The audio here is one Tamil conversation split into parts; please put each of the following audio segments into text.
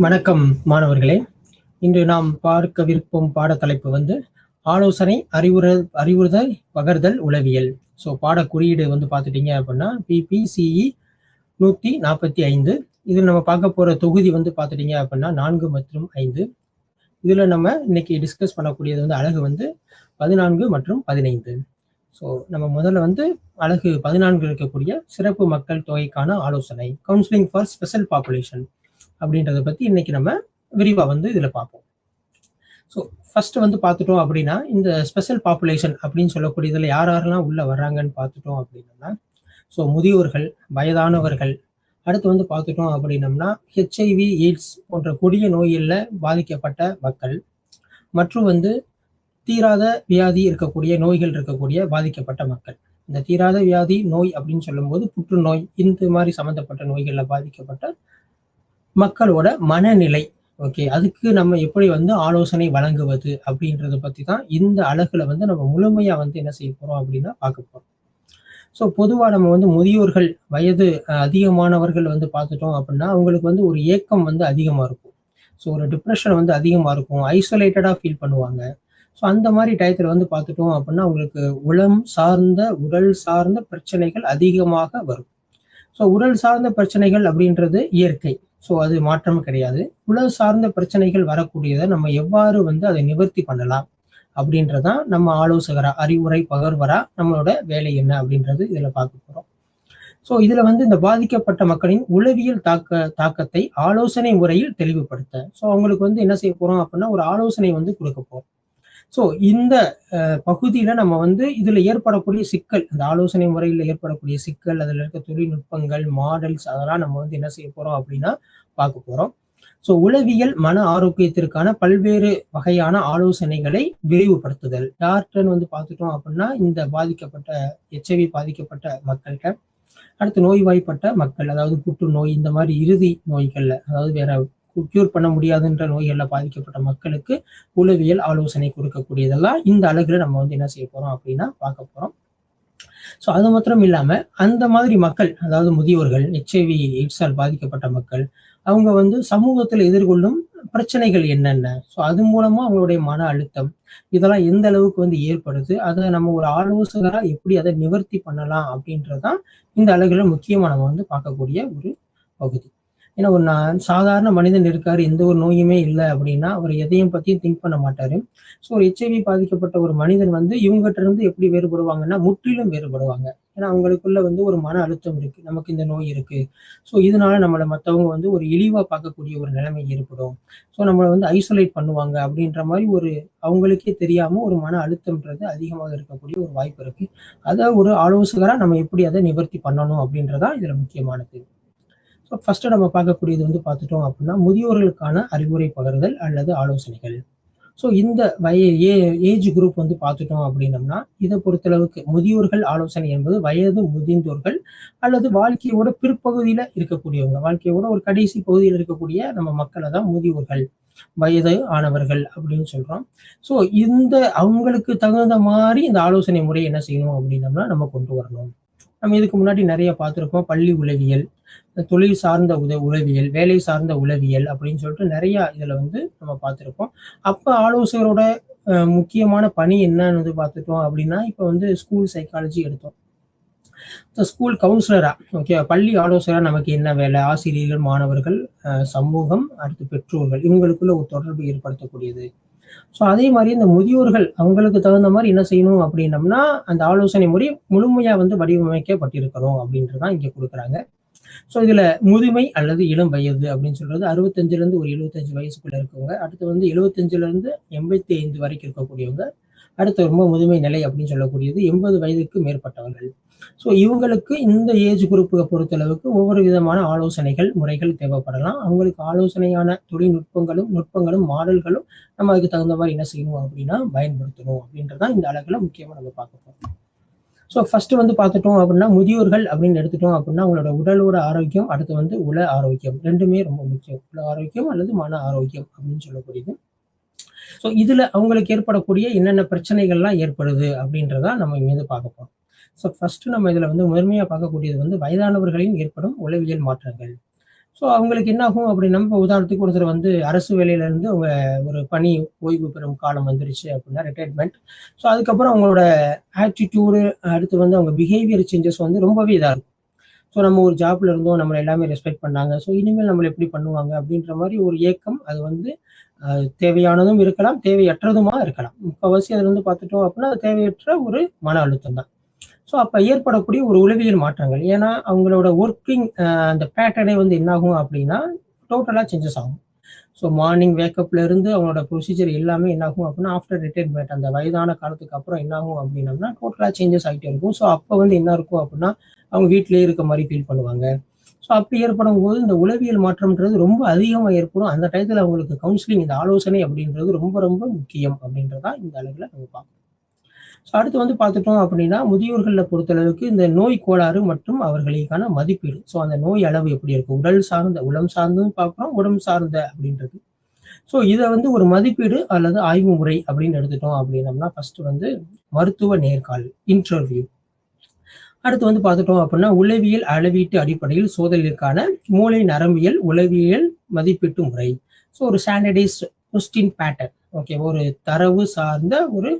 வணக்கம் மாணவர்களே. இன்று நாம் பார்க்கவிருக்கும் பாடத்தலைப்பு வந்து ஆலோசனை அறிவுறுதல் பகர்தல் உளவியல். ஸோ பாட குறியீடு வந்து பார்த்துட்டீங்க அப்படின்னா PPCE 145. இதில் நம்ம பார்க்க போகிற தொகுதி வந்து பார்த்துட்டீங்க அப்படின்னா 4 மற்றும் 5. இதில் நம்ம இன்னைக்கு டிஸ்கஸ் பண்ணக்கூடியது வந்து அழகு வந்து 14 மற்றும் 15. ஸோ நம்ம முதல்ல வந்து அழகு 14 இருக்கக்கூடிய சிறப்பு மக்கள் தொகைக்கான ஆலோசனை, கவுன்சிலிங் ஃபார் ஸ்பெஷல் பாப்புலேஷன் அப்படின்றத பற்றி இன்னைக்கு நம்ம விரிவாக வந்து இதில் பார்ப்போம். ஸோ ஃபர்ஸ்ட் வந்து பார்த்துட்டோம் அப்படின்னா இந்த ஸ்பெஷல் பாப்புலேஷன் அப்படின்னு சொல்லக்கூடியதில் யாரெல்லாம் உள்ள வர்றாங்கன்னு பார்த்துட்டோம் அப்படின்னம்னா, ஸோ முதியோர்கள், வயதானவர்கள், அடுத்து வந்து பார்த்துட்டோம் அப்படின்னம்னா HIV எய்ட்ஸ் போன்ற கொடிய நோய்களில் பாதிக்கப்பட்ட மக்கள், மற்றும் வந்து தீராத வியாதி இருக்கக்கூடிய நோய்கள் இருக்கக்கூடிய பாதிக்கப்பட்ட மக்கள். இந்த தீராத வியாதி நோய் அப்படின்னு சொல்லும்போது புற்றுநோய், இந்த மாதிரி சம்மந்தப்பட்ட நோய்களில் பாதிக்கப்பட்ட மக்களோட மனநிலை, ஓகே, அதுக்கு நம்ம எப்படி வந்து ஆலோசனை வழங்குவது அப்படின்றத பற்றி தான் இந்த அழகுல வந்து நம்ம முழுமையா வந்து என்ன செய்ய போறோம் அப்படின்னா பார்க்க போறோம். ஸோ பொதுவாக நம்ம வந்து முதியோர்கள், வயது அதிகமானவர்கள் வந்து பார்த்துட்டோம் அப்படின்னா அவங்களுக்கு வந்து ஒரு ஏக்கம் வந்து அதிகமாக இருக்கும். ஸோ ஒரு டிப்ரெஷன் வந்து அதிகமாக இருக்கும், ஐசோலேட்டடாக ஃபீல் பண்ணுவாங்க. ஸோ அந்த மாதிரி டயத்தில் வந்து பார்த்துட்டோம் அப்படின்னா அவங்களுக்கு உடல் சார்ந்த பிரச்சனைகள் அதிகமாக வரும். ஸோ உடல் சார்ந்த பிரச்சனைகள் அப்படின்றது இயற்கை, ஸோ அது மாற்றம் கிடையாது. உடல் சார்ந்த பிரச்சனைகள் வரக்கூடியதை நம்ம எவ்வாறு வந்து அதை நிவர்த்தி பண்ணலாம் அப்படின்றதான் நம்ம ஆலோசகரா, அறிவுரை பகர்வரா நம்மளோட வேலை என்ன அப்படின்றது இதில் பார்க்க போகிறோம். ஸோ இதில் வந்து இந்த பாதிக்கப்பட்ட மக்களின் உளவியல் தாக்கத்தை ஆலோசனை முறையில் தெளிவுபடுத்த, ஸோ அவங்களுக்கு வந்து என்ன செய்ய போகிறோம் அப்படின்னா ஒரு ஆலோசனை வந்து கொடுக்க போகிறோம். ஸோ இந்த பகுதியில் நம்ம வந்து இதில் ஏற்படக்கூடிய சிக்கல், இந்த ஆலோசனை முறையில் ஏற்படக்கூடிய சிக்கல், அதில் இருக்க தொழில்நுட்பங்கள், மாடல்ஸ், அதெல்லாம் நம்ம வந்து என்ன செய்ய போகிறோம் அப்படின்னா பார்க்க போகிறோம். ஸோ உளவியல் மன ஆரோக்கியத்திற்கான பல்வேறு வகையான ஆலோசனைகளை விரிவுபடுத்துதல். யார்கிட்டன்னு வந்து பார்த்துட்டோம் அப்படின்னா இந்த பாதிக்கப்பட்ட HIV பாதிக்கப்பட்ட மக்கள்கிட்ட, அடுத்து நோய்வாய்ப்பட்ட மக்கள், அதாவது புற்றுநோய், இந்த மாதிரி இறுதி நோய்கள்ல, அதாவது வேற கியூர் பண்ண முடியாதுன்ற நோய்கள்ல பாதிக்கப்பட்ட மக்களுக்கு உளவியல் ஆலோசனை கொடுக்கக்கூடியதெல்லாம் இந்த அழகுல நம்ம வந்து என்ன செய்ய போறோம் அப்படின்னா பார்க்க போறோம். ஸோ அது மாத்திரம் இல்லாம அந்த மாதிரி மக்கள், அதாவது முதியோர்கள், HIV எய்ட்ஸால் பாதிக்கப்பட்ட மக்கள், அவங்க வந்து சமூகத்தில் எதிர்கொள்ளும் பிரச்சனைகள் என்னென்ன, ஸோ அது மூலமா அவங்களுடைய மன அழுத்தம் இதெல்லாம் எந்த அளவுக்கு வந்து ஏற்படுது, அதை நம்ம ஒரு ஆலோசகரா எப்படி அதை நிவர்த்தி பண்ணலாம் அப்படின்றதான் இந்த அழகுல முக்கியமா நம்ம வந்து பார்க்கக்கூடிய ஒரு பகுதி. ஏன்னா ஒரு சாதாரண மனிதன் இருக்காரு, எந்த ஒரு நோயுமே இல்லை அப்படின்னா அவர் எதையும் பத்தியும் திங்க் பண்ண மாட்டாரு. ஸோ ஒரு HIV பாதிக்கப்பட்ட ஒரு மனிதன் வந்து இவங்ககிட்ட இருந்து எப்படி வேறுபடுவாங்கன்னா முற்றிலும் வேறுபடுவாங்க. ஏன்னா அவங்களுக்குள்ள வந்து ஒரு மன அழுத்தம் இருக்கு, நமக்கு இந்த நோய் இருக்கு, ஸோ இதனால நம்மளை மற்றவங்க வந்து ஒரு இழிவா பார்க்கக்கூடிய ஒரு நிலைமை ஏற்படும், ஸோ நம்மளை வந்து ஐசோலேட் பண்ணுவாங்க அப்படின்ற மாதிரி ஒரு அவங்களுக்கே தெரியாம ஒரு மன அழுத்தம்ன்றது அதிகமாக இருக்கக்கூடிய ஒரு வாய்ப்பு இருக்கு. அதை ஒரு ஆலோசகரா நம்ம எப்படி அதை நிவர்த்தி பண்ணணும் அப்படின்றதான் இதுல முக்கியமானது. ஸோ ஃபர்ஸ்ட் நம்ம பார்க்கக்கூடியது வந்து பார்த்துட்டோம் அப்படின்னா முதியோர்களுக்கான அறிவுரை பகர்தல் அல்லது ஆலோசனைகள். ஸோ இந்த ஏஜ் குரூப் வந்து பார்த்துட்டோம் அப்படின்னம்னா இதை பொறுத்தளவுக்கு முதியோர்கள் ஆலோசனை என்பது வயது முதிர்ந்தோர்கள் அல்லது வாழ்க்கையோட பிற்பகுதியில இருக்கக்கூடியவங்க, வாழ்க்கையோட ஒரு கடைசி பகுதியில் இருக்கக்கூடிய நம்ம மக்களை தான் முதியோர்கள், வயது ஆனவர்கள் அப்படின்னு சொல்றோம். ஸோ இந்த அவங்களுக்கு தகுந்த மாதிரி இந்த ஆலோசனை முறை என்ன செய்யணும் அப்படின்னம்னா நம்ம கொண்டு வரணும். நம்ம இதுக்கு முன்னாடி நிறைய பார்த்துருக்கோம், பள்ளி உளவியல், தொழில் சார்ந்த உளவியல், வேலை சார்ந்த உளவியல் அப்படின்னு சொல்லிட்டு நிறைய இதுல வந்து நம்ம பார்த்துருக்கோம். அப்ப ஆலோசகரோட முக்கியமான பணி என்னன்னு வந்து பார்த்துட்டோம் அப்படின்னா இப்ப வந்து ஸ்கூல் சைக்காலஜி எடுத்தோம். ஸ்கூல் கவுன்சிலரா, ஓகே, பள்ளி ஆலோசகரா நமக்கு என்ன வேலை, ஆசிரியர்கள், மாணவர்கள், சமூகம், அடுத்து பெற்றோர்கள், இவங்களுக்குள்ள ஒரு தொடர்பு ஏற்படுத்தக்கூடியது. ஸோ அதே மாதிரி இந்த முதியோர்கள் அவங்களுக்கு தகுந்த மாதிரி என்ன செய்யணும் அப்படின்னம்னா அந்த ஆலோசனை முறை முழுமையா வந்து வடிவமைக்கப்பட்டிருக்கணும் அப்படின்றதான் இங்க கொடுக்குறாங்க. ஸோ இதுல முதுமை அல்லது இளம் வயது அப்படின்னு சொல்றது 65 இருந்து ஒரு 75 வயசுக்குள்ள இருக்கவங்க, அடுத்து வந்து 75 இருந்து 85 வரைக்கும் இருக்கக்கூடியவங்க, அடுத்து ரொம்ப முதுமை நிலை அப்படின்னு சொல்லக்கூடியது 80 வயதுக்கு மேற்பட்டவர்கள். ஸோ இவங்களுக்கு இந்த ஏஜ் குரூப்பை பொறுத்தளவுக்கு ஒவ்வொரு விதமான ஆலோசனைகள் முறைகள் தேவைப்படலாம். அவங்களுக்கு ஆலோசனையான நுட்பங்களும் மாடல்களும் நம்ம அதுக்கு தகுந்த மாதிரி என்ன செய்யணும் அப்படின்னா பயன்படுத்தணும் அப்படின்றதான் இந்த அழகுல முக்கியமா நம்ம பார்க்க போறோம். ஸோ ஃபர்ஸ்ட் வந்து பார்த்துட்டோம் அப்படின்னா முதியோர்கள் அப்படின்னு எடுத்துட்டோம் அப்படின்னா அவங்களோட உடலோட ஆரோக்கியம், அடுத்து வந்து உள ஆரோக்கியம், ரெண்டுமே ரொம்ப முக்கியம். உள ஆரோக்கியம் அல்லது மன ஆரோக்கியம் அப்படின்னு சொல்லக்கூடியது. ஸோ இதுல அவங்களுக்கு ஏற்படக்கூடிய என்னென்ன பிரச்சனைகள்லாம் ஏற்படுது அப்படின்றதா நம்ம இங்க பார்க்க போறோம். ஸோ ஃபர்ஸ்ட் நம்ம இதுல வந்து முதன்மையா பார்க்கக்கூடியது வந்து வயதானவர்களின் ஏற்படும் உளவியல் மாற்றங்கள். ஸோ அவங்களுக்கு என்ன ஆகும் அப்படின்னா, இப்போ உதாரணத்துக்கு ஒருத்தர் வந்து அரசு வேலையில இருந்து அவங்க ஒரு பணி ஓய்வு பெறும் காலம் வந்துருச்சு அப்படின்னா ரிட்டையர்மெண்ட். ஸோ அதுக்கப்புறம் அவங்களோட ஆட்டிடியூடு, அடுத்து வந்து அவங்க பிஹேவியர் சேஞ்சஸ் வந்து ரொம்பவே இதா இருக்கும். ஸோ நம்ம ஒரு ஜாப்ல இருந்தோம், நம்மள எல்லாமே ரெஸ்பெக்ட் பண்ணாங்க. ஸோ இனிமேல் நம்மள எப்படி பண்ணுவாங்க அப்படின்ற மாரி ஒரு ஏக்கம், அது வந்து தேவையானதும் இருக்கலாம், தேவையற்றதுமா இருக்கலாம். முக்கால்வாசி அதுல வந்து பார்த்துட்டோம் அப்படின்னா, அது தேவையற்ற ஒரு மன அழுத்தம் தான். ஸோ அப்ப ஏற்படக்கூடிய ஒரு உளவியல் மாற்றங்கள். ஏன்னா அவங்களோட ஒர்க்கிங் அந்த பேட்டர்னே வந்து என்னாகும் அப்படின்னா, டோட்டலா சேஞ்சஸ் ஆகும். ஸோ மார்னிங் வேக்கப்ல இருந்து அவங்களோட ப்ரொசீஜர் எல்லாமே என்னாகும் அப்படின்னா, ஆஃப்டர் ரிட்டயர்மென்ட் அந்த வயதான காலத்துக்கு அப்புறம் என்னாகும் அப்படின்னம்னா, டோட்டலா சேஞ்சஸ் ஆகிட்டே இருக்கும். ஸோ அப்ப வந்து என்ன இருக்கும் அப்படின்னா, அவங்க வீட்டிலேயே இருக்க மாரி ஃபீல் பண்ணுவாங்க. ஸோ அப்படி ஏற்படும்போது இந்த உளவியல் மாற்றம்ன்றது ரொம்ப அதிகமா ஏற்படும். அந்த டயத்துல அவங்களுக்கு கவுன்சிலிங், இந்த ஆலோசனை அப்படின்றது ரொம்ப ரொம்ப முக்கியம் அப்படின்றத இந்த அளவுல நம்ம பார்க்கணும். ஸோ அடுத்து வந்து பார்த்துட்டோம் அப்படின்னா, முதியோர்கள பொறுத்தளவுக்கு இந்த நோய் கோளாறு மற்றும் அவர்களுக்கான மதிப்பீடு. ஸோ அந்த நோய் அளவு எப்படி இருக்கு? உடல் சார்ந்த, உளம் சார்ந்தும் பார்க்குறோம், உடம்பு சார்ந்த அப்படின்றது. ஸோ இத வந்து ஒரு மதிப்பீடு அல்லது ஆய்வு முறை அப்படின்னு எடுத்துட்டோம் அப்படின்னம்னா, ஃபர்ஸ்ட் வந்து மருத்துவ நேர்காணல், இன்டர்வியூ. அடுத்து வந்து பார்த்துட்டோம் அப்படின்னா, உளவியல் அளவீட்டு அடிப்படையில் சோதனைக்கான மூளை நரம்பியல் உளவியல் மதிப்பீட்டு முறை. ஸோ ஒரு ஸ்டாண்டர்டைஸ்ட் கொஸ்டின் பேட்டர்ன். ஓகே. ஒரு தரவு சார்ந்த ஒரு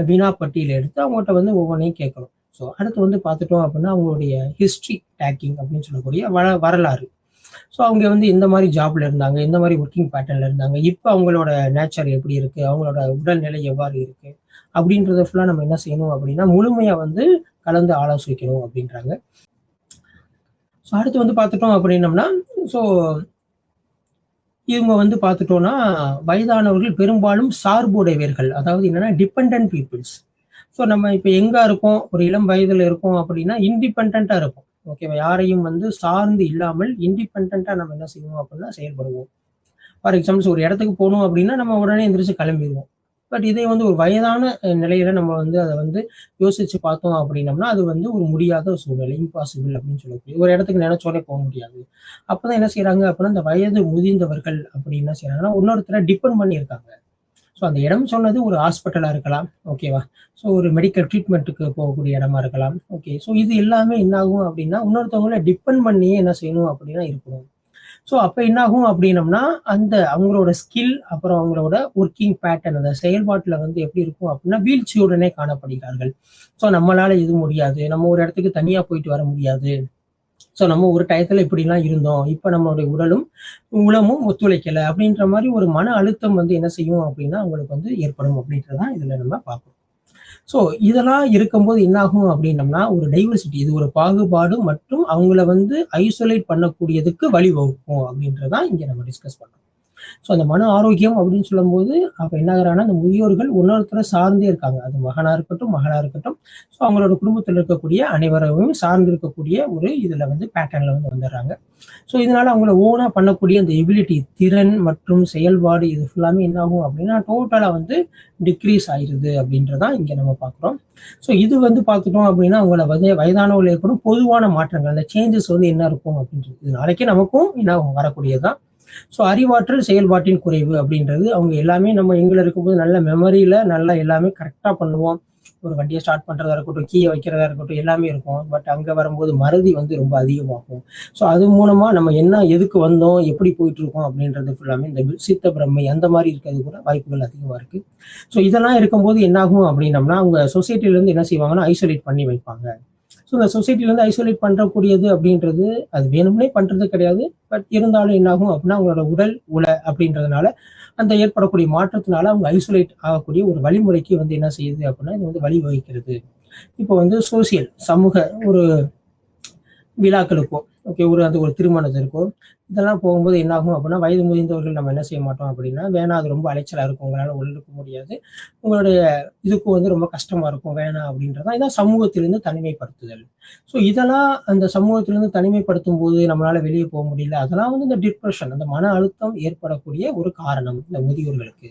வினா பட்டியல் எடுத்து அவங்ககிட்ட வந்து ஒவ்வொன்றையும் கேட்கணும். ஸோ அடுத்து வந்து பார்த்துட்டோம் அப்படின்னா, அவங்களுடைய ஹிஸ்ட்ரி டேக்கிங் அப்படின்னு சொல்லக்கூடிய வரலாறு. ஸோ அவங்க வந்து எந்த மாதிரி ஜாப்ல இருந்தாங்க, எந்த மாதிரி ஒர்க்கிங் பேட்டர்ன்ல இருந்தாங்க, இப்போ அவங்களோட நேச்சர் எப்படி இருக்கு, அவங்களோட உடல்நிலை எவ்வாறு இருக்கு அப்படின்றத ஃபுல்லா நம்ம என்ன செய்யணும் அப்படின்னா, முழுமையா வந்து கலந்து ஆலோசிக்கணும் அப்படின்றாங்க. ஸோ அடுத்து வந்து பார்த்துட்டோம் அப்படின்னம்னா, ஸோ இவங்க வந்து பார்த்துட்டோம்னா, வயதானவர்கள் பெரும்பாலும் சார்புடையவர்கள். அதாவது என்னன்னா டிபெண்டன்ட் பீப்பிள்ஸ். ஸோ நம்ம இப்ப எங்க இருக்கோம், ஒரு இளம் வயதுல இருக்கோம் அப்படின்னா, இண்டிபெண்டன்ட்டா இருப்போம். ஓகேவா? யாரையும் வந்து சார்ந்து இல்லாமல் இண்டிபெண்டன்ட்டா நம்ம என்ன செய்வோம் அப்படின்னா செயல்படுவோம். ஃபார் எக்ஸாம்பிள்ஸ் ஒரு இடத்துக்கு போணும் அப்படின்னா, நம்ம உடனே எந்திரிச்சு கிளம்பிருவோம். பட் இதே வந்து ஒரு வயதான நிலையில நம்ம வந்து அத வந்து யோசிச்சு பார்த்தோம் அப்படின்னம்னா, அது வந்து ஒரு முடியாத ஒரு சூழ்நிலை. இம்பாசிபிள் அப்படின்னு சொல்லக்கூடிய. ஒரு இடத்துக்கு நினைச்ச உடனே போ முடியாது. அப்பதான் என்ன செய்றாங்க அப்படின்னா, இந்த வயது முதிர்ந்தவர்கள் அப்படி என்ன செய்றாங்கன்னா, இன்னொருத்தர டிபெண்ட் பண்ணி இருக்காங்க. ஸோ அந்த இடம் சொன்னது ஒரு ஹாஸ்பிட்டலா இருக்கலாம். ஓகேவா? ஸோ ஒரு மெடிக்கல் ட்ரீட்மெண்ட்டுக்கு போகக்கூடிய இடமா இருக்கலாம். ஓகே. ஸோ இது எல்லாமே என்ன ஆகும் அப்படின்னா, இன்னொருத்தவங்கள டிபெண்ட் பண்ணியே என்ன செய்யணும் அப்படின்னா இருக்கணும். ஸோ அப்ப என்ன ஆகும் அப்படின்னம்னா, அந்த அவங்களோட ஸ்கில், அப்புறம் அவங்களோட ஒர்க்கிங் பேட்டர்ன், அந்த செயல்பாட்டுல வந்து எப்படி இருக்கும் அப்படின்னா, வீழ்ச்சியுடனே காணப்படுகிறார்கள். ஸோ நம்மளால இது முடியாது. நம்ம ஒரு இடத்துக்கு தனியா போயிட்டு வர முடியாது. ஸோ நம்ம ஒரு டயத்துல இப்படிலாம் இருந்தோம். இப்ப நம்மளுடைய உடலும், உளமும் ஒத்துழைக்கல அப்படின்ற மாரி ஒரு மன அழுத்தம் வந்து என்ன செய்யும் அப்படின்னா, அவங்களுக்கு வந்து ஏற்படும் அப்படின்றத தான் இதுல நம்ம பார்க்கிறோம். ஸோ இதெல்லாம் இருக்கும்போது என்ன ஆகும் அப்படின்னம்னா, ஒரு டைவர்சிட்டி, இது ஒரு பாகுபாடு மற்றும் அவங்கள வந்து ஐசோலேட் பண்ணக்கூடியதுக்கு வழிவகுக்கும் அப்படின்றத தான் இங்க நம்ம டிஸ்கஸ் பண்றோம். ஸோ அந்த மன ஆரோக்கியம் அப்படின்னு சொல்லும்போது, அப்ப என்ன ஆகுறாங்கன்னா, அந்த முதியோர்கள் இன்னொருத்தர சார்ந்தே இருக்காங்க. அது மகனா இருக்கட்டும், மகளா இருக்கட்டும். ஸோ அவங்களோட குடும்பத்துல இருக்கக்கூடிய அனைவரையும் சார்ந்து இருக்கக்கூடிய ஒரு இதுல வந்து பேட்டர்ன்ல வந்து வந்துடுறாங்க. ஸோ இதனால அவங்கள ஓனா பண்ணக்கூடிய அந்த எபிலிட்டி, திறன் மற்றும் செயல்பாடு இது ஃபுல்லாமே என்ன ஆகும் அப்படின்னா, டோட்டலா வந்து டிக்ரீஸ் ஆயிருது அப்படின்றதான் இங்க நம்ம பார்க்குறோம். ஸோ இது வந்து பார்த்துட்டோம் அப்படின்னா, அவங்கள வயதானவர்கள் ஏற்படும் பொதுவான மாற்றங்கள், அந்த சேஞ்சஸ் வந்து என்ன இருக்கும் அப்படின்றது. இது நாளைக்கே நமக்கும் என்ன ஆகும் வரக்கூடியது தான். ஸோ அறிவாற்றல் செயல்பாட்டின் குறைவு அப்படின்றது, அவங்க எல்லாமே நம்ம எங்கல இருக்கும்போது நல்ல மெமரியில நல்லா எல்லாமே கரெக்ட்டா பண்ணுவோம். ஒரு வண்டிய ஸ்டார்ட் பண்றதா இருக்கட்டும், கீய வைக்கிறதா இருக்கட்டும், எல்லாமே இருக்கும். பட் அங்க வரும்போது மறதி வந்து ரொம்ப அதிகமாகும். ஸோ அது மூலமா நம்ம என்ன, எதுக்கு வந்தோம், எப்படி போயிட்டுருக்கோம் அப்படின்றது ஃபுல்லாமே இந்த சித்த பிரம்மை அந்த மாரி இருக்கிறது கூட வாய்ப்புகள் அதிகமா இருக்கு. ஸோ இதெல்லாம் இருக்கும்போது என்னாகும் அப்படின்னம்னா, அவங்க சொசைட்டிலேருந்து என்ன செய்வாங்கன்னா, ஐசோலேட் பண்ணி வைப்பாங்க. ஸோ இந்த சொசைட்டிலேருந்து ஐசோலேட் பண்றக்கூடியது அப்படின்றது, அது வேணும்னே பண்றது கிடையாது. பட் இருந்தாலும் என்னாகும் அப்படின்னா, அவங்களோட உடல் அப்படின்றதுனால, அந்த ஏற்படக்கூடிய மாற்றத்தினால அவங்க ஐசோலேட் ஆகக்கூடிய ஒரு வழிமுறைக்கு வந்து என்ன செய்யுது அப்படின்னா, இது வந்து வழிவகுக்கிறது. இப்போ வந்து சோசியல், சமூக ஒரு விழாக்களுக்கோ, ஓகே, அது ஒரு திருமணத்திற்கோ, இதெல்லாம் போகும்போது என்ன ஆகும் அப்படின்னா, வயது முதிர்ந்தவர்கள் நம்ம என்ன செய்ய மாட்டோம் அப்படின்னா, வேணாம் அது ரொம்ப அலைச்சலா இருக்கும். உங்களால உடலுக்கு முடியாது. உங்களுடைய இதுக்கும் வந்து ரொம்ப கஷ்டமா இருக்கும். வேணாம் அப்படின்றதான் இதான் சமூகத்திலிருந்து தனிமைப்படுத்துதல். ஸோ இதெல்லாம் அந்த சமூகத்திலிருந்து தனிமைப்படுத்தும்போது நம்மளால வெளிய போ முடியல. அதெல்லாம் வந்து இந்த டிப்ரஷன், அந்த மன அழுத்தம் ஏற்படக்கூடிய ஒரு காரணம் இந்த முதியோர்களுக்கு.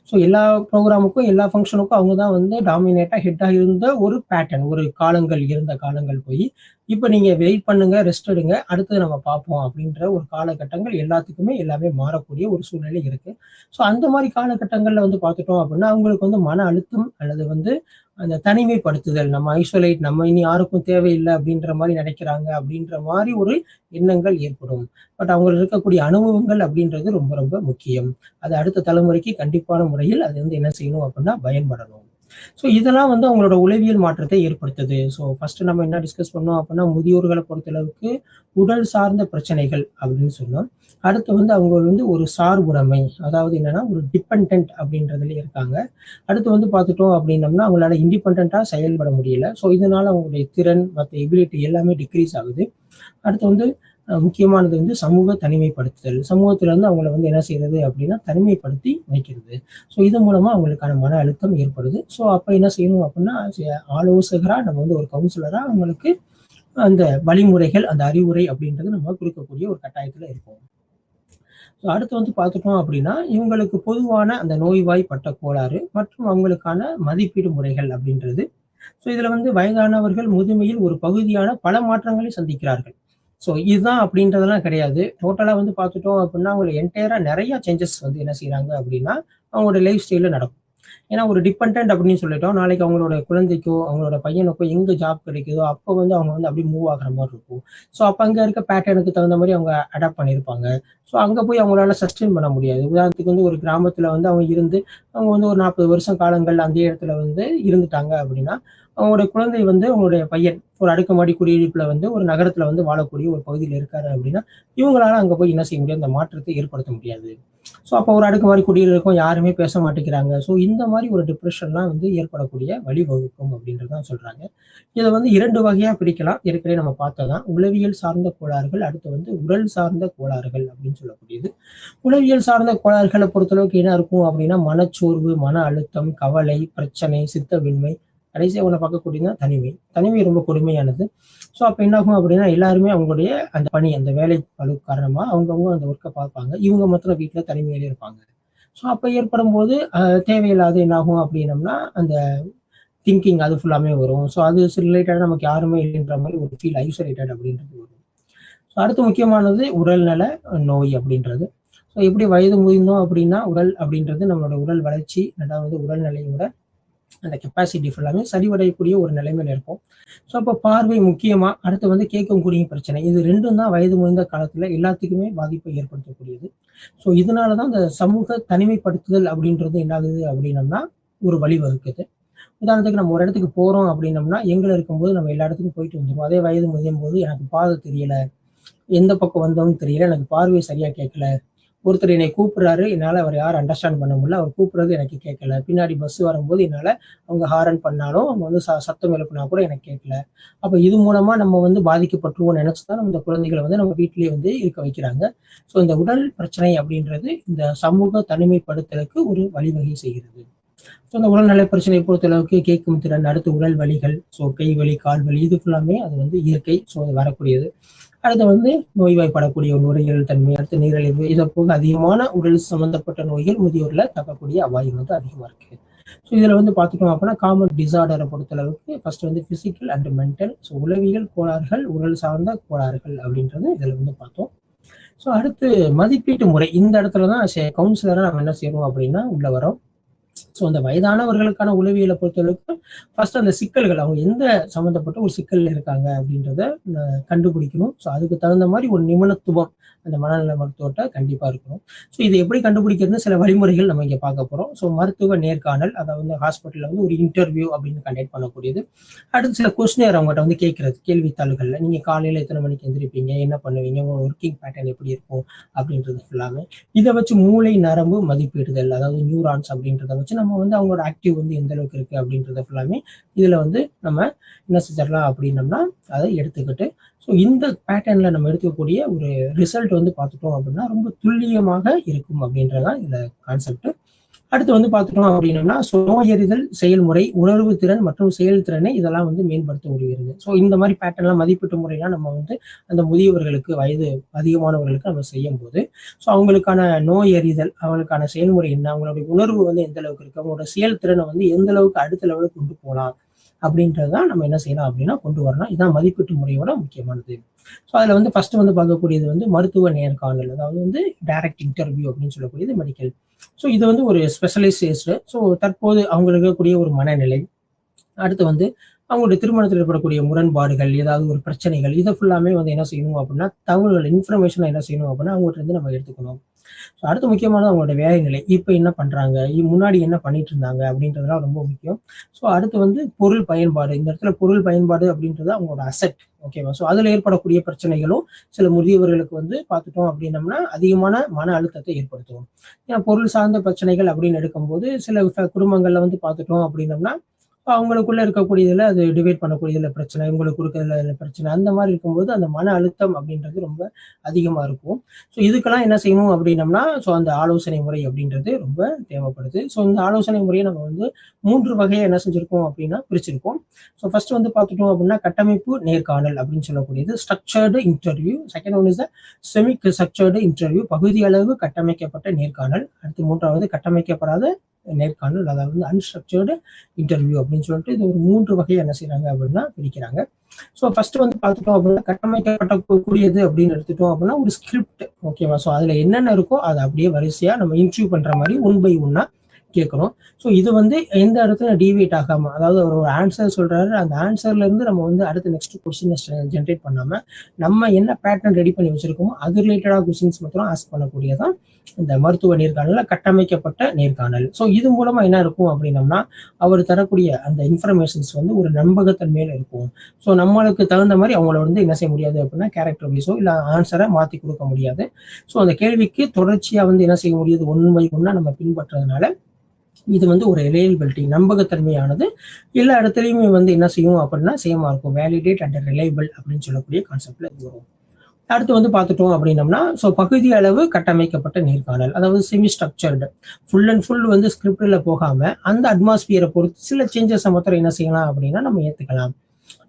ஸோ எல்லா ப்ரோகிராமுக்கும், எல்லா ஃபங்ஷனுக்கும் அவங்க தான் வந்து டாமினேட்டா, ஹெட்டா இருந்த ஒரு பேட்டர்ன். ஒரு காலங்கள் இருந்த காலங்கள் போய், இப்ப நீங்க வெயிட் பண்ணுங்க, ரெஸ்ட் எடுங்க, அடுத்தது நம்ம பார்ப்போம் அப்படின்ற ஒரு காலகட்டங்கள் எல்லாத்துக்குமே எல்லாமே மாறக்கூடிய ஒரு சூழ்நிலை இருக்கு. ஸோ அந்த மாரி காலகட்டங்கள்ல வந்து பார்த்துட்டோம் அப்படின்னா, அவங்களுக்கு வந்து மன அழுத்தம் அல்லது வந்து அந்த தனிமைப்படுத்துதல், நம்ம ஐசோலேட் நம்ம இனி யாருக்கும் தேவையில்ல அப்படின்ற மாரி நெனைக்கிறாங்க அப்படின்ற மாரி ஒரு எண்ணங்கள் ஏற்படும். பட் அவங்களுக்கு இருக்கக்கூடிய அனுபவங்கள் அப்படின்றது ரொம்ப ரொம்ப முக்கியம். அது அடுத்த தலைமுறைக்கு கண்டிப்பான முறையில் அது வந்து என்ன செய்யணும் அப்படின்னா பயன்படணும். ஸோ இதெல்லாம் வந்து அவங்களோட உளவியல் மாற்றத்தை ஏற்படுத்துது. ஸோ ஃபர்ஸ்ட் நம்ம என்ன டிஸ்கஸ் பண்ணோம் அப்படின்னா, முதியோர்கள பொறுத்தளவுக்கு உடல் சார்ந்த பிரச்சனைகள் அப்படின்னு சொன்னோம். அடுத்து வந்து அவங்க வந்து ஒரு சார்புடைமை, அதாவது என்னன்னா ஒரு டிபெண்டன்ட் அப்படின்றதுல இருக்காங்க. அடுத்து வந்து பார்த்துட்டோம் அப்படின்னம்னா, அவங்களால இண்டிபெண்டன்ட்டா செயல்பட முடியல. ஸோ இதனால அவங்களுடைய திறன், மத்த எபிலிட்டி எல்லாமே டிக்ரீஸ் ஆகுது. அடுத்து வந்து முக்கியமானது வந்து சமூக தனிமைப்படுத்துதல். சமூகத்துல இருந்து அவங்கள வந்து என்ன செய்றது அப்படின்னா, தனிமைப்படுத்தி வைக்கிறது. ஸோ இது மூலமா அவங்களுக்கான மன அழுத்தம் ஏற்படுது. ஸோ அப்ப என்ன செய்யணும் அப்படின்னா, ஆலோசகரா நம்ம வந்து ஒரு கவுன்சிலரா அவங்களுக்கு அந்த வழிமுறைகள், அந்த அறிவுரை அப்படின்றது நம்ம குடுக்கக்கூடிய ஒரு கட்டாயத்துல இருக்கோம். ஸோ அடுத்து வந்து பார்த்துட்டோம் அப்படின்னா, இவங்களுக்கு பொதுவான அந்த நோய்வாய்ப்பட்ட கோளாறு மற்றும் அவங்களுக்கான மதிப்பீடு முறைகள் அப்படின்றது. ஸோ இதுல வந்து வயதானவர்கள் முதுமையில் ஒரு பகுதியான பல மாற்றங்களை சந்திக்கிறார்கள். ஸோ இதுதான் அப்படின்றதெல்லாம் கிடையாது. டோட்டலா வந்து பார்த்துட்டோம் அப்படின்னா, அவங்க என்டையரா நெறைய சேஞ்சஸ் வந்து என்ன செய்றாங்க அப்படின்னா, அவங்களோட லைஃப் ஸ்டைல்ல நடக்கும். ஏன்னா ஒரு டிபெண்டன்ட் அப்படின்னு சொல்லிட்டோம். நாளைக்கு அவங்களோட குழந்தைக்கோ, அவங்களோட பையனுக்கோ எங்க ஜாப் கிடைக்குதோ, அப்ப வந்து அவங்க வந்து அப்படியே மூவ் ஆகுற மாரி இருக்கும். ஸோ அப்ப அங்க இருக்க பேட்டர்னுக்கு தகுந்த மாரி அவங்க அடாப்ட் பண்ணியிருப்பாங்க. ஸோ அங்க போய் அவங்களால சஸ்டெயின் பண்ண முடியாது. உதாரணத்துக்கு வந்து ஒரு கிராமத்துல வந்து அவங்க இருந்து, அவங்க வந்து ஒரு 40 வருஷம் காலங்கள் அதே இடத்துல வந்து இருந்துட்டாங்க அப்படின்னா, அவங்களுடைய குழந்தை வந்து அவங்களுடைய பையன் ஒரு அடுக்குமாடி குடியிருப்புல வந்து ஒரு நகரத்துல வந்து வாழக்கூடிய ஒரு பகுதியில இருக்காரு அப்படின்னா, இவங்களால அங்க போய் என்ன செய்ய முடியாது? அந்த மாற்றத்தை ஏற்படுத்த முடியாது. ஸோ அப்போ ஒரு அடுக்குமாடி குடியிருப்பு இருக்கும். யாருமே பேச மாட்டேங்கிறாங்க. ஸோ இந்த மாரி ஒரு டிப்ரஷன்லாம் வந்து ஏற்படக்கூடிய வழிவகுக்கும் அப்படின்றது தான் சொல்றாங்க. இத வந்து 2 வகையா பிரிக்கலாம். ஏற்கனவே நம்ம பார்த்ததுதான். உளவியல் சார்ந்த கோளாறுகள், அடுத்து வந்து உடல் சார்ந்த கோளாறுகள் அப்படின்னு சொல்லக்கூடியது. உளவியல் சார்ந்த கோளாறுகள பொறுத்தளவுக்கு என்ன இருக்கும் அப்படின்னா, மனச்சோர்வு, மன அழுத்தம், கவலை, பிரச்சனை, சித்தவின்மை, கடைசியா ஒண்ண பார்க்கக்கூடியதுன்னா தனிமை. தனிமை ரொம்ப கொடுமையானது. ஸோ அப்ப என்ன ஆகும் அப்படின்னா, எல்லாருமே அவங்களுடைய அந்த பணி, அந்த வேலை பளு காரணமா அவங்கவங்க அந்த ஒர்க்க பார்ப்பாங்க. இவங்க மாத்திரம் வீட்ல தனிமையிலே இருப்பாங்க. ஸோ அப்ப ஏற்படும்போது தேவையில்லாத என்ன ஆகும் அப்படின்னம்னா, அந்த திங்கிங் அது ஃபுல்லாமே வரும். ஸோ அது ரிலேட்டடா நமக்கு யாருமே இல்லைன்ற மாரி ஒரு ஃபீல் ஐசோலேட்டட் அப்படின்றது வரும். ஸோ அடுத்து முக்கியமானது உடல்நல நோய் அப்படின்றது. ஸோ எப்படி வயது முதிர்ந்தோம் அப்படின்னா, உடல் அப்படின்றது நம்மளோட உடல் வளர்ச்சி, 2வது உடல்நிலையோட அந்த கெப்பாசிட்டி ஃபுல்லாமே சரிவடையக்கூடிய ஒரு நிலைமையில இருக்கும். ஸோ அப்போ பார்வை முக்கியமா, அடுத்து வந்து கேட்கும் கூடிய பிரச்சனை. இது 2ம் தான் வயது முதிர்ந்த காலத்துல எல்லாத்துக்குமே பாதிப்பை ஏற்படுத்தக்கூடியது. ஸோ இதனால தான் இந்த சமூக தனிமைப்படுத்துதல் அப்படின்றது என்ன ஆகுது அப்படின்னம்னா, ஒரு வழிவகுக்குது. உதாரணத்துக்கு நம்ம ஒரு இடத்துக்கு போறோம் அப்படின்னம்னா, எங்கல இருக்கும்போது நம்ம எல்லா இடத்துக்கும் போயிட்டு வந்துருவோம். அதே வயது முதியும்போது எனக்கு பாதை தெரியல, எந்த பக்கம் வந்தோம்னு தெரியல, எனக்கு பார்வை சரியா கேட்கல. ஒருத்தர் என்னை கூப்பிடுறாரு. என்னால அவர யாரும் அண்டர்ஸ்டாண்ட் பண்ண முடியல. அவர் கூப்பிடுறது எனக்கு கேட்கல. பின்னாடி பஸ் வரும்போது என்னால அவங்க ஹாரன் பண்ணாலும், அவங்க வந்து சத்தம் எழுப்புனா கூட எனக்கு கேட்கல. அப்ப இது மூலமா நம்ம வந்து பாதிக்கப்பட்டுருவோம்னு நெனச்சு தான் இந்த குழந்தைகள வந்து நம்ம வீட்டிலேயே வந்து இருக்க வைக்கிறாங்க. ஸோ இந்த உடல் பிரச்சனை அப்படின்றது இந்த சமூக தனிமைப்படுத்தலுக்கு ஒரு வழிவகை செய்கிறது. ஸோ இந்த உடல்நல பிரச்சனையை பொறுத்தளவுக்கு கேட்கும் திறன், அடுத்து உடல் வலிகள், ஸோ கை வலி, கால் வலி இது ஃபுல்லாமே அது வந்து இயற்கை. ஸோ அது வரக்கூடியது. அடுத்து வந்து நோய்வாய்ப்படக்கூடிய ஒரு நுரையீரல் தன்மை, அடுத்து நீரிழிவு, இத போக அதிகமான உடல் சம்பந்தப்பட்ட நோய்கள் முதியோர்ல தாக்கக்கூடிய அபாயம் வந்து அதிகமா இருக்கு. ஸோ இதுல வந்து பார்த்துட்டோம் அப்படின்னா, காமன் டிஸார்டர பொறுத்தளவுக்கு ஃபர்ஸ்ட் வந்து பிசிக்கல் அண்ட் மென்டல். ஸோ உளவியல் கோளாறுகள், உடல் சார்ந்த கோளாறுகள் அப்படின்றது இதுல வந்து பார்த்தோம். ஸோ அடுத்து மதிப்பீட்டு முறை. இந்த இடத்துல தான் கவுன்சிலரா நம்ம என்ன செய்றோம் அப்படின்னா உள்ள வரோம். ஸோ அந்த வயதானவர்களுக்கான உளவியலை பொறுத்தளவுக்கு ஃபர்ஸ்ட் அந்த சிக்கல்கள் அவங்க எந்த சம்மந்தப்பட்ட ஒரு சிக்கல்ல இருக்காங்க அப்படின்றத கண்டுபிடிக்கணும். ஸோ அதுக்கு தகுந்த மாதிரி ஒரு நிபுணத்துவம் அந்த மனநல மருத்துவர்கிட்ட கண்டிப்பா இருக்கணும். ஸோ இதை எப்படி கண்டுபிடிக்கிறதுன்னு சில வழிமுறைகள் நம்ம இங்க பார்க்க போறோம். ஸோ மருத்துவ நேர்காணல், அதாவது ஹாஸ்பிட்டல்ல வந்து ஒரு இன்டர்வியூ அப்படின்னு கண்டக்ட் பண்ணக்கூடியது. அடுத்து சில கொஸ்டினர் அவங்ககிட்ட வந்து கேட்கறது கேள்வித்தாள்கள்ல, நீங்க காலையில எத்தனை மணிக்கு எந்திரிப்பீங்க, என்ன பண்ணுவீங்க, உங்க ஒர்க்கிங் பேட்டர்ன் எப்படி இருக்கும் அப்படின்றது ஃபுல்லாமே. இதை வச்சு மூளை நரம்பு மதிப்பீடுதல், அதாவது நியூரான்ஸ் அப்படின்றத வச்சு நம்ம வந்து அவங்களோட ஆக்டிவ் வந்து எந்த அளவுக்கு இருக்கு அப்படின்றத ஃபுல்லாமே இதுல வந்து நம்ம என்ன செஞ்சிடலாம் அப்படின்னம்னா அதை எடுத்துக்கிட்டு, ஸோ இந்த பேட்டர்ன்ல நம்ம எடுத்துக்கக்கூடிய ஒரு ரிசல்ட் வந்து பார்த்துட்டோம் அப்படின்னா ரொம்ப துல்லியமாக இருக்கும் அப்படின்றதான் இந்த கான்செப்ட். அடுத்து வந்து பார்த்துட்டோம் அப்படின்னம்னா, நோயறிதல் செயல்முறை, உணர்வு திறன் மற்றும் செயல்திறனை இதெல்லாம் வந்து மேம்படுத்த உதவுகிறது. ஸோ இந்த மாதிரி பேட்டர்ன்லாம் மதிப்பீட்டு முறையெல்லாம் நம்ம வந்து அந்த முதியவர்களுக்கு, வயது அதிகமானவர்களுக்கு நம்ம செய்யும்போது, ஸோ அவங்களுக்கான நோய் அறிதல், அவங்களுக்கான செயல்முறை என்ன, அவங்களுடைய உணர்வு வந்து எந்த அளவுக்கு இருக்கு, அவங்களோட செயல்திறனை வந்து எந்த அளவுக்கு அடுத்த லெவலுக்கு கொண்டு போகலாம் அப்படின்றது தான் நம்ம என்ன செய்யலாம் அப்படின்னா கொண்டு வரலாம். இதுதான் மதிப்பீட்டு முறையோட முக்கியமானது. ஸோ அதில் வந்து ஃபர்ஸ்ட் வந்து பார்க்கக்கூடியது வந்து மருத்துவ நேர்காணல், அதாவது வந்து டைரக்ட் இன்டர்வியூ அப்படின்னு சொல்லக்கூடியது மெடிக்கல். ஸோ இது வந்து ஒரு ஸ்பெஷலைசேஸ்டு. ஸோ தற்போது அவங்களுக்கு இருக்கக்கூடிய ஒரு மனநிலை, அடுத்து வந்து அவங்களுடைய திருமணத்தில் ஏற்படக்கூடிய முரண்பாடுகள், ஏதாவது ஒரு பிரச்சனைகள், இதை ஃபுல்லாமே வந்து என்ன செய்யணும் அப்படின்னா தகவல்கள் இன்ஃபர்மேஷனை என்ன செய்யணும் அப்படின்னா அவங்ககிட்ட இருந்து நம்ம எடுத்துக்கணும். ஸோ அடுத்து முக்கியமானது அவங்களோட வேலை நிலை, இப்போ என்ன பண்றாங்க, முன்னாடி என்ன பண்ணிட்டு இருந்தாங்க அப்படின்றதுலாம் ரொம்ப முக்கியம். ஸோ அடுத்து வந்து பொருள் பயன்பாடு, இந்த இடத்துல பொருள் பயன்பாடு அப்படின்றது அவங்களோட அசெட். ஓகேவா? ஸோ அதில் ஏற்படக்கூடிய பிரச்சனைகளும் சில முதியவர்களுக்கு வந்து பார்த்துட்டோம் அப்படின்னம்னா அதிகமான மன அழுத்தத்தை ஏற்படுத்தும். ஏன்னா பொருள் சார்ந்த பிரச்சனைகள் அப்படின்னு எடுக்கும்போது சில குடும்பங்கள்ல வந்து பார்த்துட்டோம் அப்படின்னம்னா அவங்களுக்குள்ள இருக்கக்கூடியதுல அது டிவைட் பண்ணக்கூடியதுல பிரச்சனை, இவங்களுக்கு கொடுக்கறதுல பிரச்சனை, அந்த மாதிரி இருக்கும்போது அந்த மன அழுத்தம் அப்படின்றது ரொம்ப அதிகமா இருக்கும். ஸோ இதுக்கெல்லாம் என்ன செய்யணும் அப்படின்னம்னா ஸோ அந்த ஆலோசனை முறை அப்படின்றது ரொம்ப தேவைப்படுது. ஸோ இந்த ஆலோசனை முறையை நம்ம வந்து 3 வகையை என்ன செஞ்சிருக்கோம் அப்படின்னா பிரிச்சிருக்கோம். ஸோ ஃபர்ஸ்ட் வந்து பார்த்துட்டோம் அப்படின்னா கட்டமைப்பு நேர்காணல் அப்படின்னு சொல்லக்கூடியது structured interview. Second one is semi structured interview, பகுதி அளவு கட்டமைக்கப்பட்ட நேர்காணல். அடுத்து 3வது கட்டமைக்கப்படாத நேர்காணல், அதாவது வந்து அன்ஸ்ட்ரக்சர்டு இன்டர்வியூ அப்படின்னு சொல்லிட்டு இது ஒரு 3 வகையை என்ன செய்யறாங்க அப்படின்னா பிரிக்கிறாங்க. ஸோ ஃபர்ஸ்ட் வந்து பார்த்துட்டோம் அப்படின்னா கட்டமைக்கப்படக்கூடியது அப்படின்னு எடுத்துட்டோம் அப்படின்னா ஒரு ஸ்கிரிப்ட். ஓகேவா? ஸோ அதுல என்னென்ன இருக்கோ அதை அப்படியே வரிசையா நம்ம இன்டர்வியூ பண்ற மாதிரி 1 by 1 கேட்கணும். ஸோ இது வந்து எந்த இடத்துல டிவியேட் ஆகாம, அதாவது ஒரு ஆன்சர் சொல்றாரு, அந்த ஆன்சர்ல இருந்து நம்ம வந்து அடுத்த நெக்ஸ்ட் கொஸ்டின் ஜென்ரேட் பண்ணாம நம்ம என்ன பேட்டர்ன் ரெடி பண்ணி வச்சிருக்கோமோ அது ரிலேட்டடா கொஸ்டின்ஸ் மட்டும் ஆஸ்க் பண்ணக்கூடியதான் இந்த மருத்துவ நேர்காணல கட்டமைக்கப்பட்ட நேர்காணல். ஸோ இது மூலமா என்ன இருக்கும் அப்படின்னம்னா அவர் தரக்கூடிய அந்த இன்ஃபர்மேஷன்ஸ் வந்து ஒரு நம்பகத்தன்மையில இருக்கும். ஸோ நம்மளுக்கு தகுந்த மாதிரி அவங்கள வந்து என்ன செய்ய முடியாது அப்படின்னா கேரக்டர் வைஸோ இல்லை ஆன்சரை மாற்றி கொடுக்க முடியாது. ஸோ அந்த கேள்விக்கு தொடர்ச்சியா வந்து என்ன செய்ய முடியாது, 1 by 1 நம்ம பின்பற்றதுனால இது வந்து ஒரு ரிலையபிலிட்டி, நம்பகத்தன்மையானது எல்லா இடத்துலையுமே வந்து என்ன செய்யும் அப்படின்னா சேமா இருக்கும். வேலிடேட் அண்ட் ரிலையபிள் அப்படின்னு சொல்லக்கூடிய கான்செப்ட்ல இது வரும். அடுத்து வந்து பார்த்துட்டோம் அப்படின்னம்னா ஸோ பகுதி அளவு கட்டமைக்கப்பட்ட நேர்காணல், அதாவது semi structured, full and full வந்து ஸ்கிரிப்டில் போகாம அந்த அட்மாஸ்பியரை பொறுத்து சில சேஞ்சஸை மாத்திரம் என்ன செய்யலாம் அப்படின்னா நம்ம ஏற்றுக்கலாம்.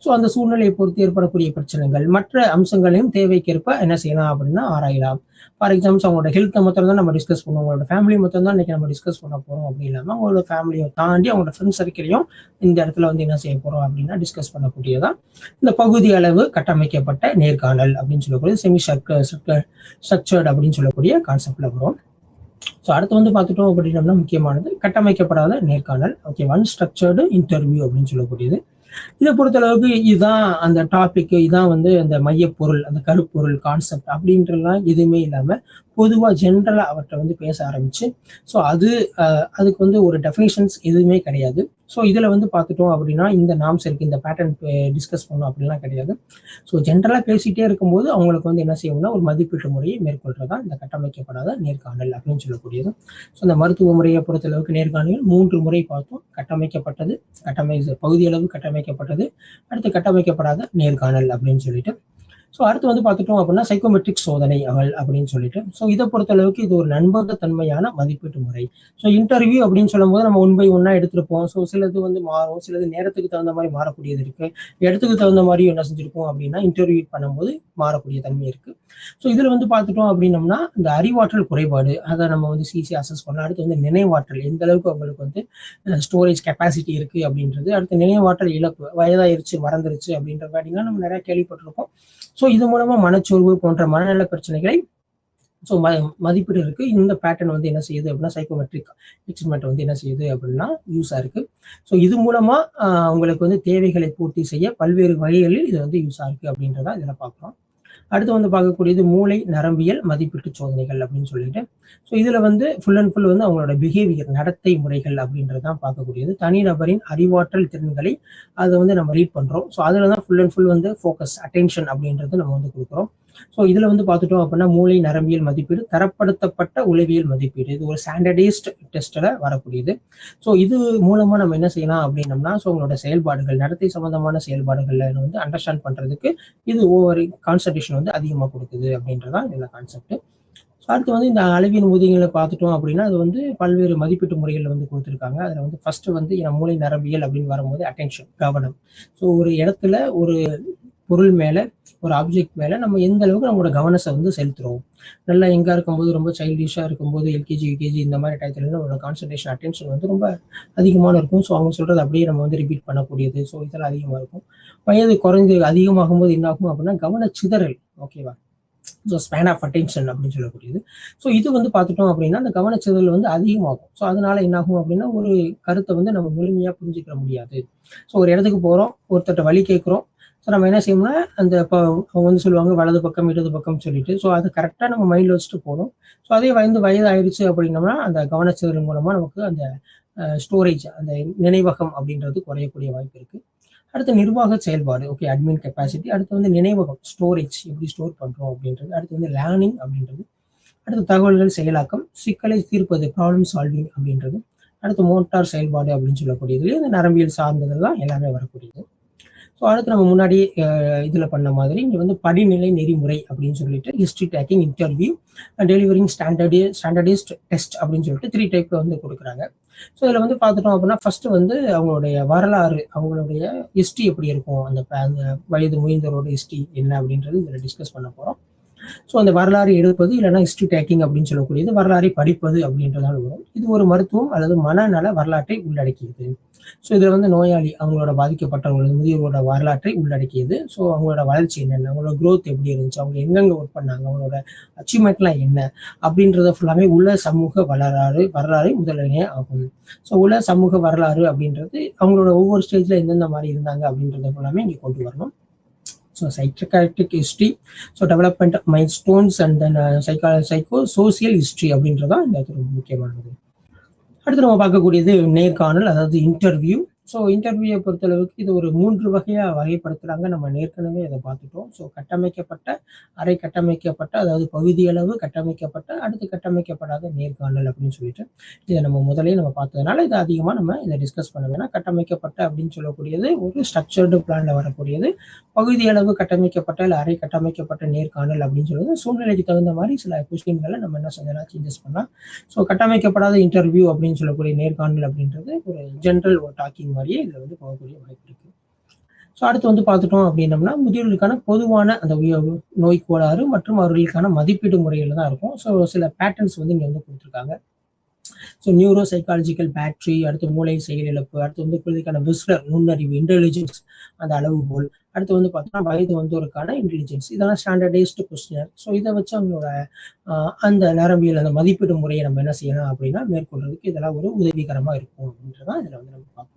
ஸோ அந்த சூழ்நிலையை பொறுத்து ஏற்படக்கூடிய பிரச்சனைகள் மற்ற அம்சங்களையும் தேவைக்கேற்ப என்ன செய்யலாம் அப்படின்னா ஆராயலாம். ஃபார் எக்ஸாம்பிள் அவங்களோட ஹெல்த்தை மொத்தம் தான் நம்ம டிஸ்கஸ் பண்ணுவோம், அவங்களோட ஃபேமிலி மொத்தம் தான் இன்னைக்கு நம்ம டிஸ்கஸ் பண்ண போறோம் அப்படி இல்லாமல் அவங்களோட ஃபேமிலியை தாண்டி அவங்களோட ஃப்ரெண்ட்ஸ் சர்க்கிளையும் இந்த இடத்துல வந்து என்ன செய்ய போறோம் அப்படின்னா டிஸ்கஸ் பண்ணக்கூடியதான் இந்த பகுதி அளவு கட்டமைக்கப்பட்ட நேர்காணல் அப்படின்னு சொல்லக்கூடிய செமி ஸ்ட்ரக்சர்டு அப்படின்னு சொல்லக்கூடிய கான்செப்ட்ல வரும். ஸோ அடுத்து வந்து பார்த்துட்டோம் அப்படின்னம்னா முக்கியமானது கட்டமைக்கப்படாத நேர்காணல். ஓகே, அன்ஸ்ட்ரக்சர்டு இன்டர்வியூ அப்படின்னு சொல்லக்கூடியது. இதை பொறுத்தளவுக்கு இதுதான் அந்த டாபிக், இதான் வந்து அந்த மையப்பொருள், அந்த கருப்பொருள், கான்செப்ட் அப்படின்றலாம் எதுவுமே இல்லாம பொதுவாக ஜென்ரலா அவர்கிட்ட வந்து பேச ஆரம்பிச்சு ஸோ அதுக்கு வந்து ஒரு டெஃபினிஷன்ஸ் எதுவுமே கிடையாது. ஸோ இதுல வந்து பார்த்துட்டோம் அப்படின்னா இந்த நாம்ஸ் இருக்கு, இந்த பேட்டர்ன் டிஸ்கஸ் பண்ணணும் அப்படின்லாம் கிடையாது. ஸோ ஜென்ரலா பேசிட்டே இருக்கும்போது அவங்களுக்கு வந்து என்ன செய்யணும்னா ஒரு மதிப்பீட்டு முறையை மேற்கொள்றதா இந்த கட்டமைக்கப்படாத நேர்காணல் அப்படின்னு சொல்லக்கூடியது. ஸோ இந்த மருத்துவ முறையை பொறுத்தளவுக்கு நேர்காணல் 3 முறை பார்த்தோம். கட்டமைக்கப்பட்டது, பகுதியளவு கட்டமைக்கப்பட்டது, அடுத்து கட்டமைக்கப்படாத நேர்காணல் அப்படின்னு சொல்லிட்டு. ஸோ அடுத்து வந்து பார்த்துட்டோம் அப்படின்னா சைக்கோமெட்ரிக் சோதனைகள் அப்படின்னு சொல்லிட்டு. ஸோ இதை பொறுத்தளவுக்கு இது ஒரு நம்பகத்தன்மையான மதிப்பீட்டு முறை. ஸோ இன்டர்வியூ அப்படின்னு சொல்லும்போது நம்ம 1 by 1 எடுத்திருப்போம். ஸோ சிலது வந்து மாறும், சிலது நேரத்துக்கு தகுந்த மாதிரி மாறக்கூடியது இருக்கு, இடத்துக்கு தகுந்த மாதிரி என்ன செஞ்சிருக்கோம் அப்படின்னா இன்டர்வியூ பண்ணும்போது மாறக்கூடிய தன்மை இருக்கு. ஸோ இதுல வந்து பார்த்துட்டோம் அப்படின்னம்னா இந்த அறிவாற்றல் குறைபாடு அதை நம்ம வந்து ஈஸியாக அசஸ் பண்ணலாம். அடுத்து வந்து நினைவாற்றல், எந்த அளவுக்கு அவங்களுக்கு வந்து ஸ்டோரேஜ் கெப்பாசிட்டி இருக்கு அப்படின்றது. அடுத்து நினைவாற்றல் இழப்பு, வயதாயிருச்சு மறந்துருச்சு அப்படின்ற மாதிரிலாம் நம்ம நிறைய கேள்விப்பட்டிருக்கோம். ஸோ இது மூலமா மனச்சோர்வு போன்ற மனநல பிரச்சனைகளை ஸோ மதிப்பீடு இருக்கு. இந்த பேட்டர்ன் வந்து என்ன செய்யுது அப்படின்னா சைக்கோமெட்ரிக் எக்ஸ்பெரிமெண்ட் வந்து என்ன செய்யுது அப்படின்னா யூஸா இருக்கு. ஸோ இது மூலமா உங்களுக்கு வந்து தேவைகளை பூர்த்தி செய்ய பல்வேறு வகைகளில் இது வந்து யூஸா இருக்கு அப்படின்றத இதில் பார்க்குறோம். அடுத்து வந்து பார்க்கக்கூடியது மூளை நரம்பியல் மதிப்பீட்டு சோதனைகள் அப்படின்னு சொல்லிட்டு. ஸோ இதுல வந்து ஃபுல் அண்ட் ஃபுல் வந்து அவங்களோட பிஹேவியர், நடத்தை முறைகள் அப்படின்றதான் பார்க்கக்கூடியது. தனிநபரின் அறிவாற்றல் திறன்களை அதை வந்து நம்ம ரீட் பண்றோம். ஸோ அதுல தான் ஃபுல் அண்ட் ஃபுல் வந்து ஃபோக்கஸ், அட்டென்ஷன் அப்படின்றது நம்ம வந்து கொடுக்குறோம். ஸோ இதுல வந்து பார்த்துட்டோம் அப்படின்னா மூளை நரம்பியல் மதிப்பீடு, தரப்படுத்தப்பட்ட உளவியல் மதிப்பீடு, இது ஒரு ஸ்டாண்டர்டைஸ்ட் டெஸ்ட்ல வரக்கூடியது. ஸோ இது மூலமா நம்ம என்ன செய்யலாம் அப்படின்னம்னா ஸோ உங்களோட செயல்பாடுகள், நடத்தை சம்பந்தமான செயல்பாடுகள்ல வந்து அண்டர்ஸ்டாண்ட் பண்றதுக்கு இது ஒவ்வொரு கான்சன்ட்ரேஷன் வந்து அதிகமாக கொடுக்குது அப்படின்றதான் இந்த கான்செப்ட். அடுத்து வந்து இந்த அளவின் ஊதியங்களை பார்த்துட்டோம் அப்படின்னா அது வந்து பல்வேறு மதிப்பீட்டு முறைகள் வந்து கொடுத்துருக்காங்க. அதில் வந்து ஃபர்ஸ்ட் வந்து மூளை நரம்பியல் அப்படின்னு வரும்போது அட்டென்ஷன், கவனம். ஸோ ஒரு இடத்துல ஒரு பொருள் மேலே, ஒரு ஆப்ஜெக்ட் மேலே நம்ம எந்த அளவுக்கு நம்மளோட கவனத்தை வந்து செலுத்துகிறோம். நல்லா எங்கே இருக்கும்போது ரொம்ப சைல்டிஷாக இருக்கும்போது எல்கேஜி யூகேஜி இந்த மாதிரி டயத்துல நம்மளோட கான்சன்ட்ரேஷன் அட்டென்ஷன் வந்து ரொம்ப அதிகமான இருக்கும். ஸோ அவங்க சொல்கிறது அப்படியே நம்ம வந்து ரிப்பீட் பண்ணக்கூடியது. ஸோ இதெல்லாம் அதிகமாக இருக்கும். வயது குறைந்து அதிகமாகும்போது என்ன ஆகும் அப்படின்னா கவனச்சிதறல். ஓகேவா? ஸோ ஸ்பேன் ஆஃப் அட்டென்ஷன் அப்படின்னு சொல்லக்கூடியது. ஸோ இது வந்து பார்த்துட்டோம் அப்படின்னா அந்த கவனச்சிதறல் வந்து அதிகமாகும். ஸோ அதனால என்ன ஆகும் அப்படின்னா ஒரு கருத்தை வந்து நம்ம முழுமையாக புரிஞ்சுக்கிற முடியாது. ஸோ ஒரு இடத்துக்கு போகிறோம், ஒருத்தர்கிட்ட வழி கேட்குறோம். ஸோ நம்ம என்ன செய்யணும்னா அந்த இப்போ அவங்க வந்து சொல்லுவாங்க வலது பக்கம் இடது பக்கம் சொல்லிட்டு, ஸோ அதை கரெக்டாக நம்ம மைண்டில் வச்சுட்டு போகணும். ஸோ அதே வயது ஆயிடுச்சு அப்படின்னோம்னா அந்த கவனச்சிதறல் மூலமாக நமக்கு அந்த ஸ்டோரேஜ், அந்த நினைவகம் அப்படின்றது குறையக்கூடிய வாய்ப்பு இருக்குது. அடுத்து நிர்வாக செயல்பாடு, ஓகே, அட்மின் கெப்பாசிட்டி. அடுத்து வந்து நினைவகம், ஸ்டோரேஜ், எப்படி ஸ்டோர் பண்ணுறோம் அப்படின்றது. அடுத்து வந்து லேர்னிங் அப்படின்றது. அடுத்து தகவல்கள் செயலாக்கம், சிக்கலை தீர்ப்பது, ப்ராப்ளம் சால்விங் அப்படின்றது. அடுத்து மோட்டார் செயல்பாடு அப்படின்னு சொல்லக்கூடியது, இந்த நரம்பியல் சார்ந்ததெல்லாம் எல்லாமே வரக்கூடியது. ஸோ அடுத்து நம்ம முன்னாடி இதில் பண்ண மாதிரி இங்கே வந்து படிநிலை நெறிமுறை அப்படின்னு சொல்லிட்டு history taking, interview, delivering standardised test அப்படின்னு சொல்லிட்டு 3 டைப்பில் வந்து கொடுக்குறாங்க. ஸோ இதில் வந்து பார்த்துட்டோம் அப்படின்னா ஃபஸ்ட்டு வந்து அவங்களுடைய வரலாறு, அவங்களுடைய ஹிஸ்ட்ரி எப்படி இருக்கும், அந்த வயது முதிர்ந்தவரோட ஹிஸ்ட்ரி என்ன அப்படின்றது இதில் டிஸ்கஸ் பண்ண போகிறோம். ஸோ அந்த வரலாறு எடுப்பது இல்லைன்னா ஹிஸ்ட்ரி டேக்கிங் அப்படின்னு சொல்லக்கூடியது வரலாறை படிப்பது அப்படின்றதால வரும். இது ஒரு மருத்துவம் அல்லது மனநல வரலாற்றை உள்ளடக்கியது. ஸோ இதில் வந்து நோயாளி அவங்களோட பாதிக்கப்பட்டவங்களது முதியோரோட வரலாற்றை உள்ளடக்கியது. ஸோ அவங்களோட வளர்ச்சி என்னென்ன, அவங்களோட க்ரோத் எப்படி இருந்துச்சு, அவங்க எங்கெங்கே ஒர்க் பண்ணாங்க, அவங்களோட அச்சீவ்மெண்ட்லாம் என்ன அப்படின்றத ஃபுல்லாமே உள்ள சமூக வரலாறு முதலிலே ஆகும். ஸோ உள்ள சமூக வரலாறு அப்படின்றது அவங்களோட ஒவ்வொரு ஸ்டேஜில் எந்தெந்த மாதிரி இருந்தாங்க அப்படின்றத ஃபுல்லாமே இங்கே கொண்டு வரணும். So psychiatric history, so development mile stones and then psycho social history அப்படின்றதான் இந்த இடத்துல ரொம்ப முக்கியமானது. அடுத்து நம்ம பார்க்கக்கூடியது நேர்காணல், அதாவது இன்டர்வியூ. ஸோ இன்டர்வியூவை பொறுத்தளவுக்கு இது ஒரு 3 வகையாக வகைப்படுத்துகிறாங்க. நம்ம ஏற்கனவே அதை பார்த்துட்டோம். ஸோ கட்டமைக்கப்பட்ட, அரை கட்டமைக்கப்பட்ட, அதாவது பகுதியளவு கட்டமைக்கப்பட்ட, அடுத்து கட்டமைக்கப்படாத நேர்காணல் அப்படின்னு சொல்லிட்டு இதை நம்ம முதலே நம்ம பார்த்ததுனால இதை அதிகமாக நம்ம இதை டிஸ்கஸ் பண்ண வேணாம். கட்டமைக்கப்பட்ட அப்படின்னு சொல்லக்கூடியது ஒரு ஸ்ட்ரக்சர்டு பிளானில் வரக்கூடியது. பகுதியளவு கட்டமைக்கப்பட்ட இல்லை அரை கட்டமைக்கப்பட்ட நேர்காணல் அப்படின்னு சொல்லுவது சூழ்நிலைக்கு தகுந்த மாதிரி சில கொஸ்டின்களை நம்ம என்ன செஞ்சலாம், சேஞ்சஸ் பண்ணலாம். ஸோ கட்டமைக்கப்படாத இன்டர்வியூ அப்படின்னு சொல்லக்கூடிய நேர்காணல் அப்படின்றது ஒரு ஜென்ரல் ஒரு டாக்கிங் மாதிரியே இதில் வந்து போகக்கூடிய வாய்ப்பு இருக்கு. ஸோ அடுத்து வந்து பார்த்துட்டோம் அப்படின்னம்னா முதியோர்களுக்கான பொதுவான அந்த நோய் கோளாறு மற்றும் அவர்களுக்கான மதிப்பீடு முறைகள் தான் இருக்கும். ஸோ சில பேட்டர்ன்ஸ் வந்து இங்கே வந்து கொடுத்துருக்காங்க. ஸோ நியூரோ சைக்காலஜிக்கல் பேட்டரி, அடுத்து மூளை செயலிழப்பு, அடுத்து வந்து குழந்தைக்கான விஸ்லர் நுண்ணறிவு, இன்டெலிஜென்ஸ் அந்த அளவுகோல், அடுத்து வந்து பார்த்தோம்னா வயது வந்தோருக்கான இன்டெலிஜென்ஸ், இதெல்லாம் ஸ்டாண்டர்டைஸ்டு கொஸ்டினர். ஸோ இதை வச்சு அவங்களோட அந்த நரம்பியல் அந்த மதிப்பீடு முறையை நம்ம என்ன செய்யலாம் அப்படின்னா மேற்கொள்றதுக்கு இதெல்லாம் ஒரு உதவிகரமாக இருக்கும் அப்படின்றதான் இதில் வந்து நம்ம பார்க்கணும்.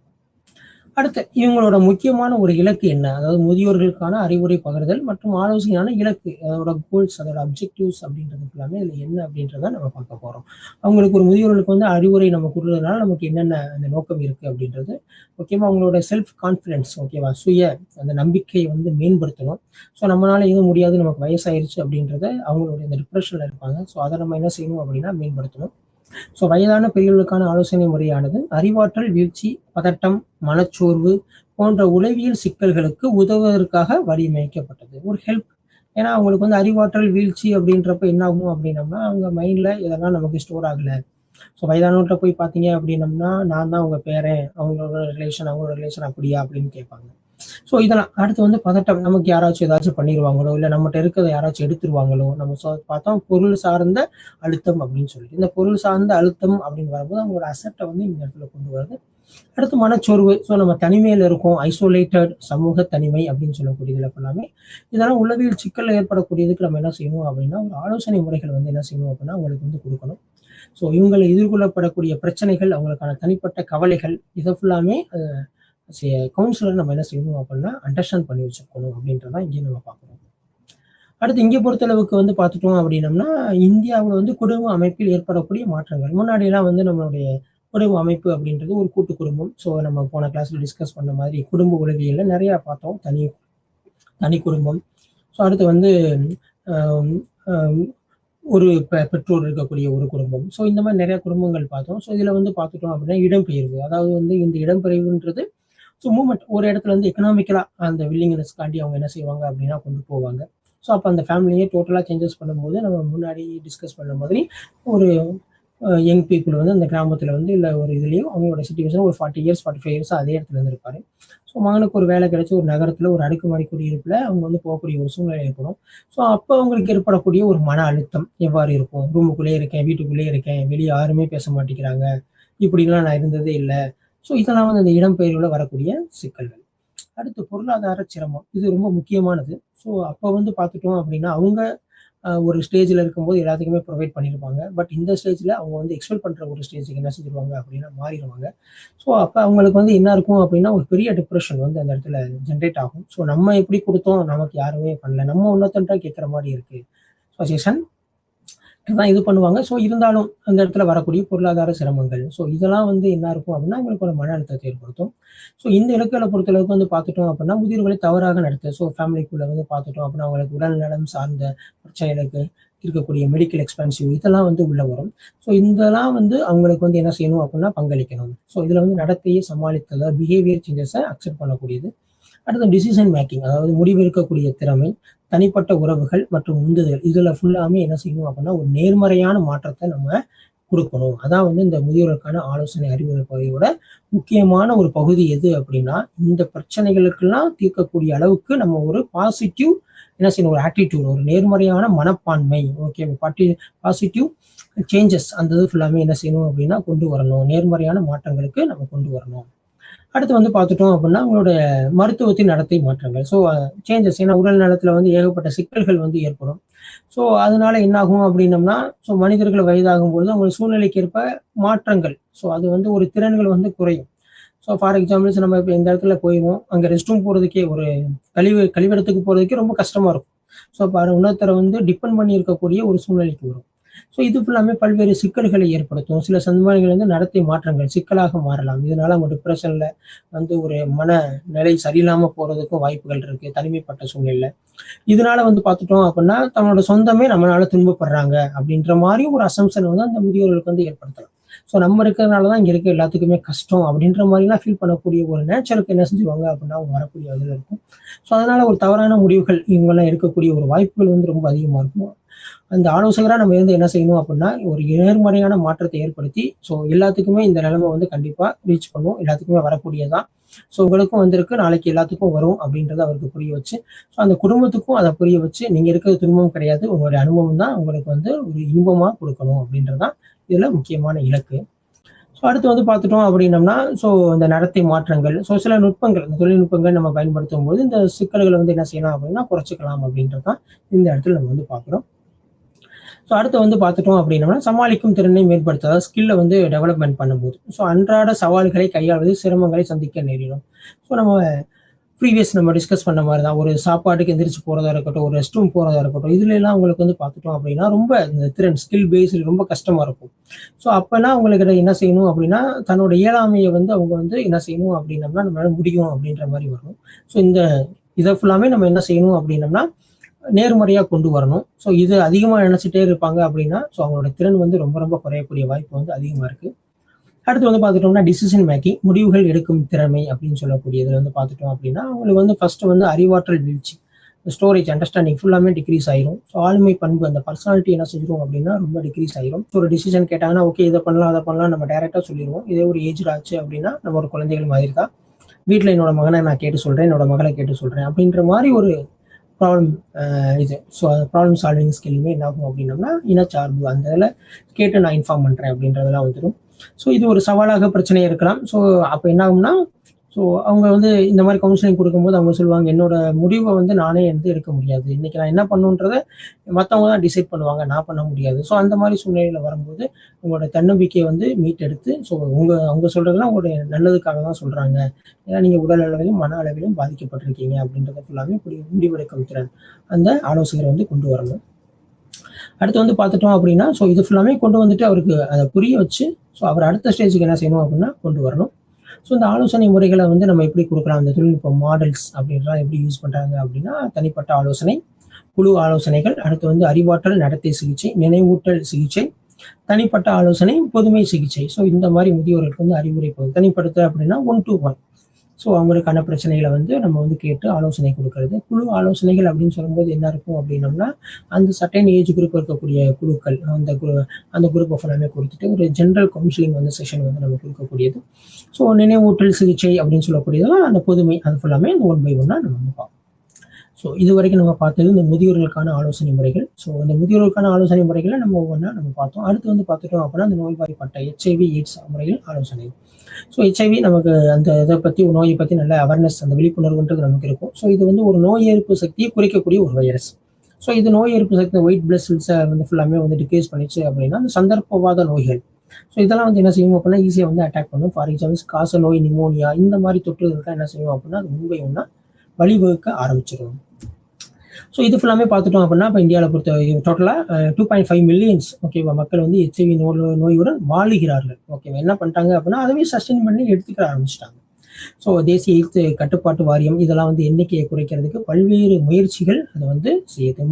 அடுத்து இவங்களோட முக்கியமான ஒரு இலக்கு என்ன, அதாவது முதியோர்களுக்கான அறிவுரை பகிர்தல் மற்றும் ஆலோசனையான இலக்கு, அதோட கோல்ஸ், அதோட அப்ஜெக்டிவ்ஸ் அப்படின்றது எல்லாமே இதில் என்ன அப்படின்றத நம்ம பார்க்க போகிறோம். அவங்களுக்கு ஒரு முதியோர்களுக்கு வந்து அறிவுரை நம்ம கொடுறதுனால நமக்கு என்னென்ன அந்த நோக்கம் இருக்குது அப்படின்றது முக்கியமாக அவங்களோட செல்ஃப் கான்ஃபிடென்ஸ், ஓகேவா, சுய அந்த நம்பிக்கையை வந்து மேம்படுத்தணும். ஸோ நம்மளால எதுவும் முடியாது, நமக்கு வயசாயிருச்சு அப்படின்றத அவங்களுடைய இந்த டிப்ரெஷனில் இருப்பாங்க. ஸோ அதை நம்ம என்ன செய்யணும் அப்படின்னா மேம்படுத்தணும். ஸோ வயதான பெரியவர்களுக்கான ஆலோசனை முறையானது அறிவாற்றல் வீழ்ச்சி, பதட்டம், மனச்சோர்வு போன்ற உளவியல் சிக்கல்களுக்கு உதவுவதற்காக வடிவமைக்கப்பட்டது. ஒரு ஹெல்ப். ஏன்னா அவங்களுக்கு வந்து அறிவாற்றல் வீழ்ச்சி அப்படின்றப்ப என்ன ஆகும் அப்படின்னம்னா அவங்க மைண்டில் இதெல்லாம் நமக்கு ஸ்டோர் ஆகலை. ஸோ வயதானவர்கிட்ட போய் பார்த்தீங்க அப்படின்னம்னா நான் தான் அவங்க பேரன், அவங்களோட ரிலேஷன் அப்படியா அப்படின்னு கேட்பாங்க. ஸோ இதெல்லாம் அடுத்து வந்து பதட்டம், நமக்கு யாராச்சும் ஏதாச்சும் பண்ணிடுவாங்களோ, இல்லை நம்மகிட்ட இருக்கிறத யாராச்சும் எடுத்துருவாங்களோ, நம்ம பார்த்தோம் பொருள் சார்ந்த அழுத்தம் அப்படின்னு சொல்லிட்டு இந்த பொருள் சார்ந்த அழுத்தம் அப்படின்னு வரும்போது அவங்களோட அசட்டை வந்து இந்த இடத்துல கொண்டு வருது. அடுத்து மனச்சோர்வு. ஸோ நம்ம தனிமையில் இருக்கோம், ஐசோலேட்டட், சமூக தனிமை அப்படின்னு சொல்லக்கூடியதுல எல்லாமே இதெல்லாம் உளவியல் சிக்கல் ஏற்படக்கூடியதுக்கு நம்ம என்ன செய்யணும் அப்படின்னா ஒரு ஆலோசனை முறைகள் வந்து என்ன செய்யணும் அப்படின்னா அவங்களுக்கு வந்து கொடுக்கணும். ஸோ இவங்களை எதிர்கொள்ளப்படக்கூடிய பிரச்சனைகள், அவங்களுக்கான தனிப்பட்ட கவலைகள், இதை ஃபுல்லாமே கவுன்சிலர் நம்ம என்ன செய்யணும் அப்படின்னா அண்டர்ஸ்டாண்ட் பண்ணி வச்சுக்கணும் அப்படின்றதான் இங்கே நம்ம பார்க்கணும். அடுத்து இங்கே பொறுத்தளவுக்கு வந்து பார்த்துட்டோம் அப்படின்னம்னா இந்தியாவில் வந்து குடும்ப அமைப்பில் ஏற்படக்கூடிய மாற்றங்கள். முன்னாடியெல்லாம் வந்து நம்மளுடைய குடும்ப அமைப்பு அப்படின்றது ஒரு கூட்டு குடும்பம். ஸோ நம்ம போன கிளாஸ்ல டிஸ்கஸ் பண்ண மாதிரி குடும்ப உளவியல்ல நிறையா பார்த்தோம். தனி குடும்பம். ஸோ அடுத்து வந்து ஒரு பெற்றோர் இருக்கக்கூடிய ஒரு குடும்பம். ஸோ இந்த மாதிரி நிறைய குடும்பங்கள் பார்த்தோம். ஸோ இதில் வந்து பார்த்துட்டோம் அப்படின்னா இடம்பெயர்வு, அதாவது வந்து இந்த இடம்பெயர்வுன்றது ஸோ மூமெண்ட் ஒரு இடத்துல வந்து எக்கனாமிக்கலாக அந்த வில்லிங்னஸ்க்காண்டி அவங்க என்ன செய்வாங்க அப்படின்னா கொண்டு போவாங்க. ஸோ அப்போ அந்த ஃபேமிலியே டோட்டலாக சேஞ்சஸ் பண்ணும்போது நம்ம முன்னாடி டிஸ்கஸ் பண்ண மாதிரி ஒரு யங் பீப்புள் வந்து அந்த கிராமத்தில் வந்து இல்லை ஒரு இதுலேயும் அவங்களோட சிச்சுவேஷன் ஒரு 40 இயர்ஸ் 45 இயர்ஸ் அதே இடத்துல இருந்து இருப்பார். ஸோ மகனுக்கு ஒரு வேலை கிடைச்சி ஒரு நகரத்தில் ஒரு அடுக்குமாடி குடியிருப்பில் அவங்க வந்து போகக்கூடிய ஒரு சூழ்நிலை ஏற்படும். ஸோ அப்போ அவங்களுக்கு ஏற்படக்கூடிய ஒரு மன அழுத்தம் எவ்வாறு இருக்கும்? ரூமுக்குள்ளேயே இருக்கேன், வீட்டுக்குள்ளேயே இருக்கேன், வெளியே யாருமே பேச மாட்டேங்கிறாங்க, இப்படிலாம் நான் இருந்ததே இல்லை. ஸோ இதெல்லாம் வந்து அந்த இடம்பெயர்வில் வரக்கூடிய சிக்கல்கள். அடுத்து பொருளாதார சிரமம், இது ரொம்ப முக்கியமானது. ஸோ அப்போ வந்து பார்த்துட்டோம் அப்படின்னா அவங்க ஒரு ஸ்டேஜில் இருக்கும்போது எல்லாத்துக்குமே ப்ரொவைட் பண்ணியிருப்பாங்க. பட் இந்த ஸ்டேஜில் அவங்க வந்து எக்ஸ்பெக்ட் பண்ணுற ஒரு ஸ்டேஜுக்கு என்ன செஞ்சிருவாங்க அப்படின்னா மாறிடுவாங்க. ஸோ அப்போ அவங்களுக்கு வந்து என்ன இருக்கும் அப்படின்னா ஒரு பெரிய டிப்ரெஷன் வந்து அந்த இடத்துல ஜென்ரேட் ஆகும். ஸோ நம்ம எப்படி கொடுத்தோம், நமக்கு யாருமே பண்ணல, நம்ம இன்னொருத்தன்ட்ட கேட்குற மாதிரி இருக்குது அசோசியேஷன் தான் இது பண்ணுவாங்க. ஸோ இருந்தாலும் அந்த இடத்துல வரக்கூடிய பொருளாதார சிரமங்கள், ஸோ இதெல்லாம் வந்து என்ன இருக்கும் அப்படின்னா அவங்களுக்கு ஒரு மன அழுத்தத்தை ஏற்படுத்தும். ஸோ இந்த இலக்குகளை பொறுத்தளவுக்கு வந்து பார்த்துட்டோம் அப்படின்னா முதியோர்களை தவறாக நடத்து. ஸோ ஃபேமிலிக்குள்ளே வந்து பார்த்துட்டோம் அப்படின்னா அவங்களுக்கு உடல் நலம் சார்ந்த பிரச்சனைகளுக்கு இருக்கக்கூடிய மெடிக்கல் எக்ஸ்பென்சிவ் இதெல்லாம் வந்து உள்ள வரும். ஸோ இதெல்லாம் வந்து அவங்களுக்கு வந்து என்ன செய்யணும் அப்படின்னா பங்களிக்கணும். ஸோ இதில் வந்து நடத்தையை சமாளித்தல், பிஹேவியர் சேஞ்சஸை அக்செப்ட் பண்ணக்கூடியது. அடுத்து டிசிஷன் மேக்கிங், அதாவது முடிவெடுக்கக்கூடிய திறமை, தனிப்பட்ட உறவுகள் மற்றும் உந்துதல், இதுல ஃபுல்லாமே என்ன செய்யணும் அப்படின்னா ஒரு நேர்மறையான மாற்றத்தை நம்ம கொடுக்கணும். அதான் வந்து இந்த முதியோருக்கான ஆலோசனை அறிவுரை பகுதியோட முக்கியமான ஒரு பகுதி எது அப்படின்னா இந்த பிரச்சனைகளுக்கெல்லாம் தீர்க்கக்கூடிய அளவுக்கு நம்ம ஒரு பாசிட்டிவ் என்ன செய்யணும், ஒரு ஆட்டிடியூட், ஒரு நேர்மறையான மனப்பான்மை, ஓகே, பாசிட்டிவ் சேஞ்சஸ் அந்த இது ஃபுல்லாமே என்ன செய்யணும் அப்படின்னா கொண்டு வரணும். நேர்மறையான மாற்றங்களுக்கு நம்ம கொண்டு வரணும். அடுத்து வந்து பார்த்துட்டோம் அப்படின்னா உங்களோட மருத்துவத்தின் நடத்தை மாற்றங்கள். ஸோ சேஞ்சஸ், ஏன்னா உடல் நலத்தில் வந்து ஏகப்பட்ட சிக்கல்கள் வந்து ஏற்படும். ஸோ அதனால என்னாகும் அப்படின்னம்னா ஸோ மனிதர்கள் வயதாகும் பொழுது அவங்க சூழ்நிலைக்கு ஏற்ப மாற்றங்கள், ஸோ அது வந்து ஒரு திறன்கள் வந்து குறையும். ஸோ ஃபார் எக்ஸாம்பிள்ஸ் நம்ம இப்போ இந்த இடத்துல போயிடுவோம், அங்கே ரெஸ்ட் ரூம் போகிறதுக்கே ஒரு கழிவிடத்துக்கு போகிறதுக்கே ரொம்ப கஷ்டமாக இருக்கும். ஸோ பாரு இன்னொருத்தரை வந்து டிபெண்ட் பண்ணி இருக்கக்கூடிய ஒரு சூழ்நிலைக்கு வரும். ஸோ இது ஃபுல்லாமே பல்வேறு சிக்கல்களை ஏற்படுத்தும். சில சந்தர்ப்பங்கள் வந்து நடத்தை மாற்றங்கள் சிக்கலாக மாறலாம். இதனால அவங்க டிப்ரெஷன்ல வந்து ஒரு மனநிலை சரியில்லாமல் போறதுக்கும் வாய்ப்புகள் இருக்கு தனிமைப்பட்ட சூழ்நிலை. இதனால வந்து பார்த்துட்டோம் அப்படின்னா தன்னோட சொந்தமே நம்மளால துன்பப்படுறாங்க அப்படின்ற மாதிரி ஒரு அசம்சன் வந்து அந்த முதியோர்களுக்கு வந்து ஏற்படுத்தலாம். ஸோ நம்ம இருக்கிறதுனால தான் இங்கே இருக்க எல்லாத்துக்குமே கஷ்டம் அப்படின்ற மாதிரிலாம் ஃபீல் பண்ணக்கூடிய ஒரு நேச்சருக்கு என்ன செஞ்சுருவாங்க அப்படின்னா அவங்க வரக்கூடிய இதில் இருக்கும். ஸோ அதனால ஒரு தவறான முடிவுகள் இவங்கெல்லாம் எடுக்கக்கூடிய ஒரு வாய்ப்புகள் வந்து ரொம்ப அதிகமாக இருக்கும். அந்த ஆலோசகராக நம்ம இருந்து என்ன செய்யணும் அப்படின்னா ஒரு நேர்மறையான மாற்றத்தை ஏற்படுத்தி ஸோ எல்லாத்துக்குமே இந்த நிலைமை வந்து கண்டிப்பாக ரீச் பண்ணும், எல்லாத்துக்குமே வரக்கூடியதான். ஸோ உங்களுக்கும் வந்திருக்கு, நாளைக்கு எல்லாத்துக்கும் வரும் அப்படின்றத அவருக்கு புரிய வச்சு, ஸோ அந்த குடும்பத்துக்கும் அதை புரிய வச்சு நீங்கள் இருக்கிறது துன்பம் கிடையாது, உங்களுடைய அனுபவம் தான் உங்களுக்கு வந்து ஒரு இன்பமாக கொடுக்கணும் அப்படின்றதான் இதில் முக்கியமான இலக்கு. ஸோ அடுத்து வந்து பார்த்துட்டோம் அப்படின்னம்னா ஸோ இந்த நடத்தை மாற்றங்கள், ஸோ சில நுட்பங்கள், இந்த தொழில்நுட்பங்கள் நம்ம பயன்படுத்தும் போது இந்த சிக்கல்களை வந்து என்ன செய்யலாம் அப்படின்னா குறைச்சிக்கலாம் அப்படின்றது தான் இந்த இடத்துல நம்ம வந்து பார்க்குறோம். ஸோ அடுத்து வந்து பார்த்துட்டோம் அப்படின்னம்னா சமாளிக்கும் திறனை மேம்படுத்த, அதாவது ஸ்கில்லை வந்து டெவலப்மெண்ட் பண்ணும்போது ஸோ அன்றாட சவால்களை கையாள்வது சிரமங்களை சந்திக்க நேரிடும். ஸோ நம்ம ப்ரீவியஸ் நம்ம டிஸ்கஸ் பண்ண மாதிரி தான், ஒரு சாப்பாட்டுக்கு எந்திரிச்சு போகிறதா இருக்கட்டும், ஒரு ரெஸ்ட் ரூம் போகிறதா இருக்கட்டும், இதுல எல்லாம் உங்களுக்கு வந்து பார்த்துட்டோம் அப்படின்னா ரொம்ப இந்த திறன் ஸ்கில் பேஸ்டு ரொம்ப கஷ்டமாக இருக்கும். ஸோ அப்போல்லாம் அவங்களுக்கு என்ன செய்யணும் அப்படின்னா தன்னோட இயலாமையை வந்து அவங்க வந்து என்ன செய்யணும் அப்படின்னம்னா நம்மளால முடியும் அப்படின்ற மாதிரி வரணும். ஸோ இதை ஃபுல்லாமே நம்ம என்ன செய்யணும் அப்படின்னம்னா நேர்மறையாக கொண்டு வரணும். ஸோ இது அதிகமாக நினச்சிட்டே இருப்பாங்க அப்படின்னா ஸோ அவங்களோட திறன் வந்து ரொம்ப ரொம்ப குறையக்கூடிய வாய்ப்பு வந்து அதிகமாக இருக்குது. அடுத்து வந்து பார்த்துட்டோம்னா டிசிஷன் மேக்கிங், முடிவுகள் எடுக்கும் திறமை அப்படின்னு சொல்லக்கூடியதுல வந்து பார்த்துட்டோம் அப்படின்னா அவங்களுக்கு வந்து ஃபர்ஸ்ட் வந்து அறிவாற்றல் வீழ்ச்சி, ஸ்டோரேஜ் அண்டர்ஸ்டாண்டிங் ஃபுல்லாமே டிக்ரீஸ் ஆயிரும். ஸோ ஆளுமை பண்பு அந்த பர்சனாலிட்டி என்ன செஞ்சிடும் அப்படின்னா ரொம்ப டிக்ரீஸ் ஆயிரும். ஸோ ஒரு டிசிஷன் கேட்டாங்கன்னா ஓகே இதை பண்ணலாம் அதை பண்ணலாம் நம்ம டேரெக்டாக சொல்லிடுவோம். இதே ஒரு ஏஜ் ஆச்சு அப்படின்னா நம்ம ஒரு குழந்தைகள் மாதிரி தான், வீட்டில் என்னோட மகனை நான் கேட்டு சொல்கிறேன், என்னோட மகளை கேட்டு சொல்கிறேன் அப்படின்ற மாதிரி ஒரு ப்ராப்ளம் இது. ஸோ ப்ராப்ளம் சால்விங் ஸ்கில்லுமே என்ன ஆகும் அப்படின்னம்னா இனச்சார்பு, அந்த இதில் கேட்டு நான் இன்ஃபார்ம் பண்ணுறேன் அப்படின்றதெல்லாம் வந்துடும். ஸோ இது ஒரு சவாலாக பிரச்சனையாக இருக்கலாம். ஸோ அப்போ என்ன ஆகும்னா ஸோ அவங்க வந்து இந்த மாதிரி கவுன்சிலிங் கொடுக்கும்போது அவங்க சொல்லுவாங்க என்னோட முடிவை வந்து நானே எடுக்க முடியாது, இன்னைக்கு நான் என்ன பண்ணுன்றதை மற்றவங்க தான் டிசைட் பண்ணுவாங்க, நான் பண்ண முடியாது. ஸோ அந்த மாதிரி சூழ்நிலையில் வரும்போது உங்களோட தன்னம்பிக்கையை வந்து மீட்டெடுத்து ஸோ அவங்க சொல்றதெல்லாம் உங்களுடைய நல்லதுக்காக தான் சொல்றாங்க, ஏன்னா நீங்கள் உடல் அளவிலும் மன அளவிலும் பாதிக்கப்பட்டிருக்கீங்க அப்படின்றத ஃபுல்லாமே முடிவெடுக்கும் திறன் அந்த ஆலோசகரை வந்து கொண்டு வரணும். அடுத்து வந்து பார்த்துட்டோம் அப்படின்னா ஸோ இது ஃபுல்லாமே கொண்டு வந்துட்டு அவருக்கு அதை புரிய வச்சு ஸோ அவர் அடுத்த ஸ்டேஜுக்கு என்ன செய்யணும் அப்படின்னா கொண்டு வரணும். ஸோ இந்த ஆலோசனை முறைகளை வந்து நம்ம எப்படி கொடுக்கலாம், அந்த தொழில்நுட்ப மாடல்ஸ் அப்படின்றலாம் எப்படி யூஸ் பண்ணுறாங்க அப்படின்னா தனிப்பட்ட ஆலோசனை, குழு ஆலோசனைகள், அடுத்து வந்து அறிவாற்றல் நடத்தை சிகிச்சை, நினைவூட்டல் சிகிச்சை, தனிப்பட்ட ஆலோசனை, பொதுமை சிகிச்சை. ஸோ இந்த மாதிரி முதியோர்களுக்கு வந்து அறிவுரை போகுது. தனிப்படுத்த அப்படின்னா 1-to-1. ஸோ அவங்களுக்கான பிரச்சனைகளை வந்து நம்ம வந்து கேட்டு ஆலோசனை கொடுக்கறது. குழு ஆலோசனைகள் அப்படின்னு சொல்லும்போது என்ன இருக்கும் அப்படின்னம்னா, அந்த சர்டைன் ஏஜ் குரூப் இருக்கக்கூடிய குழுக்கள் அந்த குரூப் ஆஃப் எல்லாமே கொடுத்துட்டு ஒரு ஜென்ரல் கவுன்சிலிங் வந்து செஷன் வந்து நம்ம கொடுக்கக்கூடியது. ஸோ நினைவூட்டல் சிகிச்சை அப்படின்னு சொல்லக்கூடியதெல்லாம் அந்த பொதுமை அது ஃபுல்லாமே அந்த 1 by 1 நம்ம வந்து பார்ப்போம். ஸோ இது வரைக்கும் நம்ம பார்த்தது இந்த முதியோர்களுக்கான ஆலோசனை முறைகள். ஸோ இந்த முதியோர்களுக்கான ஆலோசனை முறைகளை நம்ம ஒவ்வொன்றா நம்ம பார்த்தோம். அடுத்து வந்து பார்த்துட்டோம் அப்படின்னா அந்த நோய்வாய்ப்பட்ட HIV எய்ட்ஸ் முறைகள் ஆலோசனை. ஸோ HIV நமக்கு அந்த இதை பற்றி நோயை பற்றி நல்ல அவேர்னஸ் அந்த விழிப்புணர்வுன்றது நமக்கு இருக்கும். ஸோ இது வந்து ஒரு நோய் எதிர்ப்பு சக்தியை குறைக்கக்கூடிய ஒரு வைரஸ். ஸோ இது நோய் எதிர்ப்பு சக்தி ஒயிட் பிளட் செல்ஸை வந்து ஃபுல்லாமே வந்து டிக்ரீஸ் பண்ணிச்சு அப்படின்னா அந்த சந்தர்ப்பவாத நோய்கள் ஸோ இதெல்லாம் வந்து என்ன செய்யும் அப்படின்னா ஈஸியாக வந்து அட்டாக் பண்ணும். ஃபார் எக்ஸாம்பிள் காச நோய், நிமோனியா இந்த மாதிரி தொற்றுகளுக்கு என்ன செய்யும் அப்படின்னா அது முன்பை ஒன்றா வழிவகுக்க ஆரம்பிச்சிடும். ஸோ இது ஃபுல்லாமே பார்த்துட்டோம் அப்படின்னா இப்போ இந்தியாவில் பொறுத்த டோட்டலாக 2.5 மில்லியன்ஸ் ஓகேவா மக்கள் வந்து HIV நோயுடன் வாழுகிறார்கள். ஓகேவா என்ன பண்ணிட்டாங்க அப்படின்னா அதவே சஸ்டெயின் பண்ணி எடுத்துக்க ஆரம்பிச்சிட்டாங்க. ஸோ தேசிய எய்ட்ஸ் கட்டுப்பாட்டு வாரியம் இதெல்லாம் வந்து எண்ணிக்கையை குறைக்கிறதுக்கு பல்வேறு முயற்சிகள் அதை வந்து செய்யுது.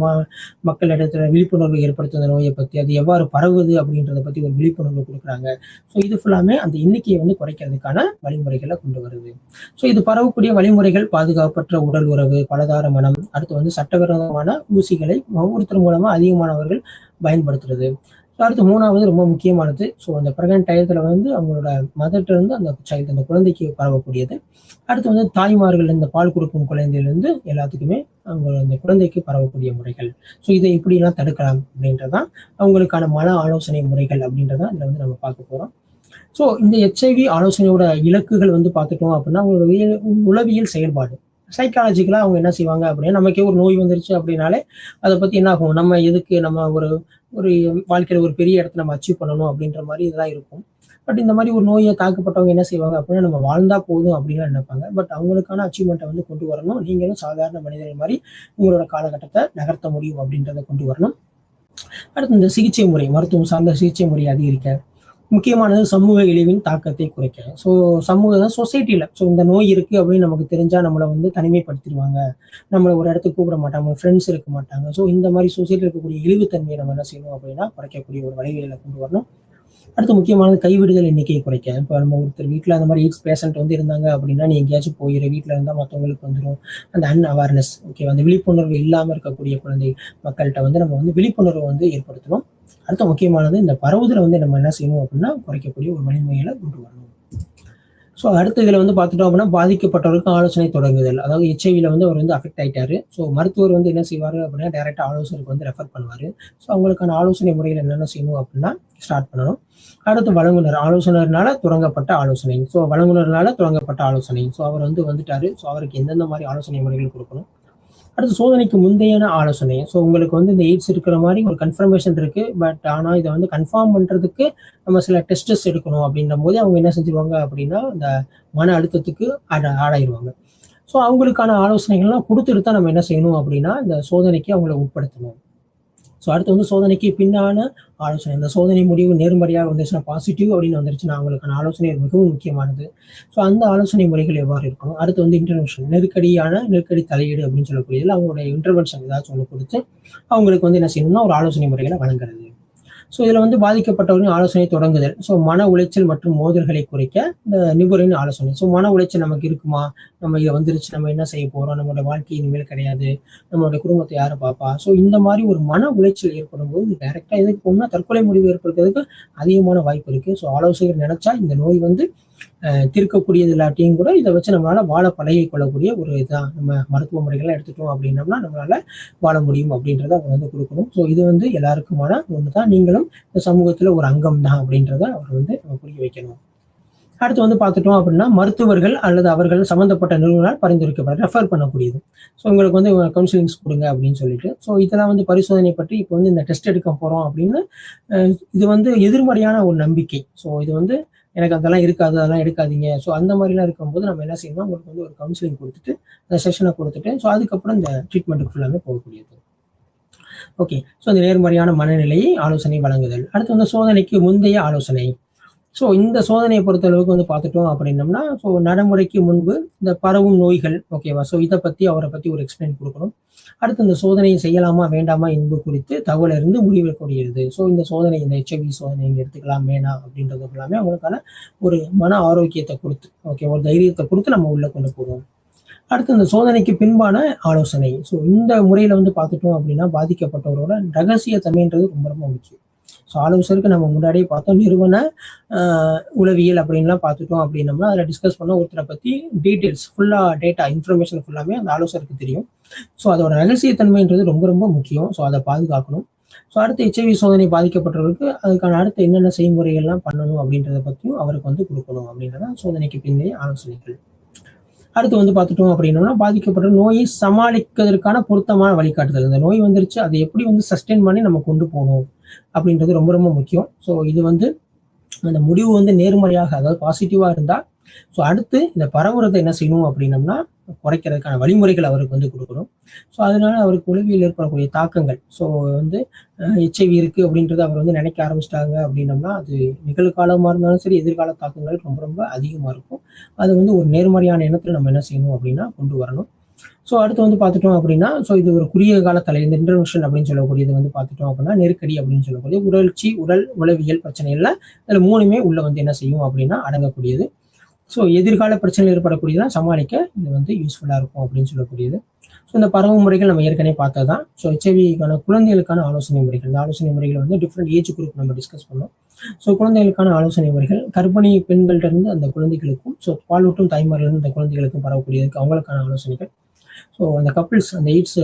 மக்களிடத்துல விழிப்புணர்வு ஏற்படுத்துகிற நோயை பற்றி அது எவ்வாறு பரவுது அப்படின்றத பற்றி ஒரு விழிப்புணர்வு கொடுக்குறாங்க. ஸோ இது ஃபுல்லாமே அந்த எண்ணிக்கையை வந்து குறைக்கிறதுக்கான வழிமுறைகளை கொண்டு வருது. ஸோ இது பரவக்கூடிய வழிமுறைகள் பாதுகாப்பற்ற உடல் உறவு, பலதார மனம், அடுத்து வந்து சட்டவிரோதமான ஊசிகளை ஒவ்வொருத்தர் மூலமாக அதிகமானவர்கள் பயன்படுத்துறது. அடுத்து 3வது ரொம்ப முக்கியமானது. ஸோ அந்த பிரெக்னன்ட் டயத்தில் வந்து அவங்களோட மதர்ட்ட இருந்து அந்த சைல்டு அந்த குழந்தைக்கு பரவக்கூடியது. அடுத்து வந்து தாய்மார்கள் இந்த பால் கொடுக்கும் குழந்தையிலிருந்து எல்லாத்துக்குமே அவங்க அந்த குழந்தைக்கு பரவக்கூடிய முறைகள். ஸோ இதை இப்படிலாம் தடுக்கலாம் அப்படின்றதான் அவங்களுக்கான மன ஆலோசனை முறைகள் அப்படின்றதான் இதில் வந்து நம்ம பார்க்க போகிறோம். ஸோ இந்த HIV ஆலோசனையோட இலக்குகள் வந்து பார்த்துட்டோம் அப்படின்னா அவங்களோட உளவியல் செயல்பாடு சைக்காலஜிக்கலாக அவங்க என்ன செய்வாங்க அப்படின்னா நமக்கே ஒரு நோய் வந்துருச்சு அப்படின்னாலே அதை பற்றி என்ன ஆகும், நம்ம எதுக்கு நம்ம ஒரு வாழ்க்கையில் ஒரு பெரிய இடத்த நம்ம அச்சீவ் பண்ணணும் அப்படின்ற மாதிரி இதெல்லாம் இருக்கும். பட் இந்த மாதிரி ஒரு நோயை தாக்கப்பட்டவங்க என்ன செய்வாங்க அப்படின்னா நம்ம வாழ்ந்தா போதும் அப்படின்னு நினைப்பாங்க. பட் அவங்களுக்கான அச்சீவ்மெண்ட்டை வந்து கொண்டு வரணும். நீங்களும் சாதாரண மனிதர்கள் மாதிரி உங்களோட காலகட்டத்தை நகர்த்த முடியும் அப்படின்றத கொண்டு வரணும். அடுத்து இந்த சிகிச்சை முறை, மருத்துவம் சார்ந்த சிகிச்சை முறையை அதிகரிக்க முக்கியமானது சமூக இழிவின் தாக்கத்தை குறைக்க. ஸோ சொசைட்டியில் ஸோ இந்த நோய் இருக்குது அப்படின்னு நமக்கு தெரிஞ்சால் நம்மளை வந்து தனிமைப்படுத்திடுவாங்க, நம்மளை ஒரு இடத்துக்கு கூப்பிட மாட்டாங்க, ஃப்ரெண்ட்ஸ் இருக்க மாட்டாங்க. ஸோ இந்த மாதிரி சொசைட்டியில் இருக்கக்கூடிய இழிவுத்தன்மையை நம்ம என்ன செய்யணும் அப்படின்னா குறைக்கக்கூடிய ஒரு வழிகளை கொண்டு வரணும். அடுத்து முக்கியமானது கைவிடுதல் எண்ணிக்கையை குறைக்க. இப்போ நம்ம ஒருத்தர் வீட்டில் அந்த மாதிரி எய்ட்ஸ் பேஷண்ட் வந்து இருந்தாங்க அப்படின்னா நீ எங்கேயாச்சும் போயிரு, வீட்டில் இருந்தால் மற்றவங்களுக்கு வந்துடும் அந்த அன்அவேர்னஸ். ஓகே அந்த விழிப்புணர்வு இல்லாமல் இருக்கக்கூடிய குழந்தை மக்கள்கிட்ட வந்து நம்ம வந்து விழிப்புணர்வை வந்து ஏற்படுத்தணும். அடுத்த முக்கியமானது இந்த பரவுதலை வந்து நம்ம என்ன செய்யணும் அப்படின்னா குறைக்கக்கூடிய ஒரு வழிமுறைகளை கொண்டு வரணும். ஸோ அடுத்த இதில் வந்து பார்த்துட்டோம் அப்படின்னா பாதிக்கப்பட்டவருக்கு ஆலோசனை தொடங்குதல். அதாவது HIV வந்து அவர் வந்து அஃபெக்ட் ஆகிட்டாரு. ஸோ மருத்துவர் வந்து என்ன செய்வார் அப்படின்னா டைரெக்டாக ஆலோசனைக்கு வந்து ரெஃபர் பண்ணுவார். ஸோ அவங்களுக்கான ஆலோசனை முறையில் என்னென்ன செய்யணும் அப்படின்னா ஸ்டார்ட் பண்ணணும். அடுத்து வழங்குனர், ஆலோசனர்னால தொடங்கப்பட்ட ஆலோசனை. ஸோ வழங்குனர்னால தொடங்கப்பட்ட ஆலோசனை. ஸோ அவர் வந்து வந்துட்டாரு. ஸோ அவருக்கு எந்தெந்த மாதிரி ஆலோசனை முறைகள் கொடுக்கணும். அடுத்து சோதனைக்கு முந்தையான ஆலோசனை. ஸோ உங்களுக்கு வந்து இந்த எய்ட்ஸ் இருக்கிற மாதிரி ஒரு கன்ஃபர்மேஷன் இருக்கு. பட் ஆனால் இதை வந்து கன்ஃபார்ம் பண்ணுறதுக்கு நம்ம சில டெஸ்டஸ் எடுக்கணும் அப்படின்ற போது அவங்க என்ன செஞ்சிருவாங்க அப்படின்னா இந்த மன அழுத்தத்துக்கு ஆடாயிருவாங்க. ஸோ அவங்களுக்கான ஆலோசனைகள்லாம் கொடுத்துட்டு தான் நம்ம என்ன செய்யணும் அப்படின்னா இந்த சோதனைக்கு அவங்கள உட்படுத்தணும். ஸோ அடுத்து வந்து சோதனைக்கு பின்னான ஆலோசனை. இந்த சோதனை முடிவு நேர்மறையாக வந்துச்சுன்னா பாசிட்டிவ் அப்படின்னு வந்துருச்சுன்னா அவங்களுக்கான ஆலோசனை மிகவும் முக்கியமானது. ஸோ அந்த ஆலோசனை முறைகள் எவ்வாறு இருக்கணும். அடுத்து வந்து இன்டர்வென்ஷன், நெருக்கடி தலையீடு அப்படின்னு சொல்லக்கூடியதில் அவங்களுடைய இன்டர்வென்ஷன் ஏதாச்சும் ஒன்று கொடுத்து அவங்களுக்கு வந்து என்ன செய்யணும்னா ஒரு ஆலோசனை முறைகளை வழங்குறது. ஸோ இதில் வந்து பாதிக்கப்பட்டவரின் ஆலோசனை தொடங்குதல். ஸோ மன உளைச்சல் மற்றும் மோதல்களை குறைக்க இந்த நிபுணரின் ஆலோசனை. ஸோ மன உளைச்சல் நமக்கு இருக்குமா, நம்ம இதை வந்துருச்சு, நம்ம என்ன செய்ய போகிறோம், நம்மளோட வாழ்க்கை இனிமேல் கிடையாது, நம்மளோட குடும்பத்தை யாரை பார்ப்பா. ஸோ இந்த மாதிரி ஒரு மன உளைச்சல் ஏற்படும் போது டைரெக்டாக எதுக்கு போகணும்னா தற்கொலை முடிவு ஏற்படுறதுக்கு அதிகமான வாய்ப்பு இருக்குது. ஸோ ஆலோசகர் நினைச்சா இந்த நோய் வந்து தீர்க்கக்கூடியது இல்லாட்டியும் கூட இதை வச்சு நம்மளால வாழ பழகி கொள்ளக்கூடிய ஒரு இதான் நம்ம மருத்துவ முறைகளை எடுத்துட்டோம் அப்படின்னம்னா நம்மளால வாழ முடியும் அப்படின்றத அவர் வந்து கொடுக்கணும். ஸோ இது வந்து எல்லாருக்குமான ஒன்று தான், நீங்களும் இந்த சமூகத்தில் ஒரு அங்கம் தான் அப்படின்றத அவர் வந்து நம்ம புரிய வைக்கணும். அடுத்து வந்து பார்த்துட்டோம் அப்படின்னா மருத்துவர்கள் அல்லது அவர்கள் சம்மந்தப்பட்ட நிறுவனால் பரிந்துரைக்கப்பட ரெஃபர் பண்ணக்கூடியது. ஸோ உங்களுக்கு வந்து கவுன்சிலிங்ஸ் கொடுங்க அப்படின்னு சொல்லிட்டு. ஸோ இதெல்லாம் வந்து பரிசோதனை பற்றி இப்போ வந்து இந்த டெஸ்ட் எடுக்க போகிறோம் அப்படின்னு இது வந்து எதிர்மறையான ஒரு நம்பிக்கை. ஸோ இது வந்து எனக்கு அதெல்லாம் இருக்காது, அதெல்லாம் எடுக்காதீங்க. ஸோ அந்த மாதிரிலாம் இருக்கும்போது நம்ம என்ன செய்யணும், உங்களுக்கு வந்து ஒரு கவுன்சிலிங் கொடுத்துட்டு அந்த செஷனை கொடுத்துட்டு ஸோ அதுக்கப்புறம் இந்த ட்ரீட்மெண்ட்டுக்கு ஃபுல்லாமே போகக்கூடியது. ஓகே. ஸோ இந்த நேர்மறையான மனநிலையை ஆலோசனை வழங்குதல். அடுத்து வந்து சோதனைக்கு முந்தைய ஆலோசனை. ஸோ இந்த சோதனையை பொறுத்தளவுக்கு வந்து பார்த்துட்டோம் அப்படின்னம்னா, ஸோ நடைமுறைக்கு முன்பு இந்த பரவும் நோய்கள் ஓகேவா? ஸோ இதை பற்றி அவரை பற்றி ஒரு எக்ஸ்பிளைன் கொடுக்கணும். அடுத்து இந்த சோதனையை செய்யலாமா வேண்டாமா என்பது குறித்து தகவல் இருந்து முடிவெடுக்கக்கூடியது. ஸோ இந்த சோதனை இந்த HIV சோதனை நீங்கள் எடுத்துக்கலாம் வேணாம் அப்படின்றது எல்லாமே அவங்களுக்கான ஒரு மன ஆரோக்கியத்தை கொடுத்து ஓகே ஒரு தைரியத்தை கொடுத்து நம்ம உள்ளே கொண்டு போவோம். அடுத்து இந்த சோதனைக்கு பின்பான ஆலோசனை. ஸோ இந்த முறையில் வந்து பார்த்துட்டோம் அப்படின்னா பாதிக்கப்பட்டவரோட ரகசியத்தன்மைன்றது ரொம்ப ரொம்ப முக்கியம். ஸோ ஆலோசகருக்கு நம்ம முன்னாடியே பார்த்தோம் நிறுவன உளவியல் அப்படின்லாம் பார்த்துட்டோம் அப்படின்னம்னா அதில் டிஸ்கஸ் பண்ண ஒருத்தரை பற்றி டீட்டெயில்ஸ் ஃபுல்லாக டேட்டா இன்ஃபர்மேஷன் ஃபுல்லாமே அந்த ஆலோசகருக்கு தெரியும். ஸோ அதோட ரகசியத்தன்மைன்றது ரொம்ப ரொம்ப முக்கியம். ஸோ அதை பாதுகாக்கணும். ஸோ அடுத்து HIV சோதனை பாதிக்கப்பட்டவருக்கு அதுக்கான அடுத்து என்னென்ன செய்முறைகள்லாம் பண்ணணும் அப்படின்றத பற்றியும் அவருக்கு வந்து கொடுக்கணும் அப்படின்றத சோதனைக்கு பிந்தைய ஆலோசனைகள். அடுத்து வந்து பார்த்துட்டோம் அப்படின்னோம்னா பாதிக்கப்பட்ட நோயை சமாளிக்கிறதுக்கான பொருத்தமான வழிகாட்டுதல். இந்த நோய் வந்துருச்சு அதை எப்படி வந்து சஸ்டெயின் பண்ணி நம்ம கொண்டு போகணும் அப்படின்றது ரொம்ப ரொம்ப முக்கியம். ஸோ இது வந்து அந்த முடிவு வந்து நேர்மறையாக அதாவது பாசிட்டிவாக இருந்தால் ஸோ அடுத்து இந்த பரவுறதை என்ன செய்யணும் அப்படின்னம்னா குறைக்கிறதுக்கான வழிமுறைகள் அவருக்கு வந்து கொடுக்கணும். ஸோ அதனால அவருக்கு உளவியல் ஏற்படக்கூடிய தாக்கங்கள் ஸோ வந்து HIV இருக்குது அப்படின்றத அவர் வந்து நினைக்க ஆரம்பிச்சிட்டாங்க அப்படின்னம்னா அது நிகழ்காலமாக இருந்தாலும் சரி எதிர்கால தாக்கங்கள் ரொம்ப ரொம்ப அதிகமாக இருக்கும். அது வந்து ஒரு நேர்மறையான எண்ணத்தில் நம்ம என்ன செய்யணும் அப்படின்னா கொண்டு வரணும். ஸோ அடுத்து வந்து பார்த்துட்டோம் அப்படின்னா ஸோ இது ஒரு குறுகிய காலத்தில் இந்த இன்டர்வென்ஷன் அப்படின்னு சொல்லக்கூடியது வந்து பார்த்துட்டோம் அப்படின்னா நெருக்கடி அப்படின்னு சொல்லக்கூடிய உடல் உளவியல் பிரச்சனைகள்ல இதில் 3மே உள்ள வந்து என்ன செய்யும் அப்படின்னா அடங்கக்கூடியது. ஸோ எதிர்கால பிரச்சனைகள் ஏற்படக்கூடியதான் சமாளிக்க இது வந்து யூஸ்ஃபுல்லாக இருக்கும் அப்படின்னு சொல்லக்கூடியது. ஸோ இந்த பரவு முறைகள் நம்ம ஏற்கனவே பார்த்ததான். ஸோ HIVக்கான குழந்தைகளுக்கான ஆலோசனை முறைகள் இந்த ஆலோசனை முறைகளை வந்து டிஃப்ரெண்ட் ஏஜ் குரூப் நம்ம டிஸ்கஸ் பண்ணோம். ஸோ குழந்தைகளுக்கான ஆலோசனை முறைகள் கர்ப்பிணி பெண்கள்ட்ட இருந்து அந்த குழந்தைகளுக்கும் ஸோ பாலூட்டும் தாய்மார்லேருந்து அந்த குழந்தைகளுக்கும் பரவக்கூடியதுக்கு அவங்களுக்கான ஆலோசனைகள். ஸோ அந்த கப்பிள்ஸ் அந்த எய்ட்ஸ்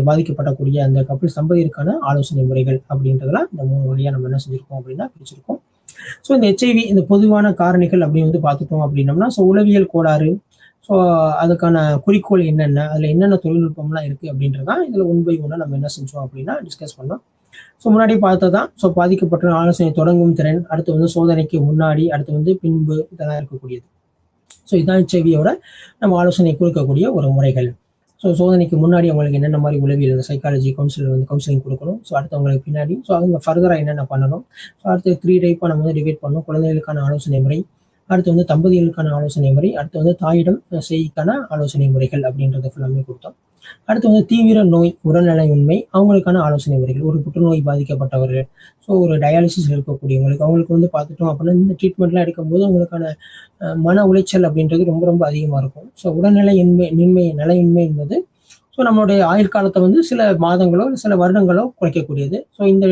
பாதிக்கப்படக்கூடிய அந்த கப்பிள்ஸ் தம்பதியருக்கான ஆலோசனை முறைகள் அப்படின்றதெல்லாம் இந்த 3 வழியாக நம்ம என்ன செஞ்சுருக்கோம் அப்படின்னா பிரிச்சிருக்கோம். ஸோ இந்த HIV இந்த பொதுவான காரணிகள் அப்படின்னு வந்து பார்த்துட்டோம் அப்படின்னம்னா ஸோ உளவியல் கோளாறு ஸோ அதுக்கான குறிக்கோள் என்னென்ன அதில் என்னென்ன தொழில்நுட்பம்லாம் இருக்குது அப்படின்றதான் இதில் 1 by 1 நம்ம என்ன செஞ்சோம் அப்படின்னா டிஸ்கஸ் பண்ணோம். ஸோ முன்னாடி பார்த்ததான் ஸோ பாதிக்கப்பட்ட ஆலோசனை தொடங்கும் திறன் அடுத்து வந்து சோதனைக்கு முன்னாடி அடுத்து வந்து பின்பு இதெல்லாம் இருக்கக்கூடியது. ஸோ இதுதான் HIVயோட நம்ம ஆலோசனை கொடுக்கக்கூடிய ஒரு முறைகள். ஸோ சோதனைக்கு முன்னாடி அவங்களுக்கு என்னென்ன மாதிரி உளவியல் சைக்காலஜி கவுன்சிலர் வந்து கவுன்சிலிங் கொடுக்கணும். ஸோ அடுத்து அவங்களுக்கு பின்னாடி ஸோ அவங்க ஃபர்தராக என்னென்ன பண்ணணும். ஸோ அடுத்து 3 டைப்பாக நம்ம வந்து டிவைட் பண்ணணும். குழந்தைகளுக்கான ஆலோசனை முறை அடுத்து வந்து தம்பதிகளுக்கான ஆலோசனை முறை அடுத்து வந்து தாயிடம் செய்திக்கான ஆலோசனை முறைகள் அப்படின்றத ஃபுல்லாமே கொடுத்தோம். அடுத்து வந்து தீவிர நோய் உடல்நலமின்மை அவங்களுக்கான ஆலோசனை முறைகள் ஒரு புற்றுநோய் பாதிக்கப்பட்டவர் ஸோ ஒரு டயாலிசிஸ் இருக்கக்கூடியவங்களுக்கு அவங்களுக்கு வந்து பார்த்துட்டோம் அப்படின்னா இந்த ட்ரீட்மெண்ட்லாம் எடுக்கும்போது அவங்களுக்கான மன உளைச்சல் அப்படின்றது ரொம்ப ரொம்ப அதிகமாக இருக்கும். ஸோ நலையின்மை என்பது ஸோ நம்மளுடைய ஆயுள் காலத்தை வந்து சில மாதங்களோ சில வருடங்களோ குறைக்கக்கூடியது. ஸோ இந்த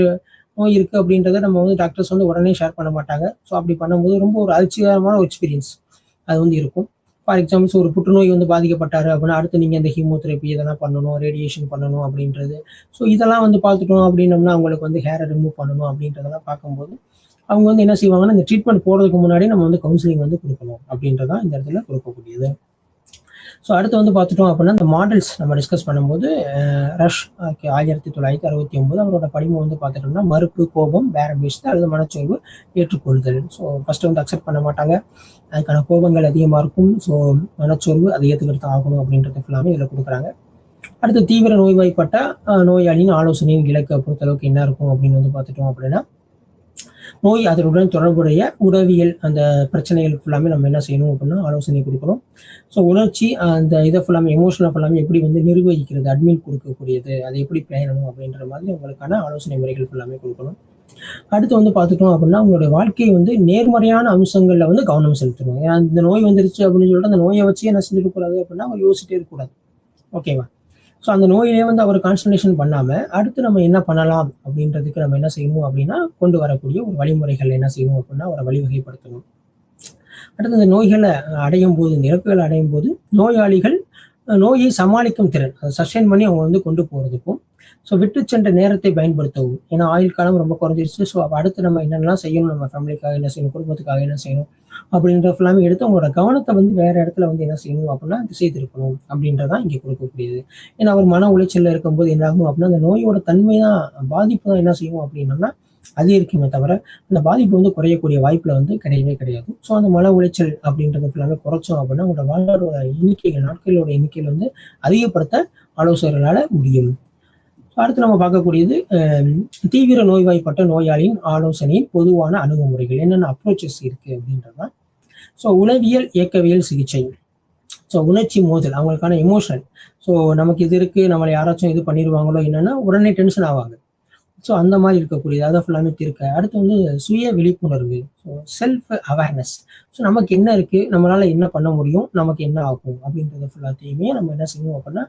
நோய் இருக்குது அப்படின்றத நம்ம வந்து டாக்டர்ஸ் வந்து உடனே ஷேர் பண்ண மாட்டாங்க. ஸோ அப்படி பண்ணும்போது ரொம்ப ஒரு அதிர்ச்சிகரமான ஒரு எக்ஸ்பீரியன்ஸ் அது வந்து இருக்கும். ஃபார் எக்ஸாம்பிள்ஸ் ஒரு புற்றுநோய் வந்து பாதிக்கப்பட்டாரு அப்படின்னா அடுத்து நீங்கள் இந்த ஹீமோதெரப்பி இதெல்லாம் பண்ணணும் ரேடியேஷன் பண்ணணும் அப்படின்றது. ஸோ இதெல்லாம் வந்து பார்த்துட்டோம் அப்படின்னம்னா அவங்களுக்கு வந்து ஹேரை ரிமூவ் பண்ணணும் அப்படின்றதெல்லாம் பார்க்கும்போது அவங்க வந்து என்ன செய்வாங்கன்னா இந்த ட்ரீட்மெண்ட் போகிறதுக்கு முன்னாடி நம்ம வந்து கவுன்சிலிங் வந்து கொடுக்கணும் அப்படின்றதான் இந்த இடத்துல கொடுக்கக்கூடியது. ஸோ அடுத்து வந்து பார்த்துட்டோம் அப்படின்னா இந்த மாடல்ஸ் நம்ம டிஸ்கஸ் பண்ணும்போது ரஷ் 1969 அவரோட படிமம் வந்து பார்த்துட்டோம்னா மறுப்பு கோபம் பேரபேஸ்ட் அல்லது மனச்சோர்வு ஏற்றுக்கொள்ளுதல். ஸோ ஃபர்ஸ்ட் வந்து அக்செப்ட் பண்ண மாட்டாங்க அதுக்கான கோபங்கள் அதிகமாக இருக்கும். ஸோ மனச்சோர்வு அதை ஏற்றுக்கிட்டு தான் ஆகணும் அப்படின்றது ஃபுல்லாமே இதில் கொடுக்குறாங்க. அடுத்து தீவிர நோய்வாய்ப்பட்ட நோயாளியின் ஆலோசனையின் இலக்கை பொறுத்தளவுக்கு என்ன இருக்கும் அப்படின்னு வந்து பார்த்துட்டோம் அப்படின்னா நோய் அதனுடன் தொடர்புடைய உளவியல் அந்த பிரச்சனைகள் ஃபுல்லாமே நம்ம என்ன செய்யணும் அப்படின்னா ஆலோசனை கொடுக்கணும். ஸோ உணர்ச்சி அந்த இதை ஃபுல்லாமே எமோஷனல் ஃபுல்லாமே எப்படி வந்து நிர்வகிக்கிறது அட்மிட் கொடுக்கக்கூடியது அதை எப்படி பேணணும் அப்படின்ற மாதிரி அவங்களுக்கான ஆலோசனை முறைகள் ஃபுல்லாமே கொடுக்கணும். அடுத்து வந்து பார்த்துட்டோம் அப்படின்னா அவங்களுடைய வாழ்க்கையை வந்து நேர்மறையான அம்சங்களில் வந்து கவனம் செலுத்தணும். ஏன்னா இந்த நோய் வந்துருச்சு அப்படின்னு சொல்லிட்டு அந்த நோயை வச்சு என்ன செஞ்சிடக்கூடாது அப்படின்னா அவர் யோசிச்சிட்டே இருக்கக்கூடாது. ஓகேவா? ஸோ அந்த நோயிலே வந்து அவர் கான்சன்ட்ரேஷன் பண்ணாமல் அடுத்து நம்ம என்ன பண்ணலாம் அப்படின்றதுக்கு நம்ம என்ன செய்யணும் அப்படின்னா கொண்டு வரக்கூடிய ஒரு வழிமுறைகள் என்ன செய்யணும் அப்படின்னா அவரை வழிவகைப்படுத்தணும். அடுத்து இந்த நோய்களை அடையும் போது இந்த இறப்புகளை அடையும் போது நோயாளிகள் நோயை சமாளிக்கும் திறன் அதை சஸ்டெயின் பண்ணி அவங்க வந்து கொண்டு போகிறதுக்கும் ஸோ விட்டு சென்ற நேரத்தை பயன்படுத்தவும். ஏன்னா ஆயுள் காலம் ரொம்ப குறைஞ்சிருச்சு. ஸோ அடுத்து நம்ம என்னென்னலாம் செய்யணும் நம்ம ஃபேமிலிக்காக என்ன செய்யணும் குடும்பத்துக்காக என்ன செய்யணும் அப்படின்ற ஃபுல்லாமே எடுத்து அவங்களோட கவனத்தை வந்து வேற இடத்துல வந்து என்ன செய்யணும் அப்படின்னா திசை திருப்பணும் அப்படின்றதான் இங்கே கொடுக்கக்கூடியது. ஏன்னா அவர் மன உளைச்சலில் இருக்கும்போது என்ன ஆகும் அப்படின்னா அந்த நோயோட தன்மை தான் பாதிப்பு தான் என்ன செய்யும் அப்படின்னம்னா அதிகரிக்குமே தவிர அந்த பாதிப்பு வந்து குறையக்கூடிய வாய்ப்புல வந்து கிடையவே கிடையாது. ஸோ அந்த மன உளைச்சல் அப்படின்றது ஃபுல்லாமே குறைச்சோம் அப்படின்னா உங்களோட வாழ்நாளோட எண்ணிக்கைகள் நாட்களோட எண்ணிக்கையில் வந்து அதிகப்படுத்த ஆலோசகர்களால் முடியும். அடுத்து நம்ம பார்க்கக்கூடியது தீவிர நோய்வாய்ப்பட்ட நோயாளியின் ஆலோசனையின் பொதுவான அணுகுமுறைகள், என்னென்ன அப்ரோச்சஸ் இருக்கு அப்படின்றதான். ஸோ உளவியல் இயக்கவியல் சிகிச்சை. ஸோ உணர்ச்சி மோதல், அவங்களுக்கான எமோஷனல். ஸோ நமக்கு இது இருக்கு, நம்மளை யாராச்சும் இது பண்ணிடுவாங்களோ என்னன்னா உடனே டென்ஷன் ஆவாங்க. ஸோ அந்த மாதிரி இருக்கக்கூடியது அதை ஃபுல்லாமே தீர்க்க. அடுத்து வந்து சுய விழிப்புணர்வு, ஸோ செல்ஃப் அவேர்னஸ். ஸோ நமக்கு என்ன இருக்கு, நம்மளால என்ன பண்ண முடியும், நமக்கு என்ன ஆகும் அப்படின்றத ஃபுல்லாத்தையுமே நம்ம என்ன செய்யணும் அப்படின்னா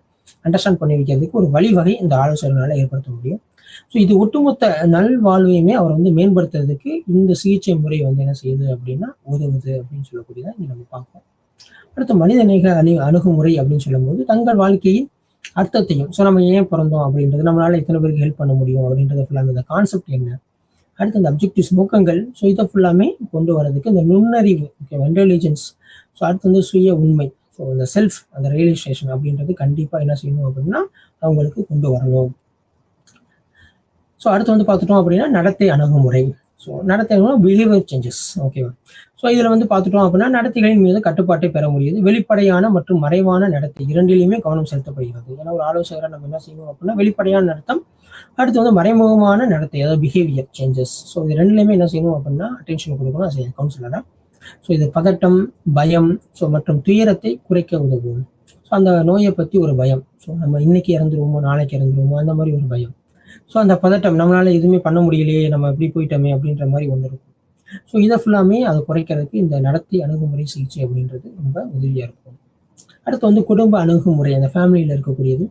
அண்டர்ஸ்டாண்ட் பண்ணி வைக்கிறதுக்கு ஒரு வழிவகை இந்த ஆலோசனைகளால ஏற்படுத்த முடியும். ஸோ இது ஒட்டுமொத்த நல்வாழ்வையுமே அவர் வந்து மேம்படுத்துறதுக்கு இந்த சிகிச்சை முறை வந்து என்ன செய்யுது அப்படின்னா உதவுது அப்படின்னு சொல்லக்கூடியதான் இங்க நம்ம பார்ப்போம். அடுத்து மனிதநேக அணுகுமுறை அப்படின்னு சொல்லும்போது தங்கள் வாழ்க்கையின் அர்த்தத்தையும், ஸோ நம்ம ஏன் பிறந்தோம் அப்படின்றது, நம்மளால எத்தனை பேருக்கு ஹெல்ப் பண்ண முடியும் அப்படின்றத ஃபுல்லாமே, இந்த கான்செப்ட் என்ன, அடுத்து இந்த அப்ஜெக்டிவ்ஸ் நோக்கங்கள், ஸோ இதை ஃபுல்லாமே கொண்டு வரதுக்கு இந்த நுண்ணறிவு, ஓகே, இன்டெலிஜென்ஸ். ஸோ அடுத்து வந்து சுய உண்மை, ஸோ இந்த செல்ஃப், அந்த ரியலைசேஷன் அப்படின்றது கண்டிப்பாக என்ன செய்யணும் அப்படின்னா அவங்களுக்கு கொண்டு வரணும். ஸோ அடுத்து வந்து பார்த்துட்டோம் அப்படின்னா நடத்தை அணுகுமுறை. ஸோ நடத்தை பிஹேவியர் சேஞ்சஸ், ஓகேவா. ஸோ இதில் வந்து பார்த்துட்டோம் அப்படின்னா நடத்தைகளின் மீது கட்டுப்பாட்டை பெற முடியுது. வெளிப்படையான மற்றும் மறைவான நடத்தை இரண்டிலுமே கவனம் செலுத்தப்படுகிறது. ஏன்னா ஒரு ஆலோசகரை நம்ம என்ன செய்யணும் அப்படின்னா வெளிப்படையான நடத்தம், அடுத்து வந்து மறைமுகமான நடத்தை, அதாவது பிஹேவியர் சேஞ்சஸ். ஸோ இது ரெண்டுலையுமே என்ன செய்யணும் அப்படின்னா அட்டென்ஷன் கொடுக்கணும் அது கவுன்சிலரா. ஸோ இது பதட்டம், பயம், ஸோ மற்றும் துயரத்தை குறைக்க உதவும். ஸோ அந்த நோயை பற்றி ஒரு பயம், ஸோ நம்ம இன்னைக்கு இறந்துருவோமோ நாளைக்கு இறந்துருவோமோ அந்த மாதிரி ஒரு பயம். ஸோ அந்த பதட்டம், நம்மளால எதுவுமே பண்ண முடியலையே, நம்ம எப்படி போயிட்டோமே அப்படின்ற மாதிரி ஒன்று இருக்கும். ஸோ இதை ஃபுல்லாமே அதை குறைக்கிறதுக்கு இந்த நடத்தை அணுகுமுறை சிகிச்சை அப்படின்றது ரொம்ப உதவியாக இருக்கும். அடுத்து வந்து குடும்ப அணுகுமுறை, அந்த ஃபேமிலியில் இருக்கக்கூடியது.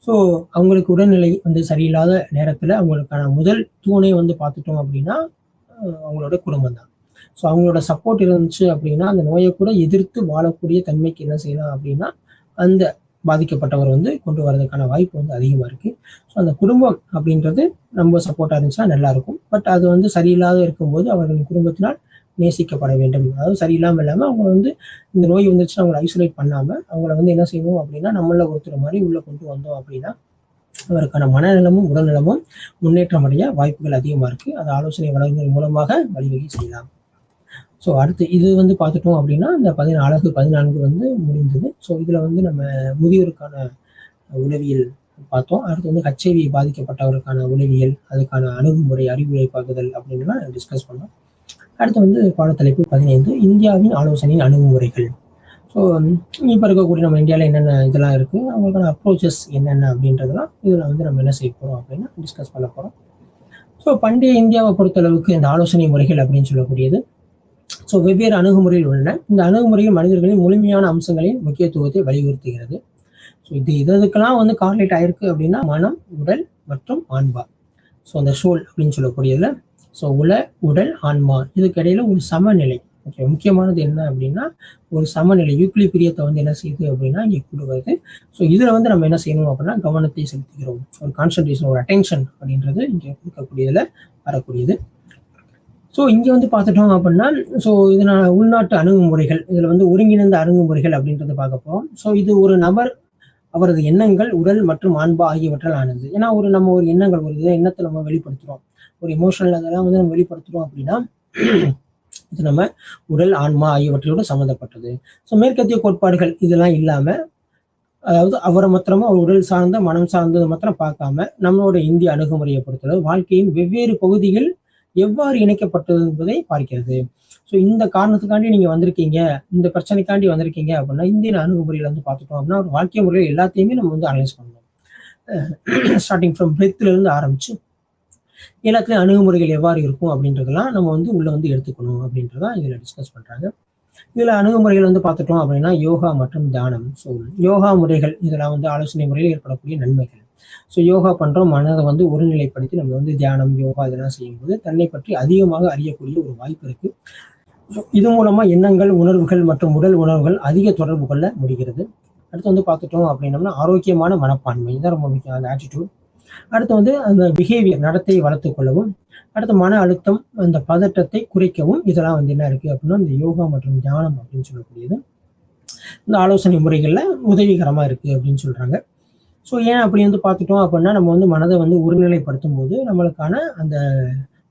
ஸோ அவங்களுக்கு உடல்நிலை வந்து சரியில்லாத நேரத்தில் அவங்களுக்கான முதல் தூணை வந்து பார்த்துட்டோம் அப்படின்னா அவங்களோட குடும்பம் தான். ஸோ அவங்களோட சப்போர்ட் இருந்துச்சு அப்படின்னா அந்த நோயை கூட எதிர்த்து வாழக்கூடிய தன்மைக்கு என்ன செய்யலாம் அப்படின்னா அந்த பாதிக்கப்பட்டவர் வந்து கொண்டு வரதுக்கான வாய்ப்பு வந்து அதிகமாக இருக்குது. ஸோ அந்த குடும்பம் அப்படின்றது ரொம்ப சப்போர்ட்டாக இருந்துச்சுன்னா நல்லா இருக்கும். பட் அது வந்து சரியில்லாத இருக்கும்போது அவர்களின் குடும்பத்தினால் நேசிக்கப்பட வேண்டும். அதாவது சரியில்லாமல் இல்லாமல் அவங்க வந்து இந்த நோய் வந்துச்சுன்னா அவங்களை ஐசோலேட் பண்ணாமல் அவங்கள வந்து என்ன செய்யணும் அப்படின்னா நம்மள ஒருத்தர் மாதிரி உள்ளே கொண்டு வந்தோம் அப்படின்னா அவருக்கான மனநலமும் உடல்நலமும் முன்னேற்றம் அடைய வாய்ப்புகள் அதிகமாக இருக்குது. அது ஆலோசனை வழங்குவதன் மூலமாக வழிவகை செய்யலாம். ஸோ அடுத்து இது வந்து பார்த்துட்டோம் அப்படின்னா இந்த 14 வந்து முடிந்தது. ஸோ இதில் வந்து நம்ம முதியோருக்கான உளவியல் பார்த்தோம். அடுத்து வந்து HIV பாதிக்கப்பட்டவருக்கான உளவியல், அதுக்கான அணுகுமுறை, அறிவுரை பகுதல் அப்படின்லாம் டிஸ்கஸ் பண்ணோம். அடுத்து வந்து பாடத்தலைப்பு 15 இந்தியாவின் ஆலோசனையின் அணுகுமுறைகள். ஸோ இப்போ இருக்கக்கூடிய நம்ம இந்தியாவில் என்னென்ன இதெல்லாம் இருக்குது, அவங்களுக்கான அப்ரோச்சஸ் என்னென்ன அப்படின்றதெல்லாம் இதில் வந்து நம்ம என்ன செய்ய போகிறோம் அப்படின்னா டிஸ்கஸ் பண்ண போகிறோம். ஸோ பண்டைய இந்தியாவை பொறுத்தளவுக்கு இந்த ஆலோசனை முறைகள் அப்படின்னு சொல்லக்கூடியது ஸோ வெவ்வேறு அணுகுமுறையில் உள்ளன. இந்த அணுகுமுறையில் மனிதர்களின் முழுமையான அம்சங்களின் முக்கியத்துவத்தை வலியுறுத்துகிறது. ஸோ இதுக்கெல்லாம் வந்து கார்லேட் ஆயிருக்கு அப்படின்னா மனம், உடல் மற்றும் ஆன்மா. ஸோ அந்த சோல் அப்படின்னு சொல்லக்கூடியதுல ஸோ உடல், ஆன்மா இதுக்கு இடையில ஒரு சமநிலை. ஓகே, முக்கியமானது என்ன அப்படின்னா ஒரு சமநிலை, யூக்லிபிரியத்தை வந்து என்ன செய்யுது அப்படின்னா இங்கே கொண்டு வருது. ஸோ இதில் வந்து நம்ம என்ன செய்யணும் அப்படின்னா கவனத்தை செலுத்துகிறோம். ஒரு கான்சன்ட்ரேஷன், ஒரு அட்டென்ஷன் அப்படின்றது இங்கே கொடுக்கக்கூடியதுல வரக்கூடியது. ஸோ இங்கே வந்து பார்த்துட்டோம் அப்படின்னா ஸோ இதனால உள்நாட்டு அணுகுமுறைகள், இதில் வந்து ஒருங்கிணைந்த அணுகுமுறைகள் அப்படின்றத பார்க்க போகிறோம். ஸோ இது ஒரு நபர் அவரது எண்ணங்கள், உடல் மற்றும் ஆன்மா ஆகியவற்றால் ஆனது. ஏன்னா நம்ம ஒரு எண்ணங்கள், ஒரு எண்ணத்தை நம்ம வெளிப்படுத்துகிறோம், ஒரு எமோஷனல் அதெல்லாம் வந்து நம்ம வெளிப்படுத்துகிறோம் அப்படின்னா இது நம்ம உடல், ஆன்மா ஆகியவற்றோடு சம்மந்தப்பட்டது. ஸோ மேற்கத்திய கோட்பாடுகள் இதெல்லாம் இல்லாமல், அதாவது அவரை மாத்திரமா அவர் உடல் சார்ந்த மனம் சார்ந்தது மாத்திரம் பார்க்காம நம்மளோட இந்திய அணுகுமுறையை பொறுத்தளவு வாழ்க்கையின் வெவ்வேறு பகுதிகள் எவ்வாறு இணைக்கப்பட்டது என்பதை பார்க்கிறது. ஸோ இந்த காரணத்துக்காண்டி நீங்க வந்திருக்கீங்க, இந்த பிரச்சனைக்காண்டி வந்திருக்கீங்க அப்படின்னா இந்திய அணுகுமுறையில வந்து பார்த்துட்டோம் அப்படின்னா ஒரு வாழ்க்கை முறையில் எல்லாத்தையுமே நம்ம வந்து அனலைஸ் பண்ணணும். ஸ்டார்டிங் ஃப்ரம் பிரெத்ல இருந்து ஆரம்பிச்சு எல்லாத்துலேயும் அணுகுமுறைகள் எவ்வாறு இருக்கும் அப்படின்றதெல்லாம் நம்ம வந்து உள்ள வந்து எடுத்துக்கணும் அப்படின்றதான் இதில் டிஸ்கஸ் பண்றாங்க. இதுல அணுகுமுறைகள் வந்து பார்த்துட்டோம் அப்படின்னா யோகா மற்றும் தியானம். ஸோ யோகா முறைகள் இதெல்லாம் வந்து ஆலோசனை முறையில் ஏற்படக்கூடிய நன்மைகள். ஸோ யோகா பண்றோம், மனதை வந்து ஒருநிலைப்படுத்தி நம்ம வந்து தியானம், யோகா இதெல்லாம் செய்யும்போது தன்னை பற்றி அதிகமாக அறியக்கூடிய ஒரு வாய்ப்பு இருக்கு. இது மூலமா எண்ணங்கள், உணர்வுகள் மற்றும் உடல் உணர்வுகள் அதிக தொடர்பு கொள்ள முடிகிறது. அடுத்து வந்து பார்த்துட்டோம் அப்படின்னம்னா ஆரோக்கியமான மனப்பான்மை, இதான் ரொம்ப முக்கியம், அந்த ஆட்டிடியூட். அடுத்து வந்து அந்த பிஹேவியர், நடத்தையை வளர்த்து கொள்ளவும், அடுத்து மன அழுத்தம், அந்த பதட்டத்தை குறைக்கவும் இதெல்லாம் வந்து என்ன இருக்கு அப்படின்னா இந்த யோகா மற்றும் தியானம் அப்படின்னு சொல்லக்கூடியது இந்த ஆலோசனை முறைகள்ல உதவிகரமா இருக்கு அப்படின்னு சொல்றாங்க. ஸோ ஏன் அப்படி வந்து பார்த்துட்டோம் அப்படின்னா நம்ம வந்து மனதை வந்து ஒருநிலைப்படுத்தும் போது நம்மளுக்கான அந்த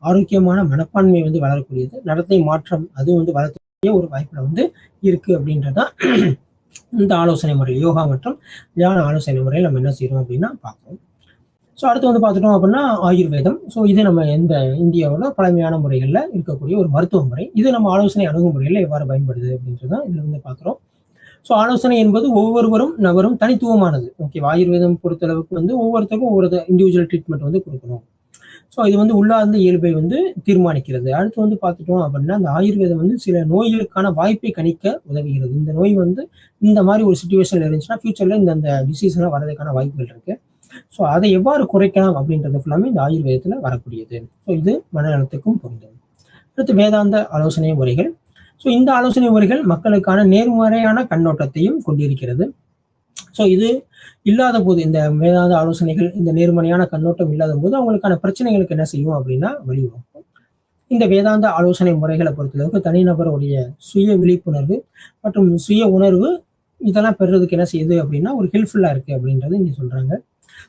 ஆரோக்கியமான மனப்பான்மை வந்து வளரக்கூடியது, நடத்தை மாற்றம் அது வந்து வளர்க்கக்கூடிய ஒரு வாய்ப்புல வந்து இருக்கு அப்படின்றதான் இந்த ஆலோசனை முறை, யோகா மற்றும் தியான ஆலோசனை முறையில் நம்ம என்ன செய்யறோம் அப்படின்னா பார்க்கணும். ஸோ அடுத்து வந்து பார்த்துட்டோம் அப்படின்னா ஆயுர்வேதம். ஸோ இது நம்ம இந்தியாவோட பழமையான முறைகளில் இருக்கக்கூடிய ஒரு மருத்துவ முறை. இது நம்ம ஆலோசனை அணுகுமுறையில் எவ்வாறு பயன்படுது அப்படின்றது தான் இதில் வந்து பார்க்குறோம். ஸோ ஆலோசனை என்பது ஒவ்வொருவரும் நபரும் தனித்துவமானது. ஓகே, ஆயுர்வேதம் பொறுத்தளவுக்கு வந்து ஒவ்வொருத்தருக்கும் ஒவ்வொரு இண்டிவிஜுவல் ட்ரீட்மெண்ட் வந்து கொடுக்கணும். ஸோ இது வந்து உள்ளார்ந்த இயல்பை வந்து தீர்மானிக்கிறது. அடுத்து வந்து பார்த்துட்டோம் அப்படின்னா அந்த ஆயுர்வேதம் வந்து சில நோய்களுக்கான வாய்ப்பை கணிக்க உதவுகிறது. இந்த நோய் வந்து இந்த மாதிரி ஒரு சுச்சுவேஷன்ல இருந்துச்சுன்னா ஃபியூச்சர்ல இந்த டிசீஸ்லாம் வரதுக்கான வாய்ப்புகள் இருக்கு. ஸோ அதை எவ்வாறு குறைக்கலாம் அப்படின்றது ஃபுல்லாமே இந்த ஆயுர்வேதத்தில் வரக்கூடியது. ஸோ இது மனநலத்துக்கும் பொருந்தும். அடுத்து வேதாந்த ஆலோசனை முறைகள். ஸோ இந்த ஆலோசனை முறைகள் மக்களுக்கான நேர்மறையான கண்ணோட்டத்தையும் கொண்டிருக்கிறது. ஸோ இது இல்லாத போது, இந்த வேதாந்த ஆலோசனைகள் இந்த நேர்மறையான கண்ணோட்டம் இல்லாத போது அவங்களுக்கான பிரச்சனைகளுக்கு என்ன செய்யும் அப்படின்னா வழிவகுக்கும். இந்த வேதாந்த ஆலோசனை முறைகளை பொறுத்தளவுக்கு தனிநபருடைய சுய விழிப்புணர்வு மற்றும் சுய உணர்வு இதெல்லாம் பெறுறதுக்கு என்ன செய்யுது அப்படின்னா ஒரு ஹெல்ப்ஃபுல்லா இருக்கு அப்படின்றது இங்க சொல்றாங்க.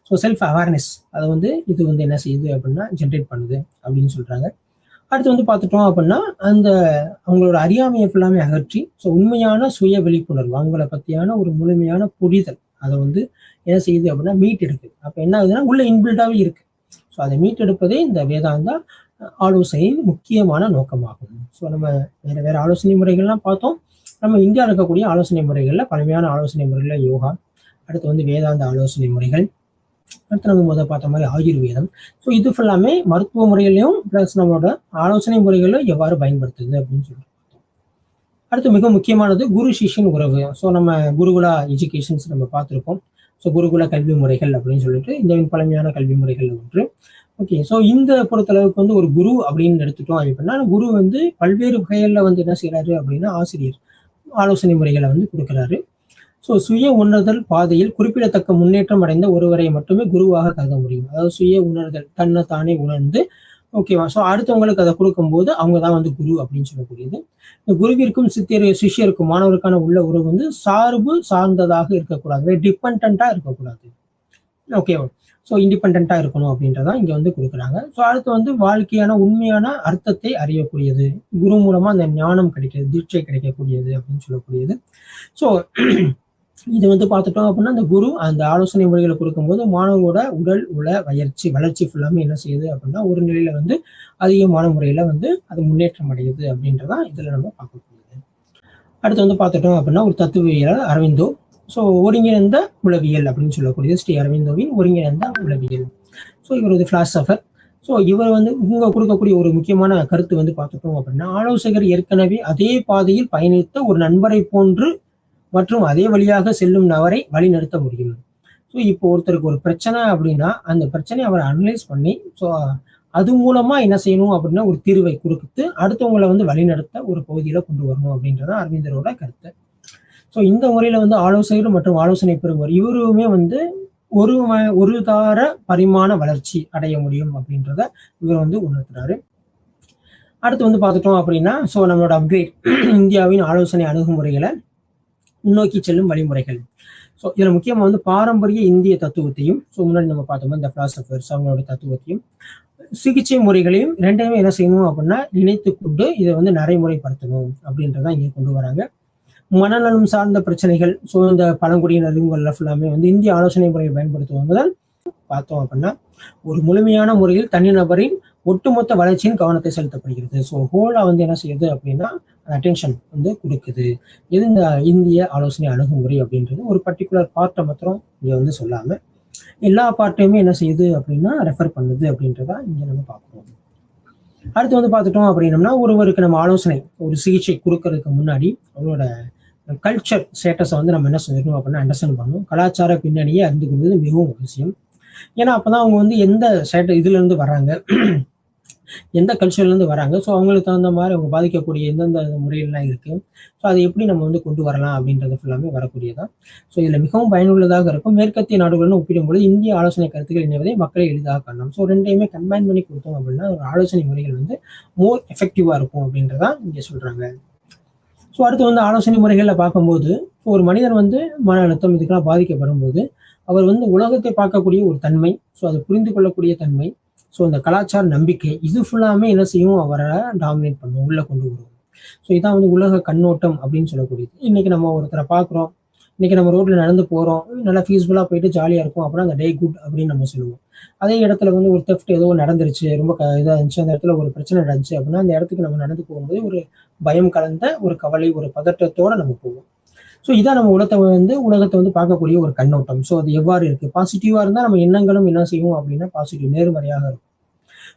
ஸோ செல்ஃப் அவேர்னஸ் அதை வந்து இது வந்து என்ன செய்யுது அப்படின்னா ஜென்ரேட் பண்ணுது அப்படின்னு சொல்றாங்க. அடுத்து வந்து பார்த்துட்டோம் அப்படின்னா அவங்களோட அறியாமையை ஃபுல்லாமே அகற்றி ஸோ உண்மையான சுய விழிப்புணர்வு அவங்கள பற்றியான ஒரு முழுமையான புரிதல் அதை வந்து என்ன செய்யுது அப்படின்னா மீட் எடுக்குது. அப்போ என்ன ஆகுதுன்னா உள்ள இன்பில்டாகவே இருக்கு. ஸோ அதை மீட் எடுப்பதே இந்த வேதாந்தா ஆலோசனையின் முக்கியமான நோக்கமாகும். ஸோ நம்ம வேற ஆலோசனை முறைகள்லாம் பார்த்தோம். நம்ம இந்தியாவில் இருக்கக்கூடிய ஆலோசனை முறைகளில் பழமையான ஆலோசனை முறைகளில் யோகா, அடுத்து வந்து வேதாந்த ஆலோசனை முறைகள், அடுத்து நம்ம முதல் பார்த்த மாதிரி ஆயுர்வேதம். ஸோ இது ஃபுல்லாமே மருத்துவ முறைகளையும் பிளஸ் நம்மளோட ஆலோசனை முறைகளும் எவ்வாறு பயன்படுத்துது அப்படின்னு சொல்லிட்டு பார்த்தோம். அடுத்து மிக முக்கியமானது குரு சிஷ்யன் உறவு. ஸோ நம்ம குருகுலா எஜுகேஷன்ஸ் நம்ம பார்த்துருப்போம். ஸோ குருகுல கல்வி முறைகள் அப்படின்னு சொல்லிட்டு இந்தியாவின் பழமையான கல்வி முறைகள் ஒன்று. ஓகே, ஸோ இந்த பொறுத்தளவுக்கு வந்து ஒரு குரு அப்படின்னு எடுத்துட்டோம் அப்படின்னா குரு வந்து பல்வேறு வகைகளில் வந்து என்ன செய்யறாரு அப்படின்னா ஆசிரியர் ஆலோசனை முறைகளை வந்து கொடுக்குறாரு. ஸோ சுய உணர்தல் பாதையில் குறிப்பிடத்தக்க முன்னேற்றம் அடைந்த ஒருவரை மட்டுமே குருவாக கருத முடியும். அதாவது சுய உணர்தல், தன்னை தானே உணர்ந்து ஓகேவா. ஸோ அடுத்தவங்களுக்கு அதை கொடுக்கும்போது அவங்க தான் வந்து குரு அப்படின்னு சொல்லக்கூடியது. இந்த குருவிற்கும் சிஷ்யருக்கும் மாணவருக்கான உள்ள உறவு வந்து சார்ந்ததாக இருக்கக்கூடாது, டிபெண்டா இருக்கக்கூடாது. ஓகேவா. ஸோ இண்டிபெண்டா இருக்கணும் அப்படின்றதான் இங்க வந்து கொடுக்குறாங்க. ஸோ அடுத்து வந்து வாழ்க்கையான உண்மையான அர்த்தத்தை அறியக்கூடியது, குரு மூலமா அந்த ஞானம் கிடைக்கிறது, தீட்சை கிடைக்கக்கூடியது அப்படின்னு சொல்லக்கூடியது. ஸோ இது வந்து பார்த்துட்டோம் அப்படின்னா அந்த குரு அந்த ஆலோசனை முறைகளை கொடுக்கும்போது மாணவரோட உடல் வளர்ச்சி ஃபுல்லாமே என்ன செய்யுது அப்படின்னா ஒரு நிலையில வந்து அதிகமான முறையில வந்து அது முன்னேற்றம் அடையுது அப்படின்றதான் இதுல நம்ம பார்க்கக்கூடியது. அடுத்து வந்து பார்த்துட்டோம் அப்படின்னா ஒரு தத்துவியல் அரவிந்தோ. ஸோ ஒருங்கிணைந்த உளவியல் அப்படின்னு சொல்லக்கூடியது ஸ்ரீ அரவிந்தோவின் ஒருங்கிணைந்த உளவியல். ஸோ இவர் ஒரு பிலாசபர். ஸோ இவர் வந்து இவங்க கொடுக்கக்கூடிய ஒரு முக்கியமான கருத்து வந்து பார்த்துட்டோம் அப்படின்னா ஆலோசகர் ஏற்கனவே அதே பாதையில் பயணித்த ஒரு நண்பரை போன்று மற்றும் அதே வழியாக செல்லும் நபரை வழிநடத்த முடியும். ஸோ இப்போ ஒருத்தருக்கு ஒரு பிரச்சனை அப்படின்னா அந்த பிரச்சனையை அவர் அனலைஸ் பண்ணி ஸோ அது மூலமா என்ன செய்யணும் அப்படின்னா ஒரு தீர்வை கொடுத்து அடுத்தவங்களை வந்து வழிநடத்த ஒரு பகுதியில கொண்டு வரணும் அப்படின்றத அரவிந்தரோட கருத்து. ஸோ இந்த முறையில வந்து ஆலோசகர் மற்றும் ஆலோசனை பெறுவர் இவருமே வந்து ஒரு தார பரிமாண வளர்ச்சி அடைய முடியும் அப்படின்றத இவர் வந்து உணர்த்துறாரு. அடுத்து வந்து பார்த்துட்டோம் அப்படின்னா ஸோ நம்மளோட அப்கிரேட் இந்தியாவின் ஆலோசனை அணுகுமுறைகளை முன்னோக்கி செல்லும் வழிமுறைகள். ஸோ இதில் முக்கியமாக வந்து பாரம்பரிய இந்திய தத்துவத்தையும் ஸோ முன்னாடி நம்ம பார்த்தோம் இந்த பிலாசபர்ஸ் அவங்களோட தத்துவத்தையும் சிகிச்சை முறைகளையும் ரெண்டையுமே என்ன செய்யணும் அப்படின்னா இணைத்து கொண்டு இதை வந்து நடைமுறைப்படுத்தணும் அப்படின்றதான் இங்கே கொண்டு வராங்க. மனநலம் சார்ந்த பிரச்சனைகள் ஸோ இந்த பழங்குடியினர் இவங்கள ஃபுல்லாமே வந்து இந்திய ஆலோசனை முறையை பயன்படுத்துவதால் பார்த்தோம் அப்படின்னா ஒரு முழுமையான முறையில் தனிநபரின் ஒட்டுமொத்த வளர்ச்சியின் கவனத்தை செலுத்தப்படுகிறது. ஸோ ஹோலா வந்து என்ன செய்யுது அப்படின்னா அட்டென்ஷன் வந்து கொடுக்குது. இது இந்த இந்திய ஆலோசனை அணுகுமுறை அப்படின்றது ஒரு பர்டிகுலர் பார்ட்டை மாத்திரம் இங்க வந்து சொல்லாம எல்லா பார்ட்டையுமே என்ன செய்யுது அப்படின்னா ரெஃபர் பண்ணுது அப்படின்றதா இங்க நம்ம பார்க்கணும். அடுத்து வந்து பார்த்துட்டோம் அப்படின்னம்னா ஒருவருக்கு நம்ம ஆலோசனை ஒரு சிகிச்சை கொடுக்கறதுக்கு முன்னாடி அவங்களோட கல்ச்சர் ஸ்டேட்டஸை வந்து நம்ம என்ன செஞ்சிடணும் அப்படின்னா அண்டர்ஸ்டாண்ட் பண்ணணும். கலாச்சார பின்னணியை அறிந்து கொள்வது மிகவும் அவசியம். ஏன்னா அப்பதான் அவங்க வந்து எந்த இதுல இருந்து வர்றாங்க, எந்த கல்ச்சர்ல இருந்து வராங்க, ஸோ அவங்களுக்கு தகுந்த மாதிரி அவங்க பாதிக்கக்கூடிய எந்தெந்த முறைகள்லாம் இருக்கு, ஸோ அதை எப்படி நம்ம வந்து கொண்டு வரலாம் அப்படின்றது ஃபுல்லாமே வரக்கூடியதான். ஸோ இதுல மிகவும் பயனுள்ளதாக இருக்கும். மேற்கத்திய நாடுகளுடன் ஒப்பிடும்போது இந்திய ஆலோசனை கருத்துக்கள் இணைவதை மக்களை எளிதாக காணலாம். ஸோ ரெண்டையுமே கம்பைன் பண்ணி கொடுத்தோம் அப்படின்னா ஒரு ஆலோசனை முறைகள் வந்து மோர் எஃபெக்டிவா இருக்கும் அப்படின்றதான் இங்க சொல்றாங்க. ஸோ அடுத்து வந்து ஆலோசனை முறைகள்ல பார்க்கும்போது ஒரு மனிதன் வந்து மன அழுத்தம் இதுக்கெல்லாம் பாதிக்கப்படும் போது அவர் வந்து உலகத்தை பார்க்கக்கூடிய ஒரு தன்மை, ஸோ அதை புரிந்து கொள்ளக்கூடிய தன்மை, ஸோ இந்த கலாச்சார நம்பிக்கை இது ஃபுல்லாமே என்ன செய்யும் அவரை டாமினேட் பண்ணும், உள்ள கொண்டு வரும். ஸோ இதான் வந்து உலக கண்ணோட்டம் அப்படின்னு சொல்லக்கூடியது. இன்னைக்கு நம்ம ஒருத்தரை பார்க்குறோம், இன்னைக்கு நம்ம ரோட்ல நடந்து போறோம், நல்லா பீஸ்ஃபுல்லா போயிட்டு ஜாலியா இருக்கும் அப்படின்னா அந்த டே குட் அப்படின்னு நம்ம சொல்லுவோம். அதே இடத்துல வந்து ஒரு தெஃப்ட் ஏதோ நடந்துருச்சு, ரொம்ப இதா இருந்துச்சு, அந்த இடத்துல ஒரு பிரச்சனை நடந்துச்சு அப்படின்னா அந்த இடத்துக்கு நம்ம நடந்து போகும்போது ஒரு பயம் கலந்த ஒரு கவலை, ஒரு பதட்டத்தோட நம்ம போவோம். ஸோ இதான் நம்ம உலகத்தை வந்து பார்க்கக்கூடிய ஒரு கண்ணோட்டம். ஸோ அது எவ்வாறு இருக்கு? பாசிட்டிவா இருந்தா நம்ம எண்ணங்களும் என்ன செய்யும் அப்படின்னா பாசிட்டிவ் நேர்மறையாக இருக்கும்.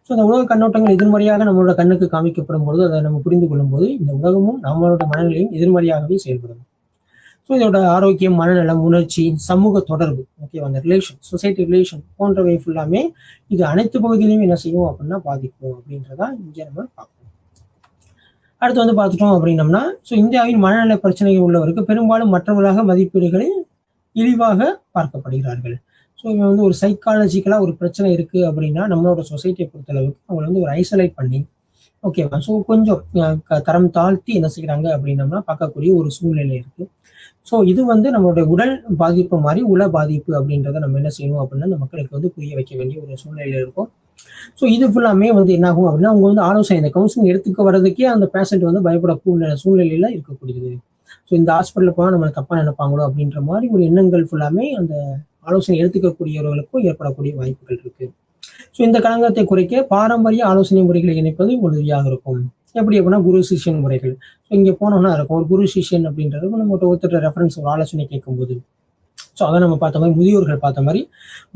ஸோ அந்த உலக கண்ணோட்டங்கள் எதிர்மறையாக நம்மளோட கண்ணுக்கு காமிக்கப்படும் பொழுது, அதை நம்ம புரிந்து கொள்ளும்போது, இந்த உலகமும் நம்மளோட மனநிலையும் எதிர்மறையாகவே செயல்படும். ஸோ இதோட ஆரோக்கியம், மனநலம், உணர்ச்சி, சமூக தொடர்பு, ஓகேவா, அந்த ரிலேஷன், சொசைட்டி ரிலேஷன் போன்றவை ஃபுல்லாமே இது அனைத்து பகுதியிலையும் என்ன செய்யும் அப்படின்னா பாதிக்கும் அப்படின்றதா இங்கே நம்ம பார்க்கணும். அடுத்து வந்து பார்த்துட்டோம் அப்படின்னம்னா, ஸோ இந்தியாவின் மனநல பிரச்சனைகள் உள்ளவருக்கு பெரும்பாலும் மற்றவர்களாக மதிப்பீடுகளை இழிவாக பார்க்கப்படுகிறார்கள். ஸோ இவங்க வந்து ஒரு சைக்காலஜிக்கலா ஒரு பிரச்சனை இருக்கு அப்படின்னா நம்மளோட சொசைட்டியை பொறுத்தளவுக்கு அவங்களை வந்து ஒரு ஐசோலேட் பண்ணி, ஓகேவா, ஸோ கொஞ்சம் தரம் தாழ்த்தி என்ன செய்யறாங்க அப்படின்னம்னா பார்க்கக்கூடிய ஒரு சூழ்நிலை இருக்கு. ஸோ இது வந்து நம்மளுடைய உடல் பாதிப்பு மாதிரி உள பாதிப்பு அப்படின்றத நம்ம என்ன செய்யணும் அப்படின்னா அந்த மக்களுக்கு வந்து புரிய வைக்க வேண்டிய ஒரு சூழ்நிலையில இருக்கும். ஸோ இது ஃபுல்லாமே வந்து என்ன ஆகும் அப்படின்னா அவங்க வந்து ஆலோசனை இந்த கவுன்சிலிங் எடுத்துக்க வர்றதுக்கே அந்த பேஷண்ட் வந்து பயப்படக்கூடிய சூழ்நிலையில இருக்கக்கூடியது. ஸோ இந்த ஹாஸ்பிட்டலுக்கு போனால் நம்மளை தப்பா நினைப்பாங்களோ அப்படின்ற மாதிரி ஒரு எண்ணங்கள் ஃபுல்லாமே அந்த ஆலோசனை எடுத்துக்கக்கூடியவர்களுக்கும் ஏற்படக்கூடிய வாய்ப்புகள் இருக்கு. ஸோ இந்த களங்கத்தை குறைக்க பாரம்பரிய ஆலோசனை முறைகளை இணைப்பது உதவியாக இருக்கும். எப்படி அப்படின்னா குரு சிஷ்யன் முறைகள். ஸோ இங்கே போனோம்னா இருக்கும் ஒரு குரு சிஷ்யன் அப்படின்றது நம்ம ஒருத்தர் ரெஃபரன்ஸ் ஒரு ஆலோசனை கேட்கும்போது, ஸோ அதை நம்ம பார்த்த மாதிரி முதியோர்கள் பார்த்த மாதிரி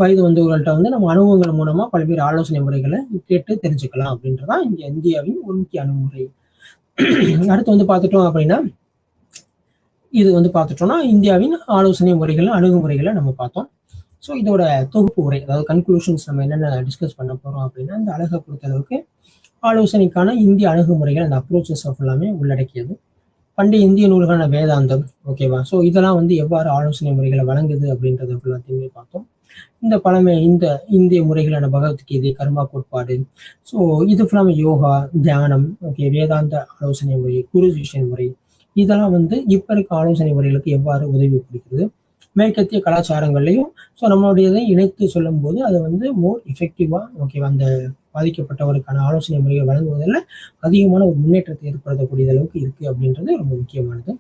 வயது வந்தவர்கள்ட்ட வந்து நம்ம அனுபவங்கள் மூலமா பல்வேறு ஆலோசனை முறைகளை கேட்டு தெரிஞ்சுக்கலாம் அப்படின்றதான் இங்க இந்தியாவின் ஒரு முக்கிய அணுகுமுறை. அடுத்து வந்து பார்த்துட்டோம் அப்படின்னா இது வந்து பார்த்துட்டோம்னா இந்தியாவின் ஆலோசனை முறைகள் அணுகுமுறைகளை நம்ம பார்த்தோம். ஸோ இதோட தொகுப்பு உரை, அதாவது கன்க்ளூஷன்ஸ் நம்ம என்னென்ன டிஸ்கஸ் பண்ண போறோம் அப்படின்னா இந்த அழகை பொறுத்தளவுக்கு ஆலோசனைக்கான இந்திய அணுகுமுறைகள் அந்த அப்ரோச்சஸ் எல்லாமே உள்ளடக்கியது. பண்டைய இந்திய நூல்களான வேதாந்தம், ஓகேவா, ஸோ இதெல்லாம் வந்து எவ்வாறு ஆலோசனை முறைகளை வழங்குது அப்படின்றத எல்லாத்தையுமே பார்த்தோம். இந்த பழமை இந்திய முறைகளான பகவத்கீதை, கர்மா கோட்பாடு, ஸோ இது ஃபுல்லாமே யோகா, தியானம், ஓகே, வேதாந்த ஆலோசனை முறை, குரு சிஷ்யன் முறை, இதெல்லாம் வந்து இப்ப இருக்க ஆலோசனை முறைகளுக்கு எவ்வாறு உதவி புரிகிறது. மேற்கத்திய கலாச்சாரங்கள்லையும் ஸோ நம்மளுடையதை இணைத்து சொல்லும் போது அதை வந்து மோர் எஃபெக்டிவா, ஓகேவா, அந்த பாதிக்கப்பட்டவருக்கான ஆலோசனை முறைகள் வழங்குவதில் அதிகமான ஒரு முன்னேற்றத்தை ஏற்படுத்தக்கூடிய அளவுக்கு இருக்கு அப்படின்றது ரொம்ப முக்கியமானது.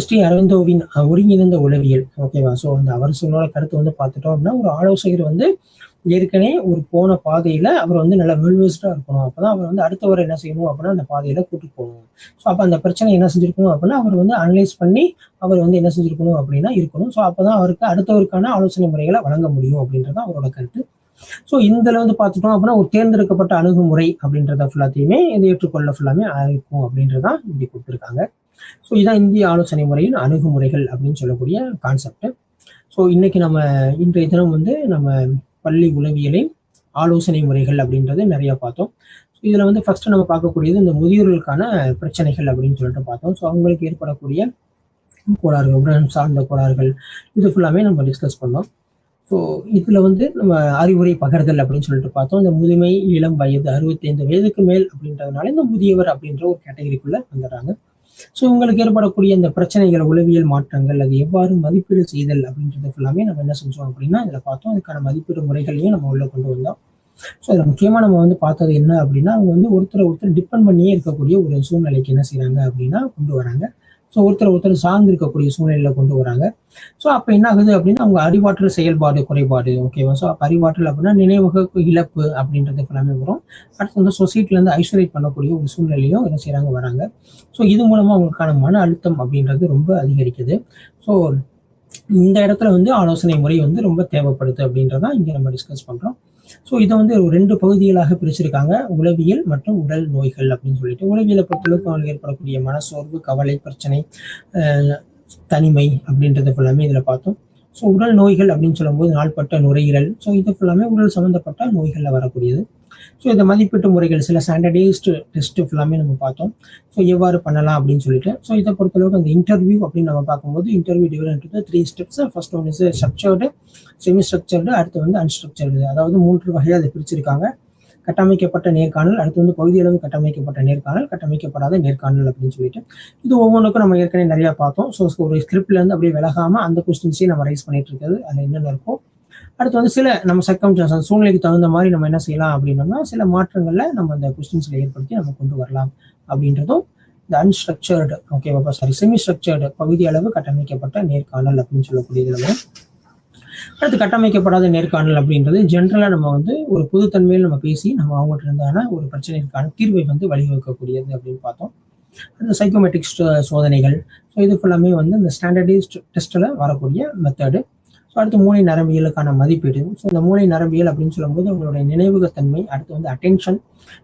ஸ்ரீ அரவிந்தோவின் ஒருங்கிணைந்த உளவியல், ஓகேவா, ஸோ அந்த அவர் சொன்னோட கருத்து வந்து பார்த்துட்டோம் அப்படின்னா ஒரு ஆலோசகர் வந்து ஏற்கனவே ஒரு போன பாதையில அவர் வந்து நல்லா வெல்வெஸ்டா இருக்கணும். அப்பதான் அவர் வந்து அடுத்தவரை என்ன செய்யணும் அப்படின்னா அந்த பாதையில கூட்டு போகணும். ஸோ அப்ப அந்த பிரச்சனை என்ன செஞ்சிருக்கணும் அப்படின்னா அவர் வந்து அனலைஸ் பண்ணி அவர் வந்து என்ன செஞ்சிருக்கணும் அப்படின்னா இருக்கணும். ஸோ அப்பதான் அவருக்கு அடுத்தவருக்கான ஆலோசனை முறைகளை வழங்க முடியும் அப்படின்றது அவரோட கருத்து. ஸோ இதுல வந்து பார்த்துட்டோம் அப்படின்னா ஒரு தேர்ந்தெடுக்கப்பட்ட அணுகுமுறை அப்படின்றத ஃபுல்லாத்தையுமே இந்த ஏற்றுக்கொள்ள ஃபுல்லாமே இருக்கும் அப்படின்றதான் இங்கே கொடுத்துருக்காங்க. ஸோ இதான் இந்திய ஆலோசனை முறையின் அணுகுமுறைகள் அப்படின்னு சொல்லக்கூடிய கான்செப்ட். ஸோ இன்னைக்கு நம்ம இன்றைய தினம் வந்து நம்ம பள்ளி உளவியலை ஆலோசனை முறைகள் அப்படின்றது நிறைய பார்த்தோம். இதுல வந்து ஃபர்ஸ்ட் நம்ம பார்க்கக்கூடியது இந்த முதியோர்களுக்கான பிரச்சனைகள் அப்படின்னு சொல்லிட்டு பார்த்தோம். ஸோ அவங்களுக்கு ஏற்படக்கூடிய கோளாறுகள், உடல் சார்ந்த கோளாறுகள், இது ஃபுல்லாமே நம்ம டிஸ்கஸ் பண்ணோம். ஸோ இதுல வந்து நம்ம அறிவுரை பகர்தல் அப்படின்னு சொல்லிட்டு பார்த்தோம். இந்த முதுமை, இளம் வயது, 65 வயதுக்கு மேல் அப்படின்றதுனால இந்த முதியவர் அப்படின்ற ஒரு கேட்டகரிக்குள்ள வந்துடுறாங்க. ஸோ உங்களுக்கு ஏற்படக்கூடிய இந்த பிரச்சனைகள், உளவியல் மாற்றங்கள், அது எவ்வாறு மதிப்பீடு செய்தல் அப்படின்றது ஃபுல்லாமே நம்ம என்ன செஞ்சோம் அப்படின்னா இதில் பார்த்தோம். அதுக்கான மதிப்பீடு முறைகளையும் நம்ம உள்ள கொண்டு வந்தோம். ஸோ அதில் முக்கியமாக நம்ம வந்து பார்த்தது என்ன அப்படின்னா அவங்க வந்து ஒருத்தர் டிபெண்ட் பண்ணியே இருக்கக்கூடிய ஒரு சூழ்நிலைக்கு என்ன செய்யறாங்க அப்படின்னா கொண்டு வராங்க. ஸோ ஒருத்தர் சார்ந்து இருக்கக்கூடிய சூழ்நிலையில கொண்டு வராங்க. ஸோ அப்போ என்ன ஆகுது அப்படின்னா அவங்க அறிவாற்றல் செயல்பாடு குறைபாடு, ஓகேவா, ஸோ அப்போ அறிவாற்றல் அப்படின்னா நினைவக இழப்பு அப்படின்றது எல்லாமே வரும். அடுத்து வந்து சொசைட்டில இருந்து ஐசோலேட் பண்ணக்கூடிய ஒரு சூழ்நிலையும் என்ன செய்யறாங்க வராங்க. ஸோ இது மூலமா அவங்களுக்கான மன அழுத்தம் அப்படின்றது ரொம்ப அதிகரிக்குது. ஸோ இந்த இடத்துல வந்து ஆலோசனை முறை வந்து ரொம்ப தேவைப்படுது அப்படின்றதான் இங்க நம்ம டிஸ்கஸ் பண்றோம். ஸோ இதை வந்து ஒரு 2 பகுதிகளாக பிரிச்சிருக்காங்க, உளவியல் மற்றும் உடல் நோய்கள் அப்படின்னு சொல்லிட்டு. உளவியலை பொறுத்தளவுக்கு அவங்களுக்கு ஏற்படக்கூடிய மனசோர்வு, கவலை, பிரச்சனை, தனிமை அப்படின்றது ஃபுல்லாமே இதுல பார்த்தோம். ஸோ உடல் நோய்கள் அப்படின்னு சொல்லும்போது நாள்பட்ட நுரையீரல், ஸோ இது ஃபுல்லாமே உடல் சம்பந்தப்பட்ட நோய்கள்ல வரக்கூடியது. ஸோ இந்த மதிப்பீட்டு முறைகள் சில ஸ்டாண்டர்டைஸ்டு டெஸ்ட் ஃபுல்லாமே நம்ம பார்த்தோம். ஸோ எவ்வாறு பண்ணலாம் அப்படின்னு சொல்லிட்டு. ஸோ இதை பொறுத்தளவுக்கு அந்த இன்டர்வியூ அப்படின்னு நம்ம பார்க்கும்போது interview divide into 3 steps. First one is structured, semi structured, அடுத்து வந்து அன்ஸ்ட்ரக்சர்டு, அதாவது 3 வகையாக அதை பிரிச்சிருக்காங்க. கட்டமைக்கப்பட்ட நேர்காணல், அடுத்து வந்து பகுதியளவு கட்டமைக்கப்பட்ட நேர்காணல், கட்டமைக்கப்படாத நேர்காணல் அப்படின்னு சொல்லிட்டு. இது ஒவ்வொன்றுக்கும் நம்ம ஏற்கனவே நிறைய பார்த்தோம். ஸோ ஒரு ஸ்கிரிப்ட்ல இருந்து அப்படியே விலகாம அந்த கொஸ்டின்ஸையும் நம்ம ரைஸ் பண்ணிட்டு இருக்கிறது அது என்னென்ன இருக்கும். அடுத்து வந்து சில நம்ம சர்க்கம்ஸ்டான்ஸ் சூழ்நிலைக்கு தகுந்த மாதிரி நம்ம என்ன செய்யலாம் அப்படின்னோம்னா சில மாற்றங்கள்ல நம்ம அந்த கொஸ்டின்ஸ்ல ஏற்படுத்தி நம்ம கொண்டு வரலாம் அப்படின்றதும் இந்த அன்ஸ்ட்ரக்சர்டு ஓகேவா சாரி செமி ஸ்ட்ரக்சர்டு பகுதி அளவு கட்டமைக்கப்பட்ட நேர்காணல் அப்படின்னு சொல்லக்கூடியதுல வரும். அடுத்து கட்டமைக்கப்படாத நேர்காணல் அப்படின்றது ஜென்ரலாக நம்ம வந்து ஒரு பொதுத்தன்மையில் நம்ம பேசி நம்ம அவங்ககிட்ட இருந்தான ஒரு பிரச்சனைக்கான தீர்வை வந்து வழிவகுக்கக்கூடியது அப்படின்னு பார்த்தோம். அந்த சைக்கோமெட்ரிக் சோதனைகள், ஸோ இது ஃபுல்லாமே வந்து இந்த ஸ்டாண்டர்டைஸ்ட் டெஸ்ட்டில் வரக்கூடிய மெத்தடு. ஸோ அடுத்து மூளை நரம்பியலுக்கான மதிப்பீடு. ஸோ இந்த மூளை நரம்பியல் அப்படின்னு சொல்லும்போது அவங்களுடைய நினைவுகத்தன்மை, அடுத்து வந்து அட்டென்ஷன்,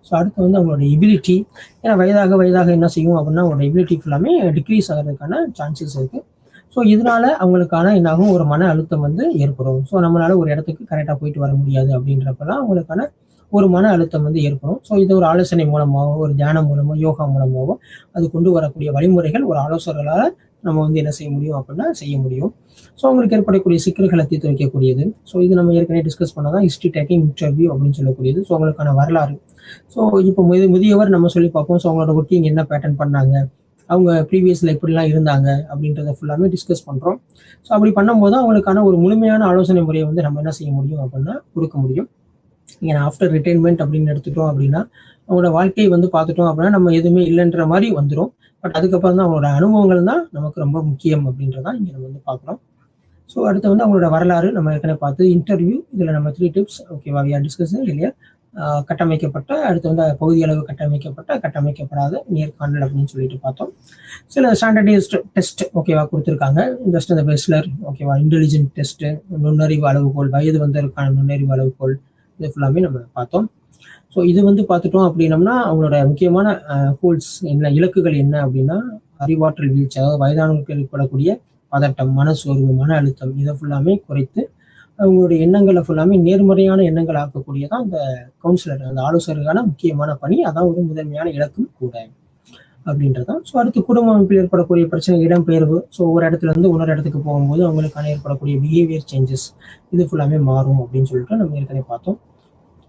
ஸோ அடுத்து வந்து அவங்களோட எபிலிட்டி. ஏன்னா வயதாக என்ன செய்யும் அப்படின்னா அவங்களோட எபிலிட்டி ஃபுல்லாமே டிக்ரீஸ் ஆகிறதுக்கான சான்சஸ் இருக்குது. ஸோ இதனால அவங்களுக்கான என்னாகும் ஒரு மன அழுத்தம் வந்து ஏற்படும். ஸோ நம்மளால ஒரு இடத்துக்கு கரெக்டாக போயிட்டு வர முடியாது அப்படின்றப்பெல்லாம் அவங்களுக்கான ஒரு மன அழுத்தம் வந்து ஏற்படும். ஸோ இது ஒரு ஆலோசனை மூலமாகவோ ஒரு தியானம் மூலமோ யோகா மூலமாகவோ அது கொண்டு வரக்கூடிய வழிமுறைகள் ஒரு ஆலோசகர்களால் நம்ம வந்து என்ன செய்ய முடியும் அப்படின்னா செய்ய முடியும். ஸோ அவங்களுக்கு ஏற்படக்கூடிய சிக்கல்களை தீர்த்து வைக்கக்கூடியது. ஸோ இது நம்ம ஏற்கனவே டிஸ்கஸ் பண்ணதான் ஹிஸ்ட்ரி டேக்கிங் இன்டர்வியூ அப்படின்னு சொல்லக்கூடியது. ஸோ அவங்களுக்கான வரலாறு. ஸோ இப்போ முதியவர் நம்ம சொல்லி பார்ப்போம். ஸோ அவங்களோட ஒர்க்கிங் என்ன பேட்டர்ன் பண்ணாங்க, அவங்க ப்ரீவியஸில் எப்படிலாம் இருந்தாங்க அப்படின்றத ஃபுல்லாமே டிஸ்கஸ் பண்ணுறோம். ஸோ அப்படி பண்ணும்போது அவங்களுக்கான ஒரு முழுமையான ஆலோசனை முறையை வந்து நம்ம என்ன செய்ய முடியும் அப்படின்னா கொடுக்க முடியும். ஏன்னா ஆஃப்டர் ரிட்டைர்மெண்ட் அப்படின்னு எடுத்துட்டோம் அப்படின்னா அவங்களோட வாழ்க்கையை வந்து பார்த்துட்டோம் அப்படின்னா நம்ம எதுவுமே இல்லைன்ற மாதிரி வந்துடும். பட் அதுக்கப்புறம் தான் அவங்களோட அனுபவங்கள் தான் நமக்கு ரொம்ப முக்கியம் அப்படின்றதான் இங்கே நம்ம வந்து பார்க்குறோம். ஸோ அடுத்து வந்து அவங்களோட வரலாறு நம்ம ஏற்கனவே பார்த்து இன்டர்வியூ, இதில் நம்ம 3 டிப்ஸ் ஓகேவா டிஸ்கஸ் இல்லையா. கட்டமைக்கப்பட்ட, அடுத்து வந்து பகுதி அளவு கட்டமைக்கப்பட்ட, கட்டமைக்கப்படாத நேர்காணல் அப்படின்னு சொல்லிட்டு பார்த்தோம். சில ஸ்டாண்டர்டைஸ்டு டெஸ்ட் ஓகேவா கொடுத்துருக்காங்க. ஜஸ்ட் அந்த பெஸ்லர் ஓகேவா இன்டெலிஜென்ட் டெஸ்ட், நுண்ணறிவு அளவுகோல், வயது வந்ததற்கான நுண்ணறிவு அளவுகோல், இது ஃபுல்லாமே நம்ம பார்த்தோம். ஸோ இது வந்து பார்த்துட்டோம் அப்படின்னம்னா அவங்களோட முக்கியமான கோல்ஸ் என்ன, இலக்குகள் என்ன அப்படின்னா அறிவாற்றல் வீழ்ச்சி, அதாவது வயதானவர்களுக்கு ஏற்படக்கூடிய பதட்டம், மனசோர்வு, மன அழுத்தம், இதை ஃபுல்லாமே குறைத்து அவங்களுடைய எண்ணங்களை ஃபுல்லாமே நேர்மறையான எண்ணங்கள் ஆக்கக்கூடியதான் அந்த கவுன்சிலர், அந்த ஆலோசகருக்கான முக்கியமான பணி. அதான் ஒரு முதன்மையான இலக்கும் கூட அப்படின்றதான். ஸோ அடுத்து குடும்ப அமைப்பில் ஏற்படக்கூடிய பிரச்சனை, இடம்பெயர்வு. ஸோ ஒரு இடத்துல இருந்து இன்னொரு இடத்துக்கு போகும்போது அவங்களுக்கான ஏற்படக்கூடிய பிஹேவியர் சேஞ்சஸ் இது ஃபுல்லாமே மாறும் அப்படின்னு சொல்லிட்டு நம்ம ஏற்கனவே பார்த்தோம்.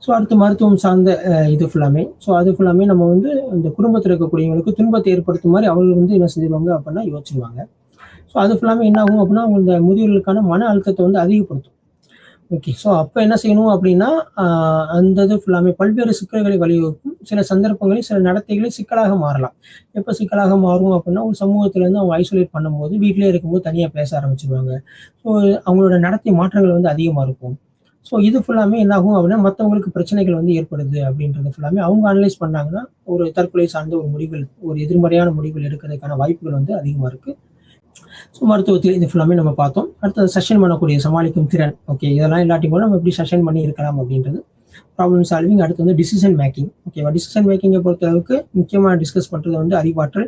ஸோ அடுத்து மருத்துவம் சார்ந்த இது ஃபுல்லாமே. ஸோ அது ஃபுல்லாமே நம்ம வந்து இந்த குடும்பத்தில் இருக்கக்கூடியவங்களுக்கு துன்பத்தை ஏற்படுத்தும் மாதிரி அவங்க வந்து என்ன செஞ்சிருவாங்க அப்படின்னா யோசிச்சுவாங்க. ஸோ அது ஃபுல்லாமே என்ன ஆகும் அப்படின்னா அவங்க இந்த முதியோர்களுக்கான மன அழுத்தத்தை வந்து அதிகப்படுத்தும். ஓகே, ஸோ அப்போ என்ன செய்யணும் அப்படின்னா அந்த இது ஃபுல்லாமே பல்வேறு சிக்கல்களை வழிவகுக்கும். சில சந்தர்ப்பங்களில் சில நடத்தைகளை சிக்கலாக மாறலாம். எப்போ சிக்கலாக மாறும் அப்படின்னா ஒரு சமூகத்திலேருந்து அவங்க ஐசோலேட் பண்ணும்போது வீட்டிலே இருக்கும்போது தனியாக பேச ஆரம்பிச்சிருவாங்க. ஸோ அவங்களோட நடத்தை மாற்றங்கள் வந்து அதிகமாக இருக்கும். ஸோ இது ஃபுல்லாமே என்ன ஆகும் அப்படின்னா மற்றவங்களுக்கு பிரச்சனைகள் வந்து ஏற்படுது அப்படின்றது ஃபுல்லாமே அவங்க அனலைஸ் பண்ணாங்கன்னா ஒரு தற்கொலை சார்ந்த ஒரு முடிவுகள், ஒரு எதிர்மறையான முடிவுகள் எடுக்கிறதுக்கான வாய்ப்புகள் வந்து அதிகமாக இருக்குது. ஸோ மருத்துவத்தில் இது ஃபுல்லாமே நம்ம பார்த்தோம். அடுத்தது செஷன் பண்ணக்கூடிய சமாளிக்கும் திறன். ஓகே, இதெல்லாம் இல்லாட்டி கூட நம்ம எப்படி செஷன் பண்ணி இருக்கலாம் அப்படின்றது. ப்ராப்ளம் சால்விங், அடுத்து வந்து டிசிஷன் மேக்கிங். ஓகேவா, டிசிஷன் மேக்கிங்கை பொறுத்தளவுக்கு முக்கியமாக டிஸ்கஸ் பண்ணுறது வந்து அறிவாற்றல்,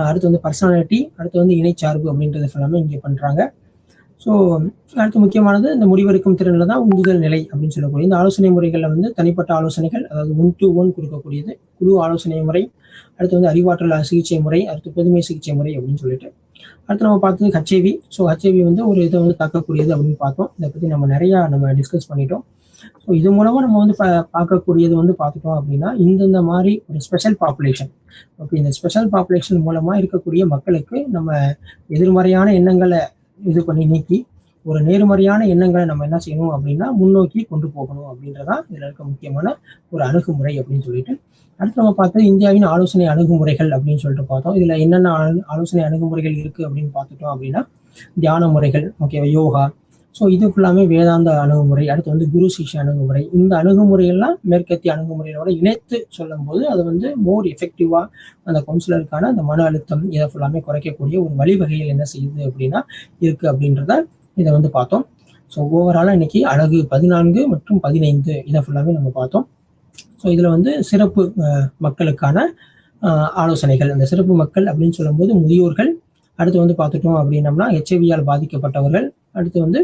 அடுத்து வந்து பர்சனாலிட்டி, அடுத்து வந்து இணைச்சார்பு அப்படின்றது ஃபுல்லாமே இங்கே பண்ணுறாங்க. ஸோ அடுத்து முக்கியமானது இந்த முடிவெடுக்கும் திறனில் தான் உந்துதல் நிலை அப்படின்னு சொல்லக்கூடிய இந்த ஆலோசனை முறைகளில் வந்து தனிப்பட்ட ஆலோசனைகள், அதாவது 1-to-1 கொடுக்கக்கூடியது, குழு ஆலோசனை முறை, அடுத்து வந்து அறிவாற்றல் சிகிச்சை முறை, அடுத்து புதுமை சிகிச்சை முறை அப்படின்னு சொல்லிட்டு. அடுத்து நம்ம பார்த்தது ஹெச்ஐவி. ஸோ ஹெச்ஐவி வந்து ஒரு இதை வந்து தாக்கக்கூடியது அப்படின்னு பார்த்தோம். இதை பற்றி நம்ம டிஸ்கஸ் பண்ணிட்டோம். ஸோ இது மூலமாக நம்ம வந்து பார்க்கக்கூடியது வந்து பார்த்துட்டோம் அப்படின்னா இந்த மாதிரி ஒரு ஸ்பெஷல் பாப்புலேஷன். ஓகே, இந்த ஸ்பெஷல் பாப்புலேஷன் மூலமாக இருக்கக்கூடிய மக்களுக்கு நம்ம எதிர்மறையான எண்ணங்களை இது பண்ணி நீக்கி ஒரு நேர்மறையான எண்ணங்களை நம்ம என்ன செய்யணும் அப்படின்னா முன்னோக்கி கொண்டு போகணும் அப்படின்றதான் இதில் இருக்க முக்கியமான ஒரு அணுகுமுறை அப்படின்னு சொல்லிட்டு. அடுத்து நம்ம பார்த்தது இந்தியாவின் ஆலோசனை அணுகுமுறைகள் அப்படின்னு சொல்லிட்டு பார்த்தோம். இதில் என்னென்ன ஆலோசனை அணுகுமுறைகள் இருக்குது அப்படின்னு பார்த்துட்டோம் அப்படின்னா தியான முறைகள், ஓகேவா, யோகா. ஸோ இது ஃபுல்லாமே வேதாந்த அணுகுமுறை, அடுத்து வந்து குரு சிஷ்ய அணுகுமுறை. இந்த அணுகுமுறையெல்லாம் மேற்கத்திய அணுகுமுறையோட இணைத்து சொல்லும் போது அது வந்து மோர் எஃபெக்டிவாக அந்த கவுன்சிலருக்கான அந்த மன அழுத்தம் இதை ஃபுல்லாமே குறைக்கக்கூடிய ஒரு வழிவகைகள் என்ன செய்யுது அப்படின்னா இருக்குது அப்படின்றத இதை வந்து பார்த்தோம். ஸோ ஓவராலாக இன்னைக்கு அழகு 14 மற்றும் 15 இதை ஃபுல்லாமே நம்ம பார்த்தோம். ஸோ இதில் வந்து சிறப்பு மக்களுக்கான ஆலோசனைகள், அந்த சிறப்பு மக்கள் அப்படின்னு சொல்லும்போது முதியோர்கள், அடுத்து வந்து பார்த்துட்டோம் அப்படின்னம்னா ஹெச்ஐவியால் பாதிக்கப்பட்டவர்கள், அடுத்து வந்து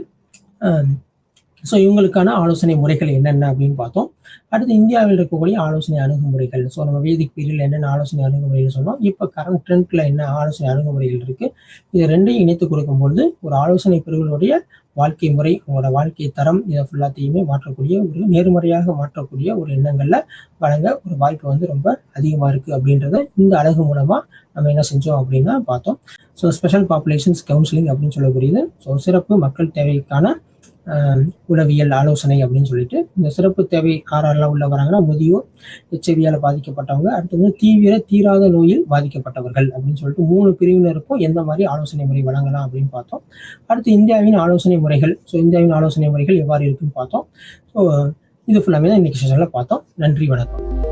ஸோ இவங்களுக்கான ஆலோசனை முறைகள் என்னென்ன அப்படின்னு பார்த்தோம். அடுத்து இந்தியாவில் இருக்கக்கூடிய ஆலோசனை அணுகுமுறைகள். ஸோ நம்ம வேதிக் பீரியடில் என்னென்ன ஆலோசனை அணுகுமுறைகள் சொன்னோம், இப்போ கரண்ட் ட்ரெண்டில் என்ன ஆலோசனை அணுகுமுறைகள் இருக்குது, இது ரெண்டையும் இணைத்து கொடுக்கும்பொழுது ஒரு ஆலோசனை பெறுவர்களுடைய வாழ்க்கை முறை, அவங்களோட வாழ்க்கை தரம், இதை ஃபுல்லாத்தையுமே மாற்றக்கூடிய ஒரு நேர்மறையாக மாற்றக்கூடிய ஒரு எண்ணங்களில் வழங்க ஒரு வாய்ப்பு வந்து ரொம்ப அதிகமாக இருக்குது அப்படின்றத இந்த அழகு மூலமாக நம்ம என்ன செஞ்சோம் அப்படின்னா பார்த்தோம். ஸோ ஸ்பெஷல் பாப்புலேஷன்ஸ் கவுன்சிலிங் அப்படின்னு சொல்லக்கூடியது. ஸோ சிறப்பு மக்கள் தேவைக்கான உளவியல் ஆலோசனை அப்படின்னு சொல்லிட்டு இந்த சிறப்பு தேவை ஆறாரெல்லாம் உள்ள வராங்கன்னா முதியோர், HIV பாதிக்கப்பட்டவங்க, அடுத்து வந்து தீராத நோயில் பாதிக்கப்பட்டவர்கள் அப்படின்னு சொல்லிட்டு 3 பிரிவினருக்கும் எந்த மாதிரி ஆலோசனை முறை வழங்கலாம் அப்படின்னு பார்த்தோம். அடுத்து இந்தியாவின் ஆலோசனை முறைகள். ஸோ இந்தியாவின் ஆலோசனை முறைகள் எவ்வாறு இருக்குன்னு பார்த்தோம். ஸோ இது ஃபுல்லாமே தான் இன்னைக்கு செஷன்ல பார்த்தோம். நன்றி, வணக்கம்.